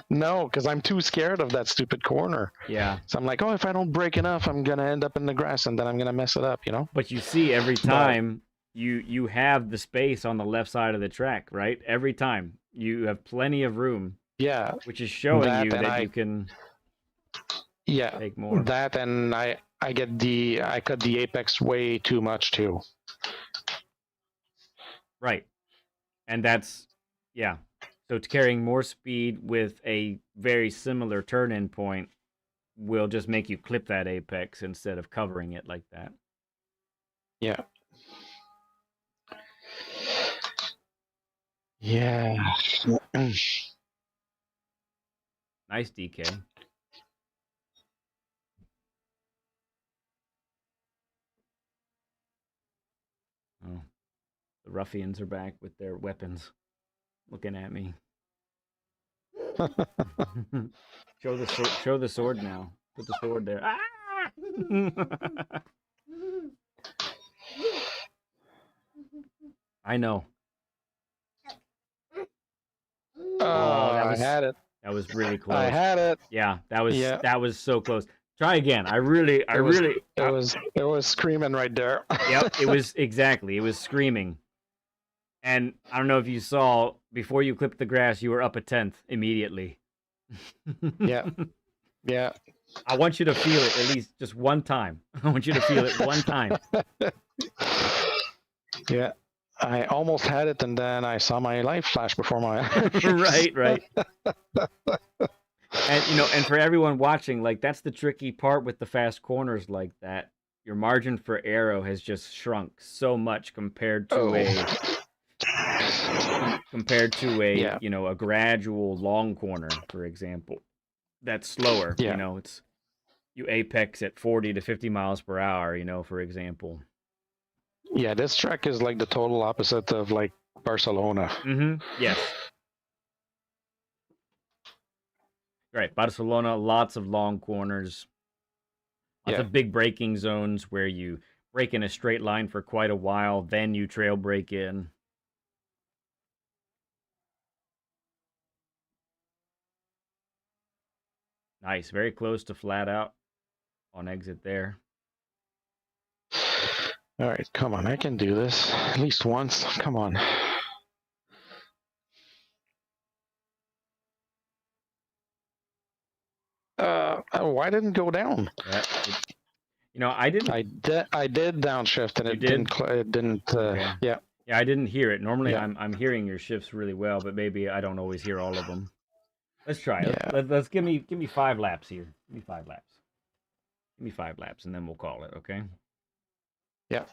No, because I'm too scared of that stupid corner. Yeah. So I'm like, oh, if I don't brake enough, I'm gonna end up in the grass, and then I'm gonna mess it up. But you see, every time you have the space on the left side of the track, right? Every time you have plenty of room. Yeah. Which is showing That you and that you can. Yeah. Take more. That and I cut the apex way too much too. Right. And that's so it's carrying more speed with a very similar turn-in point will just make you clip that apex instead of covering it like that. Yeah. Yeah. Nice DK. Oh, the ruffians are back with their weapons, looking at me. Show the sword now. Put the sword there. Ah! I know. I had it. That was really close. I had it. Yeah, that was so close. Try again. It was screaming right there. Yep, it was exactly. It was screaming. And I don't know if you saw, before you clipped the grass, you were up a 10th immediately. Yeah. Yeah. I want you to feel it at least just one time. I want you to feel it one time. Yeah. I almost had it, and then I saw my life flash before my eyes. Right. And for everyone watching, like, that's the tricky part with the fast corners like that. Your margin for error has just shrunk so much compared to a gradual long corner, for example. That's slower. Yeah. It's you apex at 40 to 50 miles per hour, for example. Yeah, this track is like the total opposite of like Barcelona. Yes. Right, Barcelona, lots of long corners, lots of big braking zones where you brake in a straight line for quite a while, then you trail brake in. Nice, very close to flat out on exit there. All right, come on, I can do this at least once. Come on. Why didn't it go down? I didn't. I did downshift, and it didn't. Okay. Yeah. Yeah, I didn't hear it. Normally, I'm hearing your shifts really well, but maybe I don't always hear all of them. Let's try. Yeah. Let's give me 5 laps here. Give me 5 laps. Give me 5 laps, and then we'll call it. Okay. Yeah.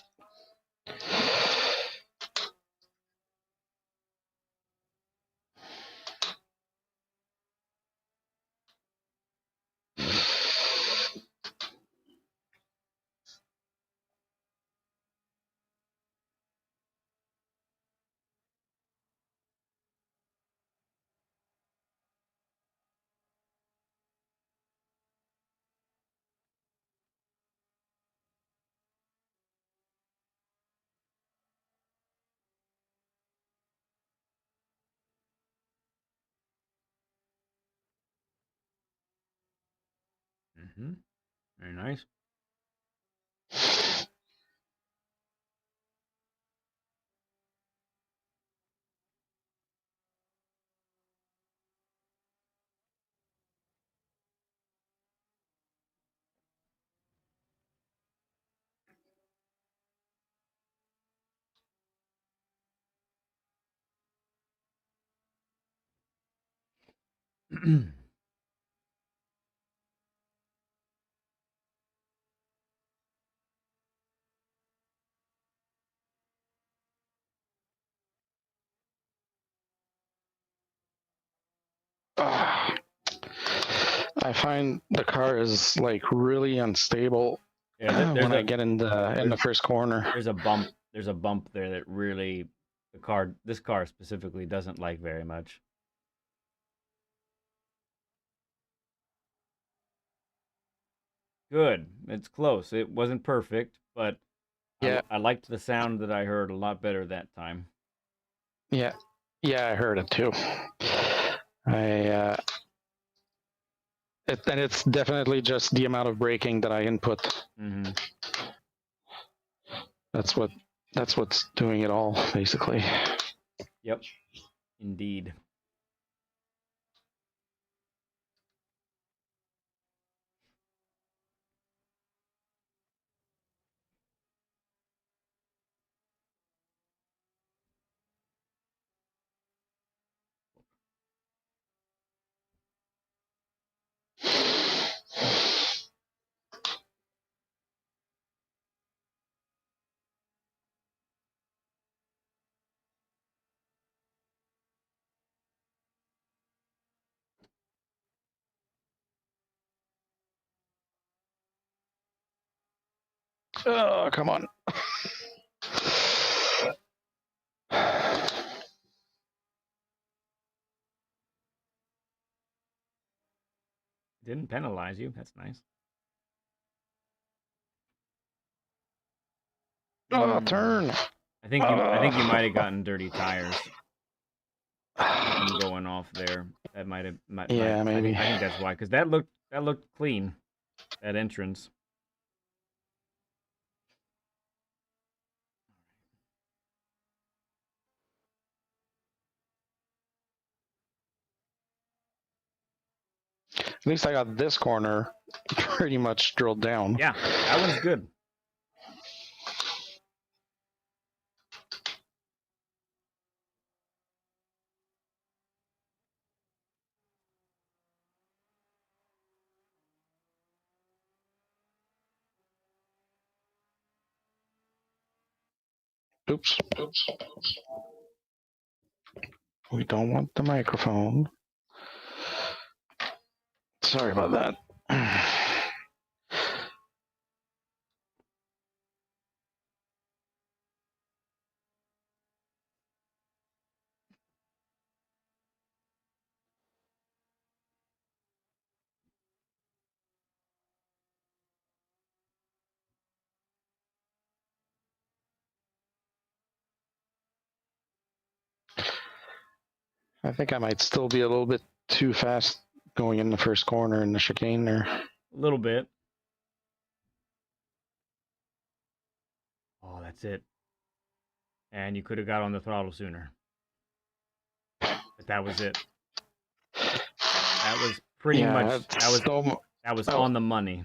Very nice. I find the car is like really unstable Yeah, when I get in the first corner. There's a bump. There's a bump there that really this car specifically doesn't like very much. Good. It's close. It wasn't perfect, but Yeah. I liked the sound that I heard a lot better that time. Yeah, I heard it too. And it's definitely just the amount of braking that I input. Mm-hmm. That's what's doing it all, basically. Yep. Indeed. Oh, come on. Didn't penalize you. That's nice. Oh, turn. I think you might have gotten dirty tires from going off there. That might have. Yeah, maybe. I think that's why, because that looked clean. That entrance. At least I got this corner pretty much drilled down. Yeah, that one's good. Oops. We don't want the microphone. Sorry about that. I think I might still be a little bit too fast going in the first corner in the chicane there. A little bit. Oh, that's it. And you could have got on the throttle sooner. But that was it. That was pretty much. That was on the money.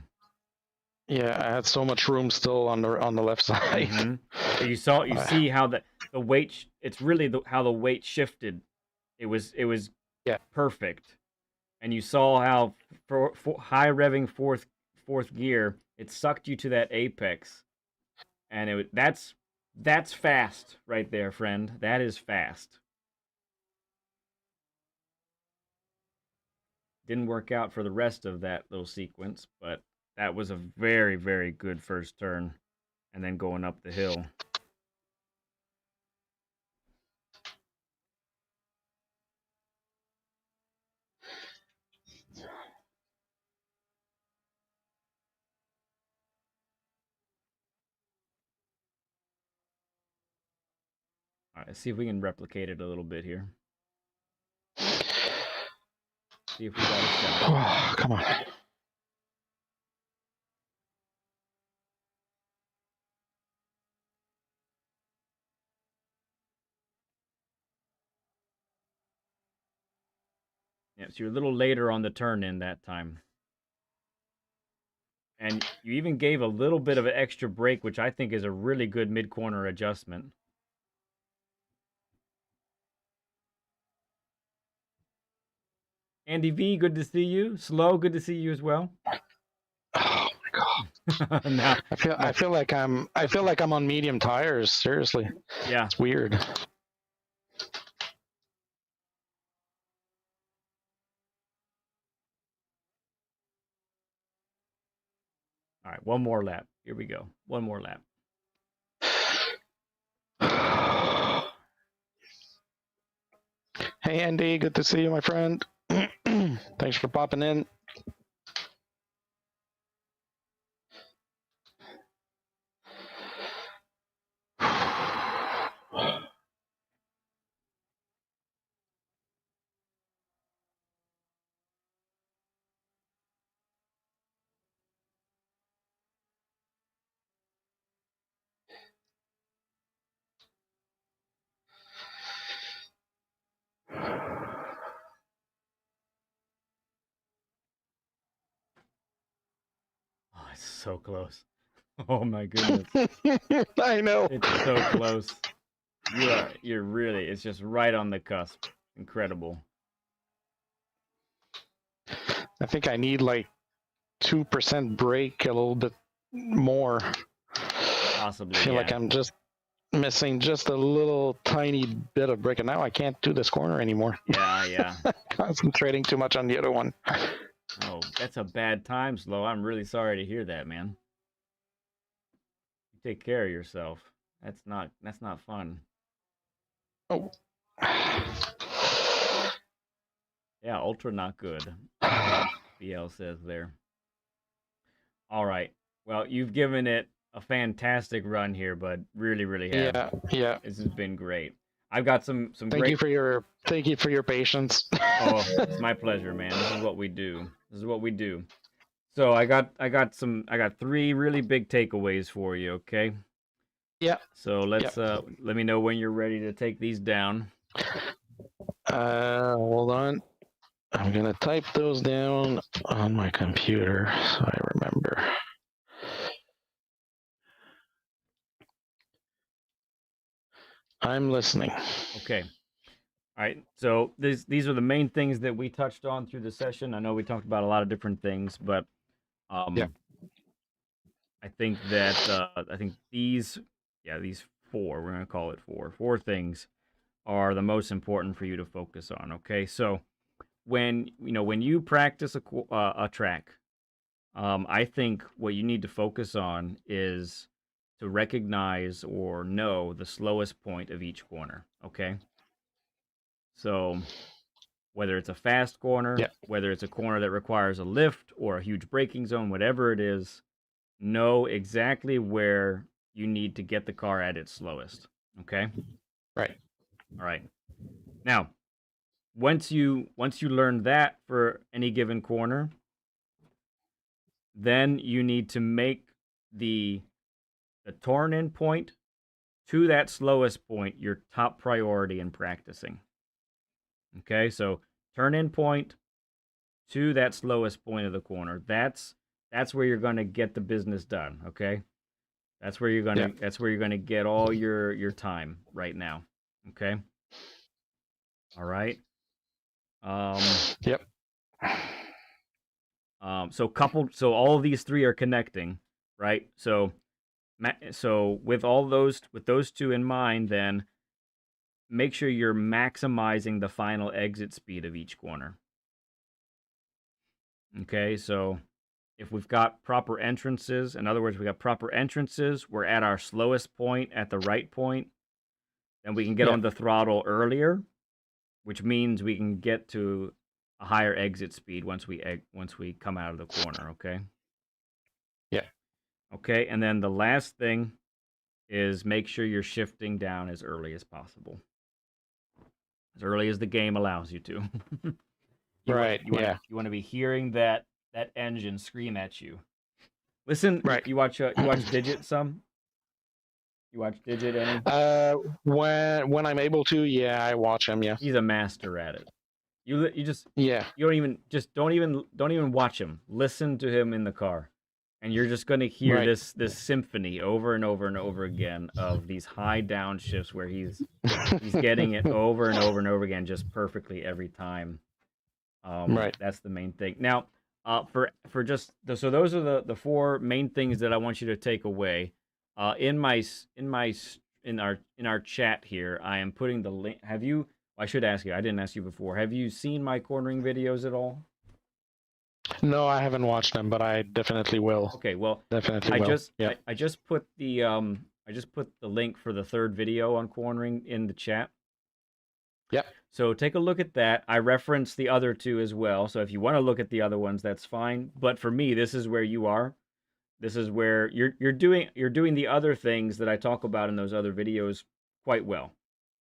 Yeah, I had so much room still on the left side. Mm-hmm. You see how the weight. It's really how the weight shifted. It was perfect, and you saw how for high revving fourth gear, it sucked you to that apex, and that's fast right there, friend. That is fast. Didn't work out for the rest of that little sequence, but that was a very, very good first turn, and then going up the hill. All right, let's see if we can replicate it a little bit here. See if we got a shot. Oh, come on. Yeah, so you're a little later on the turn in that time. And you even gave a little bit of an extra brake, which I think is a really good mid-corner adjustment. Andy V, good to see you. Slow, good to see you as well. Oh my god! Now, I feel like I'm on medium tires. Seriously. Yeah. It's weird. one more lap. Here we go. One more lap. Hey, Andy. Good to see you, my friend. Thanks for popping in. Oh, it's so close. Oh my goodness. I know. It's so close. You're really, it's just right on the cusp. Incredible. I think I need like 2% break, a little bit more. Possibly. I feel like I'm just missing just a little tiny bit of break, and now I can't do this corner anymore. Yeah. Concentrating too much on the other one. Oh, that's a bad time, Slow. I'm really sorry to hear that, man. You take care of yourself. That's not fun. Oh. Yeah, ultra not good. BL says there. All right. Well, you've given it a fantastic run here, but really have. Yeah. This has been great. I've got some Thank great. you for your patience. Oh, it's my pleasure, man. This is what we do. So I got 3 really big takeaways for you, okay? Yeah. So let me know when you're ready to take these down. Hold on. I'm gonna type those down on my computer so I remember. I'm listening. Okay. All right. So these are the main things that we touched on through the session. I know we talked about a lot of different things, but Yeah. I think these 4, we're going to call it 4 things are the most important for you to focus on, okay? So when you practice a track, I think what you need to focus on is to recognize or know the slowest point of each corner, okay? So whether it's a fast corner, whether it's a corner that requires a lift or a huge braking zone, whatever it is, know exactly where you need to get the car at its slowest, okay? Right. All right. Now, once you learn that for any given corner, then you need to make the turn-in point to that slowest point your top priority in practicing. Okay, so turn-in point to that slowest point of the corner. That's where you're going to get the business done. Okay, that's where you're gonna get all your time right now. Okay. All right. Yep. So all of these 3 are connecting, right? So with those 2 in mind, then make sure you're maximizing the final exit speed of each corner. Okay, so if we've got proper entrances, in other words, we got proper entrances, we're at our slowest point at the right point, then we can get on the throttle earlier, which means we can get to a higher exit speed once we come out of the corner, okay? Yeah. Okay, and then the last thing is make sure you're shifting down as early as possible. As early as the game allows you to. You want to be hearing that engine scream at you. Listen, you watch Digit some? You watch Digit any? When I'm able to, I watch him. Yeah. He's a master at it. You just you don't even watch him. Listen to him in the car, and you're just going to hear this symphony over and over and over again of these high downshifts where he's getting it over and over and over again just perfectly every time. That's the main thing. Now, so those are the 4 main things that I want you to take away. In our chat here, I am putting the link. I should ask you. I didn't ask you before. Have you seen my cornering videos at all? No, I haven't watched them, but I definitely will. Okay, well, Definitely I will. just Yeah. I just put the link for the third video on cornering in the chat. Yep. So take a look at that. I referenced the other two as well. So if you want to look at the other ones, that's fine. But for me, this is where you are. This is where you're doing the other things that I talk about in those other videos quite well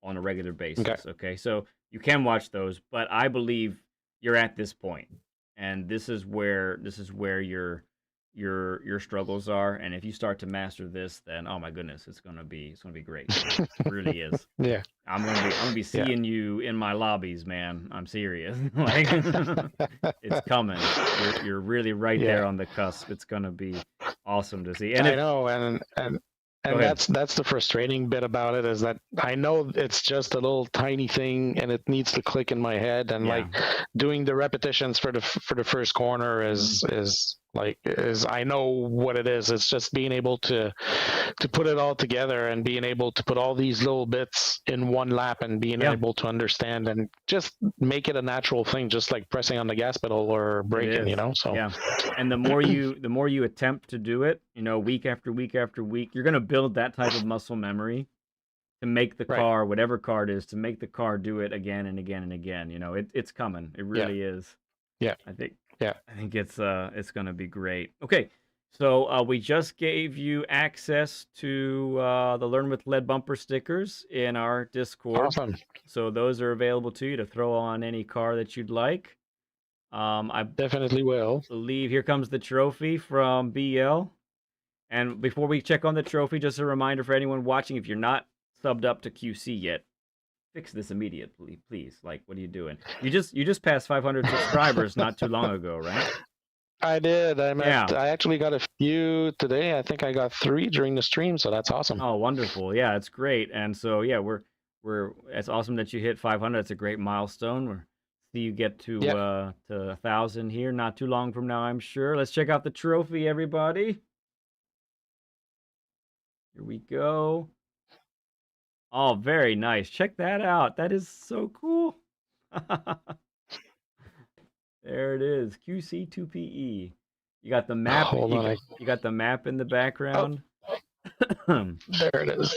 on a regular basis. Okay. So you can watch those, but I believe you're at this point, and this is where your struggles are. And if you start to master this, then oh my goodness, it's gonna be great. It really is. Yeah. I'm gonna be seeing you in my lobbies, man. I'm serious. Like it's coming. You're really right there on the cusp. It's gonna be awesome to see. And I know, and that's the frustrating bit about it, is that I know it's just a little tiny thing and it needs to click in my head, and like doing the repetitions for the first corner is I know what it is. It's just being able to put it all together and being able to put all these little bits in one lap and being able to understand and just make it a natural thing, just like pressing on the gas pedal or braking, you know. So yeah, and the more you attempt to do it, you know, week after week after week, you're gonna build that type of muscle memory to make the car, whatever car it is, to make the car do it again and again and again. You know, it's coming. It really is. Yeah. I think it's gonna be great. Okay, so we just gave you access to the Learn with Lead bumper stickers in our Discord. Awesome. So those are available to you to throw on any car that you'd like. I definitely will. Believe here comes the trophy from BL. And before we check on the trophy, just a reminder for anyone watching: if you're not subbed up to QC yet, fix this immediately, please. Like, what are you doing? You just passed 500 subscribers not too long ago, right? I did. I actually got a few today. I think I got 3 during the stream, so that's awesome. Oh, wonderful. Yeah, it's great. And so yeah, it's awesome that you hit 500. It's a great milestone. We're see you get to 1,000 here not too long from now, I'm sure. Let's check out the trophy, everybody. Here we go. Oh, very nice. Check that out. That is so cool. There it is. QC2PE. You got the map. You got the map in the background. There it is.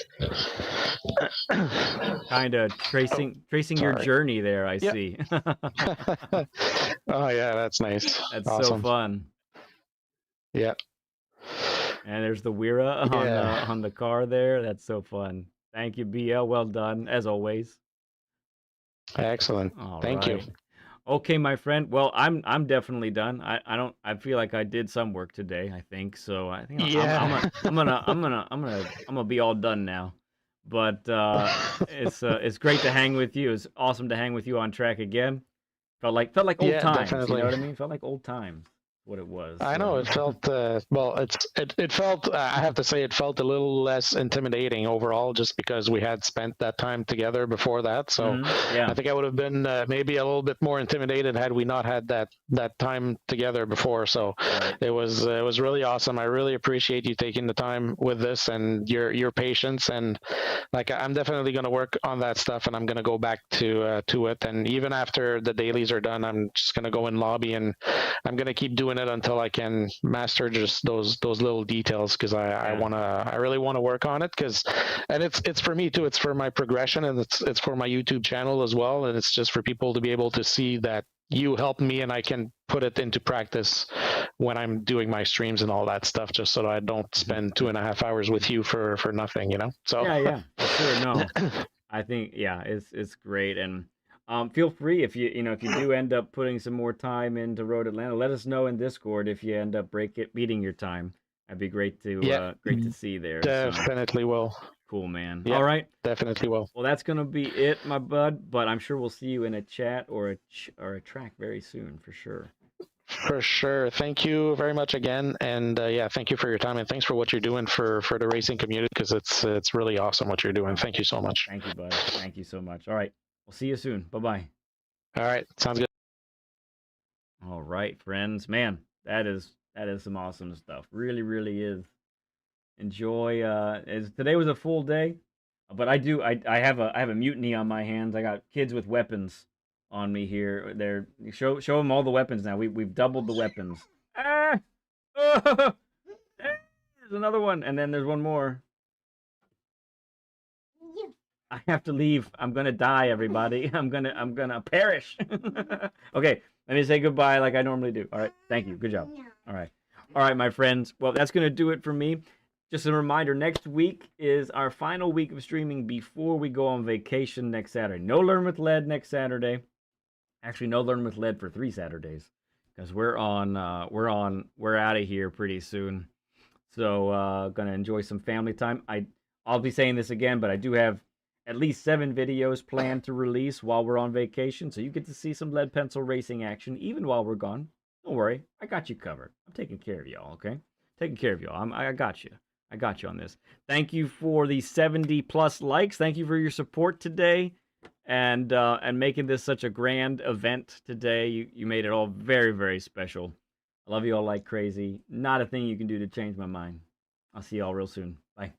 Kind of tracing your journey there, I see. Oh yeah, that's nice. That's awesome. So fun. Yeah. And there's the Wira on the car there. That's so fun. Thank you, BL. Well done, as always. Excellent. Thank you. Okay, my friend. Well, I'm definitely done. I feel like I did some work today, I think. So I think I'm gonna be all done now. But it's great to hang with you. It's awesome to hang with you on track again. Felt like old times. Definitely. You know what I mean? Felt like old times. What it was. I know it felt well. It felt. I have to say, it felt a little less intimidating overall, just because we had spent that time together before that. So I think I would have been maybe a little bit more intimidated had we not had that time together before. So it was really awesome. I really appreciate you taking the time with this and your patience. And like, I'm definitely going to work on that stuff, and I'm going to go back to it. And even after the dailies are done, I'm just going to go in lobby, and I'm going to keep doing it until I can master just those little details, because I really want to work on it, and it's for me too. It's for my progression, and it's for my YouTube channel as well, and it's just for people to be able to see that you help me and I can put it into practice when I'm doing my streams and all that stuff, just so that I don't spend 2.5 hours with you for nothing, you know. So yeah, sure. No, I think it's great. And feel free, if you do end up putting some more time into Road Atlanta, let us know in Discord if you end up beating your time. That'd be great to see there. Definitely will. Cool, man. Yeah, all right. Definitely will. Well, that's gonna be it, my bud. But I'm sure we'll see you in a chat or a track very soon, for sure. For sure. Thank you very much again, and thank you for your time, and thanks for what you're doing for the racing community, because it's really awesome what you're doing. Thank you so much. Thank you, bud. Thank you so much. All right. We'll see you soon. Bye-bye. All right. Sounds good. All right, friends. Man, that is some awesome stuff. Really, really is. Enjoy. Today was a full day, but I have a mutiny on my hands. I got kids with weapons on me here. They're show them all the weapons now. We've doubled the weapons. Ah! Oh! There's another one, and then there's one more. I have to leave. I'm gonna die, everybody. I'm gonna perish. Okay, let me say goodbye like I normally do. All right, thank you. Good job. All right, my friends. Well, that's gonna do it for me. Just a reminder, next week is our final week of streaming before we go on vacation next Saturday. No Learn with Lead next Saturday. Actually, no Learn with Lead for 3 Saturdays because we're out of here pretty soon. So gonna enjoy some family time. I'll be saying this again, but I do have at least 7 videos planned to release while we're on vacation, so you get to see some lead pencil racing action even while we're gone. Don't worry, I got you covered. I'm taking care of y'all, okay? Taking care of y'all. I got you. I got you on this. Thank you for the 70 plus likes. Thank you for your support today, and making this such a grand event today. You made it all very, very special. I love you all like crazy. Not a thing you can do to change my mind. I'll see y'all real soon. Bye.